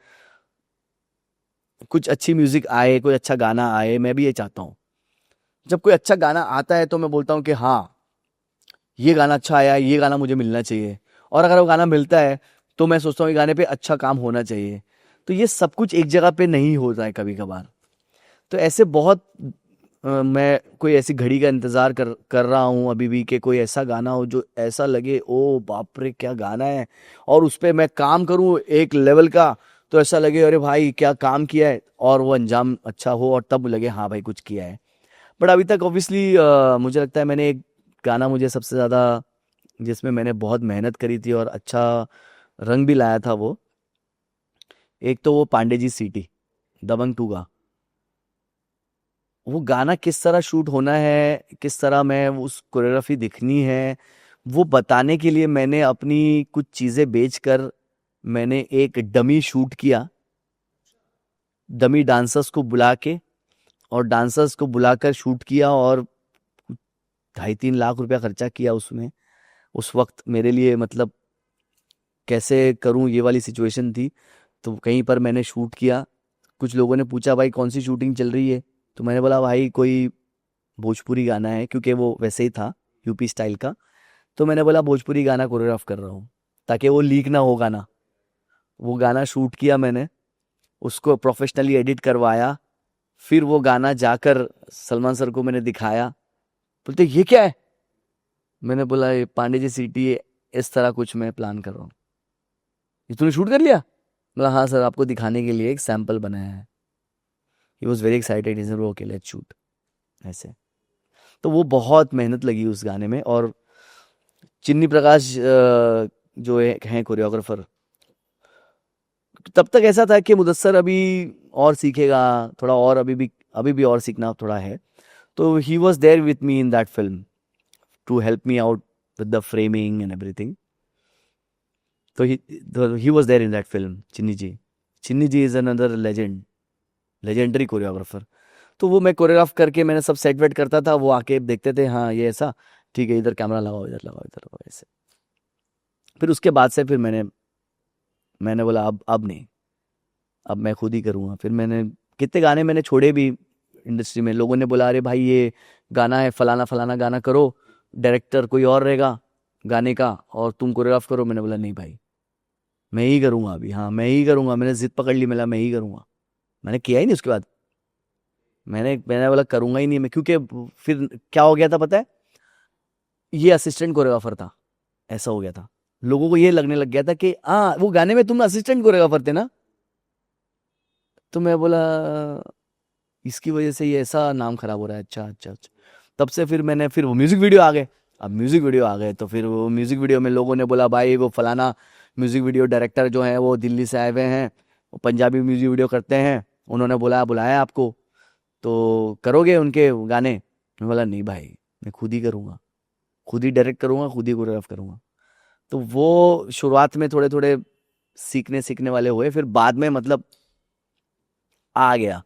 कुछ अच्छी म्यूजिक आए, कोई अच्छा गाना आए, मैं भी ये चाहता हूँ। जब कोई अच्छा गाना आता है तो मैं बोलता हूँ कि हाँ, ये गाना अच्छा आया, ये गाना मुझे मिलना चाहिए। और अगर वो गाना मिलता है तो मैं सोचता हूँ ये गाने पे अच्छा काम होना चाहिए। तो ये सब कुछ एक जगह पे नहीं होता है कभी कभार। तो ऐसे बहुत मैं कोई ऐसी घड़ी का इंतजार कर रहा हूँ अभी भी, कि कोई ऐसा गाना हो जो ऐसा लगे ओ बाप रे क्या गाना है, और उस पे मैं काम करूँ एक लेवल का, तो ऐसा लगे अरे भाई क्या काम किया है, और वो अंजाम अच्छा हो और तब लगे हाँ भाई कुछ किया है। बट अभी तक ऑब्वियसली मुझे लगता है मैंने एक गाना मुझे सबसे ज़्यादा, जिसमें मैंने बहुत मेहनत करी थी और अच्छा रंग भी लाया था, वो एक तो वो पांडे जी सीटी, दबंग 2 का। वो गाना किस तरह शूट होना है, किस तरह मैं उस कोरियोग्राफी दिखनी है, वो बताने के लिए मैंने अपनी कुछ चीज़ें बेचकर मैंने एक डमी शूट किया, डमी डांसर्स को बुला के, और डांसर्स को बुलाकर शूट किया, और 2.5-3 लाख रुपया खर्चा किया उसमें। उस वक्त मेरे लिए मतलब कैसे करूं ये वाली सिचुएशन थी। तो कहीं पर मैंने शूट किया। कुछ लोगों ने पूछा भाई कौन सी शूटिंग चल रही है, तो मैंने बोला भाई कोई भोजपुरी गाना है, क्योंकि वो वैसे ही था यूपी स्टाइल का। तो मैंने बोला भोजपुरी गाना कोरियोग्राफ कर रहा हूँ, ताकि वो लीक ना हो गाना। वो गाना शूट किया मैंने, उसको प्रोफेशनली एडिट करवाया, फिर वो गाना जाकर सलमान सर को मैंने दिखाया। बोलते ये क्या है? मैंने बोला ये पांडे जी सिटी है, इस तरह कुछ मैं प्लान कर रहा हूँ। ये तूने शूट कर लिया? बोला हाँ सर, आपको दिखाने के लिए एक सैंपल बनाया है। He was very excited, is okay let's shoot, ऐसे। तो वो बहुत मेहनत लगी उस गाने में। और चिन्नी प्रकाश जो हैं कोरियोग्राफर, तब तक ऐसा था कि मुदस्सर अभी और सीखेगा थोड़ा, और अभी भी और सीखना थोड़ा है। तो he was there with me in that film to help me out with the framing and everything. तो he was there in that film, Chinni ji. Chinni ji is another legendary choreographer. तो वो मैं कोरियोग्राफ करके मैंने सब सेट वेट करता था, वो आके देखते थे हाँ ये ऐसा ठीक है, इधर कैमरा लगाओ, इधर लगाओ, इधर लगाओ, ऐसे। फिर उसके बाद से फिर मैंने बोला अब नहीं, अब मैं खुद ही करूँगा। फिर मैंने कितने गाने मैंने छोड़े भी इंडस्ट्री में। लोगों ने बोला अरे भाई ये गाना है, फलाना फलाना गाना करो, डायरेक्टर कोई और रहेगा गाने का और तुम कोरियोग्राफ करो। मैंने बोला नहीं भाई, मैं ही करूँगा अभी, हाँ मैं ही करूँगा। मैंने जिद पकड़ ली, मैं ही करूँगा। मैंने किया ही नहीं उसके बाद। मैंने बोला करूँगा ही नहीं मैं, क्योंकि फिर क्या हो गया था पता है? ये असिस्टेंट कोरियोग्राफर था, ऐसा हो गया था। लोगों को ये लगने लग गया था कि हाँ वो गाने में तुम असिस्टेंट कोरियोग्राफर थे ना, तो मैं बोला इसकी वजह से ये ऐसा नाम खराब हो रहा है, अच्छा अच्छा अच्छा। तब से फिर मैंने, फिर वो म्यूजिक वीडियो आ गए। अब म्यूजिक वीडियो आ गए तो फिर वो म्यूजिक वीडियो में लोगों ने बोला भाई वो फलाना म्यूजिक वीडियो डायरेक्टर जो है वो दिल्ली से आए हुए हैं, वो पंजाबी म्यूजिक वीडियो करते हैं, उन्होंने बुलाया आपको, तो करोगे उनके गाने? मैं बोला नहीं भाई, मैं खुद ही करूँगा, खुद ही डायरेक्ट करूँगा, खुद ही कोरियोग्राफ करूँगा। तो वो शुरुआत में थोड़े थोड़े सीखने सीखने वाले हुए, फिर बाद में मतलब आ गया।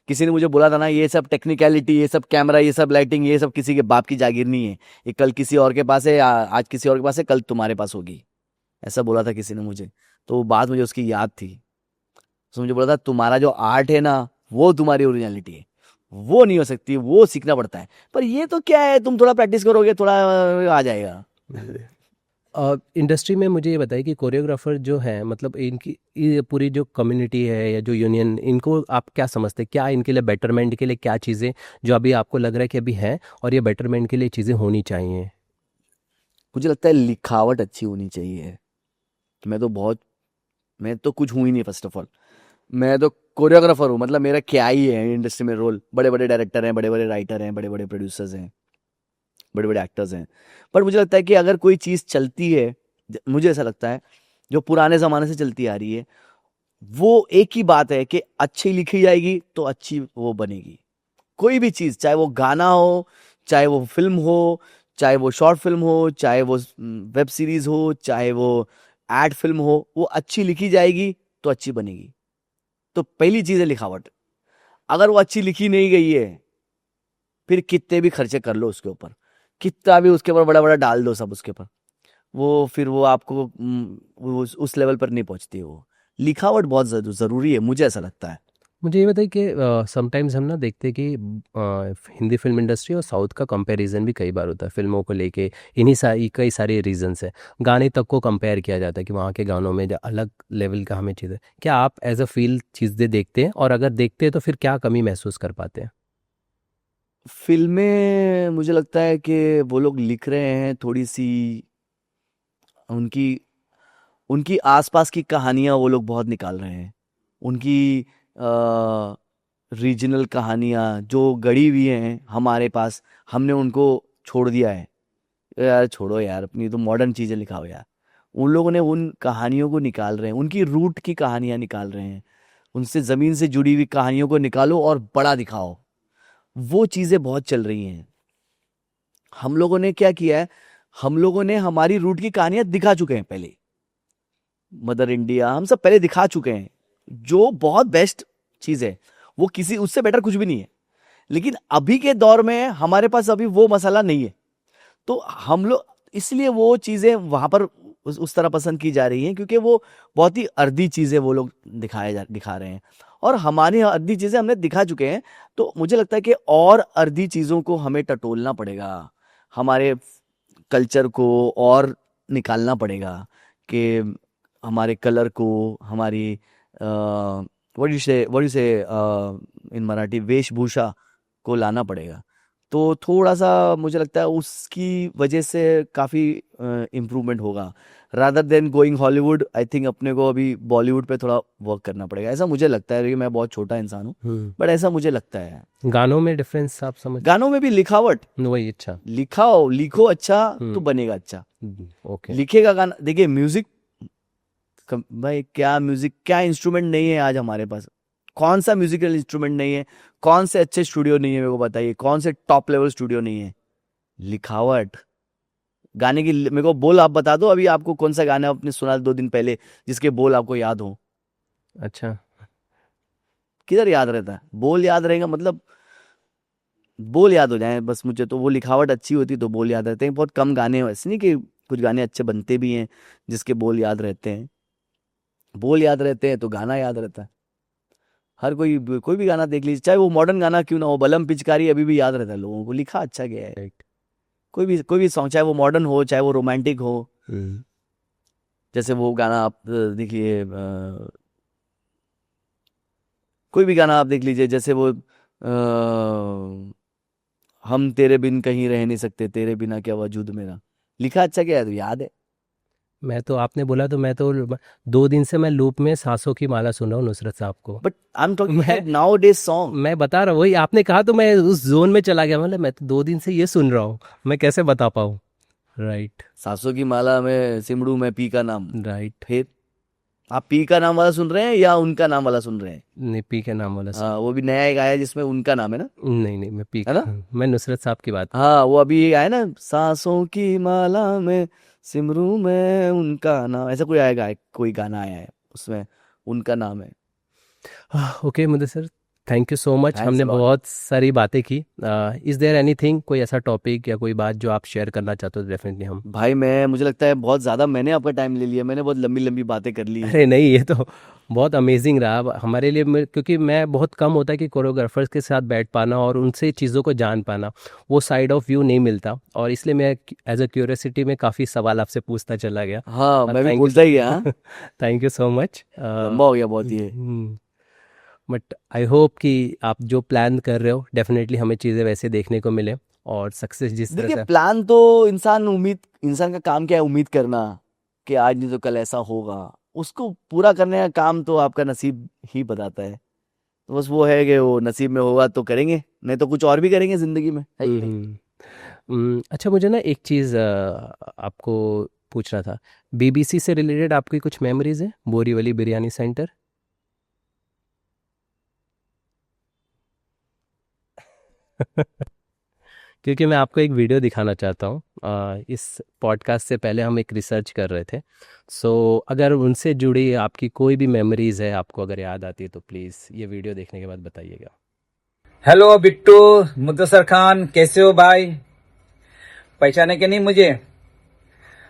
किसी ने मुझे बोला था ना, ये सब टेक्निकलिटी, ये सब कैमरा, ये सब लाइटिंग, ये सब किसी के बाप की जागीर नहीं है, ये कल किसी और के पास है, आज किसी और के पास है, कल तुम्हारे पास होगी, ऐसा बोला था किसी ने मुझे। तो बात मुझे उसकी याद थी। उसने मुझे बोला था तुम्हारा जो आर्ट है ना, वो तुम्हारी ओरिजिनलिटी है, वो नहीं हो सकती, वो सीखना पड़ता है। पर ये तो क्या है, तुम थोड़ा प्रैक्टिस करोगे, थोड़ा आ जाएगा। इंडस्ट्री में मुझे ये बताइए कि कोरियोग्राफर जो है, मतलब इनकी ये पूरी जो कम्युनिटी है या जो यूनियन, इनको आप क्या समझते हैं, क्या इनके लिए बेटरमेंट के लिए क्या चीज़ें जो अभी आपको लग रहा है कि अभी हैं और ये बेटरमेंट के लिए चीज़ें होनी चाहिए? मुझे लगता है लिखावट अच्छी होनी चाहिए। मैं तो कुछ हूँ ही नहीं, फर्स्ट ऑफ ऑल मैं तो कोरियोग्राफर हूँ, मतलब मेरा क्या ही है इंडस्ट्री में रोल। बड़े बड़े डायरेक्टर हैं, बड़े बड़े राइटर हैं, बड़े बड़े प्रोड्यूसर्स हैं, बड़े बड़े एक्टर्स हैं। पर मुझे लगता है कि अगर कोई चीज़ चलती है, मुझे ऐसा लगता है, जो पुराने ज़माने से चलती आ रही है, वो एक ही बात है कि अच्छी लिखी जाएगी तो अच्छी वो बनेगी। कोई भी चीज़, चाहे वो गाना हो, चाहे वो फिल्म हो, चाहे वो शॉर्ट फिल्म हो, चाहे वो वेब सीरीज हो, चाहे वो एड फिल्म हो, वो अच्छी लिखी जाएगी तो अच्छी बनेगी। तो पहली चीज़ है लिखावट। अगर वो अच्छी लिखी नहीं गई है, फिर कितने भी खर्चे कर लो उसके ऊपर, कितना भी उसके ऊपर बड़ा बड़ा डाल दो सब उसके ऊपर, वो फिर वो आपको वो उस लेवल पर नहीं पहुंचती। वो लिखावट बहुत ज़रूरी है, मुझे ऐसा लगता है। मुझे ये बताइए कि समटाइम्स हम ना देखते हैं कि हिंदी फिल्म इंडस्ट्री और साउथ का कंपैरिजन भी कई बार होता है फिल्मों को लेके। इन्हीं कई सारे रीजंस हैं। गाने तक को कंपेयर किया जाता है कि वहाँ के गानों में जो अलग लेवल का हमें चीज़ है। क्या आप एज अ फील चीज़ें देखते हैं, और अगर देखते हैं तो फिर क्या कमी महसूस कर पाते हैं? फिल्में मुझे लगता है कि वो लोग लिख रहे हैं थोड़ी सी, उनकी उनकी आसपास की कहानियां वो लोग बहुत निकाल रहे हैं। उनकी रीजनल कहानियां जो गढ़ी हुई हैं हमारे पास, हमने उनको छोड़ दिया है। यार छोड़ो यार, अपनी तो मॉडर्न चीज़ें लिखाओ यार। उन लोगों ने उन कहानियों को निकाल रहे हैं, उनकी रूट की कहानियां निकाल रहे हैं, उनसे ज़मीन से जुड़ी हुई कहानियों को निकालो और बड़ा दिखाओ। वो चीज़ें बहुत चल रही हैं। हम लोगों ने क्या किया है, हम लोगों ने हमारी रूट की कहानियां दिखा चुके हैं पहले। मदर इंडिया हम सब पहले दिखा चुके हैं, जो बहुत बेस्ट चीज़ है, वो किसी उससे बेटर कुछ भी नहीं है। लेकिन अभी के दौर में हमारे पास अभी वो मसाला नहीं है, तो हम लोग इसलिए वो चीज़ें वहां पर उस तरह पसंद की जा रही हैं, क्योंकि वो बहुत ही अर्धी चीज़ें वो लोग दिखा रहे हैं, और हमारी अर्धी चीज़ें हमने दिखा चुके हैं। तो मुझे लगता है कि और अर्धी चीज़ों को हमें टटोलना पड़ेगा, हमारे कल्चर को और निकालना पड़ेगा, कि हमारे कलर को, हमारी व्हाट यू से इन मराठी, वेशभूषा को लाना पड़ेगा। तो थोड़ा सा मुझे लगता है उसकी वजह से काफ़ी इम्प्रूवमेंट होगा, rather than going Hollywood. I think अपने को अभी बॉलीवुड पे थोड़ा वर्क करना पड़ेगा, ऐसा मुझे लगता है। मैं बहुत छोटा इंसान हूँ, बट ऐसा मुझे लगता है। गानों में डिफरेंस आप समझ? गानों में भी लिखावट, वही, अच्छा। लिखो अच्छा तो बनेगा अच्छा। ओके। लिखेगा गाना, देखिए म्यूजिक, भाई क्या म्यूजिक, क्या इंस्ट्रूमेंट नहीं है आज हमारे पास? कौन सा म्यूजिकल इंस्ट्रूमेंट नहीं है? कौन से अच्छे स्टूडियो नहीं है? मेरे को बताइए, कौन से टॉप लेवल स्टूडियो नहीं है? लिखावट, गाने की मेरे को बोल आप बता दो, अभी आपको कौन सा गाना आपने सुना 2 दिन पहले जिसके बोल आपको याद हो? अच्छा। किधर याद रहता है? बोल याद रहेगा मतलब बोल याद हो जाए बस। मुझे तो वो लिखावट अच्छी होती तो बोल याद रहते हैं। बहुत कम गाने हैं, ऐसे नहीं कि कुछ गाने अच्छे बनते भी हैं जिसके बोल याद रहते हैं। बोल याद रहते हैं तो गाना याद रहता है। हर कोई भी गाना देख लीजिए, चाहे वो मॉडर्न गाना क्यों ना हो, बलम पिचकारी अभी भी याद रहता है लोगों को, लिखा अच्छा गया है। राइट। कोई भी सॉन्ग, चाहे वो मॉडर्न हो चाहे वो रोमांटिक हो। जैसे वो गाना आप देखिए, कोई भी गाना आप देख लीजिए, जैसे वो हम तेरे बिन कहीं रह नहीं सकते, तेरे बिना क्या वजूद मेरा, लिखा अच्छा गया है तो याद है। मैं तो, आपने बोला तो मैं तो 2 दिन से मैं लूप में सांसों की माला सुन रहा हूँ नुसरत साहब को। बट आई एम टॉकिंग मैं अबाउट नाउ डेज सॉन्ग। मैं बता रहा हूँ, वही आपने कहा तो मैं उस जोन में चला गया, मतलब मैं तो 2 दिन से ये सुन रहा हूँ, मैं कैसे बता पाऊँ। राइट। सांसों की माला में सिमरू में पी का नाम। राइट। फिर आप पी का नाम वाला सुन रहे हैं या उनका नाम वाला सुन रहे हैं? निपी के नाम वाला हाँ, वो भी नया एक आया है जिसमें उनका नाम है ना, नहीं नहीं, मैं है ना? मैं नुसरत साहब की बात। हाँ, वो अभी एक आया ना, सांसों की माला में सिमरू में उनका नाम, ऐसा कोई आएगा, कोई गाना आया है उसमें उनका नाम है। Okay Mudassir, thank you so much, thanks हमने अ लॉट। बहुत सारी बातें की। इज़ देयर एनीथिंग, कोई ऐसा टॉपिक या कोई बात जो आप शेयर करना चाहते हो, डेफिनेटली हम। भाई मुझे लगता है बहुत ज़्यादा मैंने आपका टाइम ले लिया, मैंने बहुत लंबी लंबी बातें कर ली है। अरे नहीं, ये तो बहुत अमेजिंग रहा अब हमारे लिए, क्योंकि मैं बहुत कम होता है कि कोरियोग्राफर्स के साथ बैठ पाना और उनसे चीज़ों को जान पाना, वो साइड ऑफ व्यू नहीं मिलता, और इसलिए मैं एज अ क्यूरियोसिटी में काफ़ी सवाल आपसे पूछता चला गया। हाँ, मैं भी थैंक बोलता ही गया, हाँ। You thank you so much. लंबा हो गया बहुत ये। बट आई होप कि आप जो प्लान कर रहे हो डेफिनेटली हमें चीज़ें वैसे देखने को मिले, और सक्सेस जिस तरह देखिए, से। प्लान तो इंसान का काम क्या है, उम्मीद करना कि आज नहीं तो कल ऐसा होगा। उसको पूरा करने का काम तो आपका नसीब ही बताता है। तो बस वो है कि वो नसीब में होगा तो करेंगे, नहीं तो कुछ और भी करेंगे जिंदगी में, है कि नहीं? अच्छा, मुझे ना एक चीज़ आपको पूछना था, बीबीसी से रिलेटेड आपकी कुछ मेमोरीज है, बोरीवली बिरयानी सेंटर? क्योंकि मैं आपको एक वीडियो दिखाना चाहता हूँ, इस पॉडकास्ट से पहले हम एक रिसर्च कर रहे थे, सो अगर उनसे जुड़ी आपकी कोई भी मेमोरीज है, आपको अगर याद आती है तो प्लीज़ ये वीडियो देखने के बाद बताइएगा। हेलो बिट्टू, मुदस्सर खान, कैसे हो भाई? पहचाने के नहीं मुझे?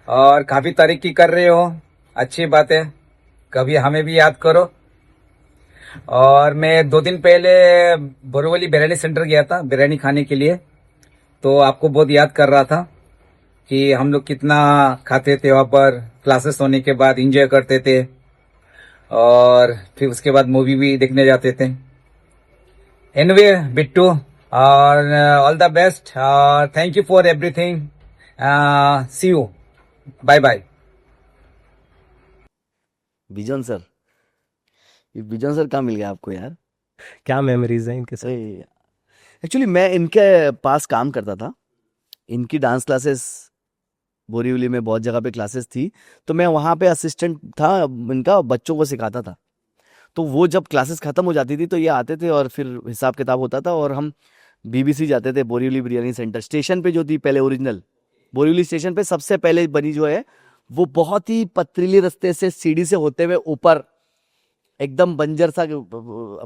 और काफी तरक्की कर रहे हो, अच्छी बात है। कभी हमें भी याद करो। और मैं 2 दिन पहले बोरीवली बिरयानी सेंटर गया था बिरयानी खाने के लिए, तो आपको बहुत याद कर रहा था कि हम लोग कितना खाते थे वहाँ पर, क्लासेस होने के बाद एंजॉय करते थे, और फिर उसके बाद मूवी भी देखने जाते थे। एनीवे बिट्टू, और ऑल द बेस्ट, और thank you for everything. See you, bye bye. Bijan sir, ये बिजन सर कहाँ मिल गया आपको यार? क्या मेमोरीज हैं इनके साथ? एक्चुअली मैं इनके पास काम करता था, इनकी डांस क्लासेस बोरीवली में बहुत जगह पे क्लासेस थी, तो मैं वहाँ पे असिस्टेंट था इनका, बच्चों को सिखाता था। तो वो जब क्लासेस खत्म हो जाती थी तो ये आते थे और फिर हिसाब किताब होता था, और हम बीबीसी जाते थे, बोरीवली बिरयानी सेंटर, स्टेशन पे जो थी पहले ओरिजिनल बोरीवली स्टेशन पे सबसे पहले बनी जो है, वो बहुत ही पथरीले रास्ते से सीढ़ी से होते हुए ऊपर एकदम बंजर सा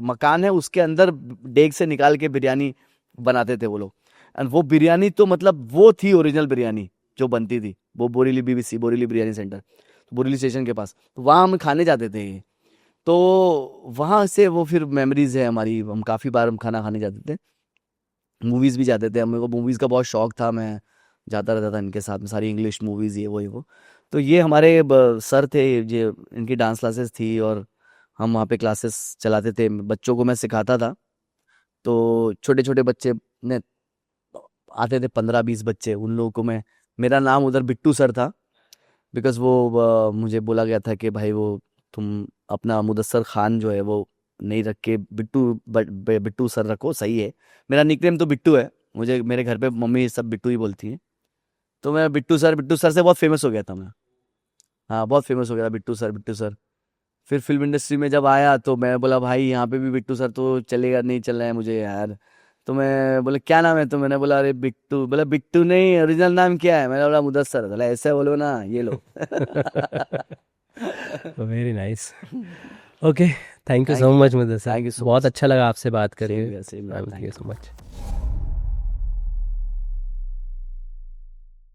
मकान है, उसके अंदर डेग से निकाल के बिरयानी बनाते थे वो लोग। एंड वो बिरयानी तो मतलब वो थी ओरिजिनल बिरयानी जो बनती थी, वो Borivali BBC Borivali biryani centre, Borivali station के पास, तो वहाँ हम खाने जाते थे। तो वहाँ से वो फिर मेमोरीज है हमारी, हम काफ़ी बार हम खाना खाने जाते थे, मूवीज़ भी जाते थे, मेरे को मूवीज़ का बहुत शौक था, मैं जाता रहता था इनके साथ में, सारी इंग्लिश मूवीज़ ये वो। तो ये हमारे सर थे, ये इनकी डांस क्लासेस थी, और हम वहाँ पे क्लासेस चलाते थे, बच्चों को मैं सिखाता था। तो छोटे छोटे बच्चे ने आते थे, 15-20 बच्चे, उन लोगों को मैं, मेरा नाम उधर बिट्टू सर था, बिकॉज वो मुझे बोला गया था कि भाई वो तुम अपना मुदस्सर खान जो है वो नहीं रख के बिट्टू सर रखो, सही है। मेरा निकनेम तो बिट्टू है, मुझे मेरे घर पे मम्मी सब बिट्टू ही बोलती हैं, तो मैं बिट्टू सर से बहुत फेमस हो गया था मैं। हाँ, बहुत फेमस हो गया था, बिट्टू सर बिट्टू सर। फिर फिल्म इंडस्ट्री में जब आया तो मैं बोला भाई यहाँ पे भी बिट्टू सर तो चलेगा, नहीं चल रहा है मुझे यार। तो मैं बोले क्या नाम है, तो मैंने बोला अरे बिट्टू, बोला बिट्टू नहीं, ओरिजिनल नाम क्या है, मैंने बोला मुदस्सर, बोला ऐसे बोलो ना, ये लो। Very nice. Okay, thank you thank so you, much Mudassar, thank you so बहुत मच। अच्छा लगा आपसे बात करके। Same, thank you thank so you. Much.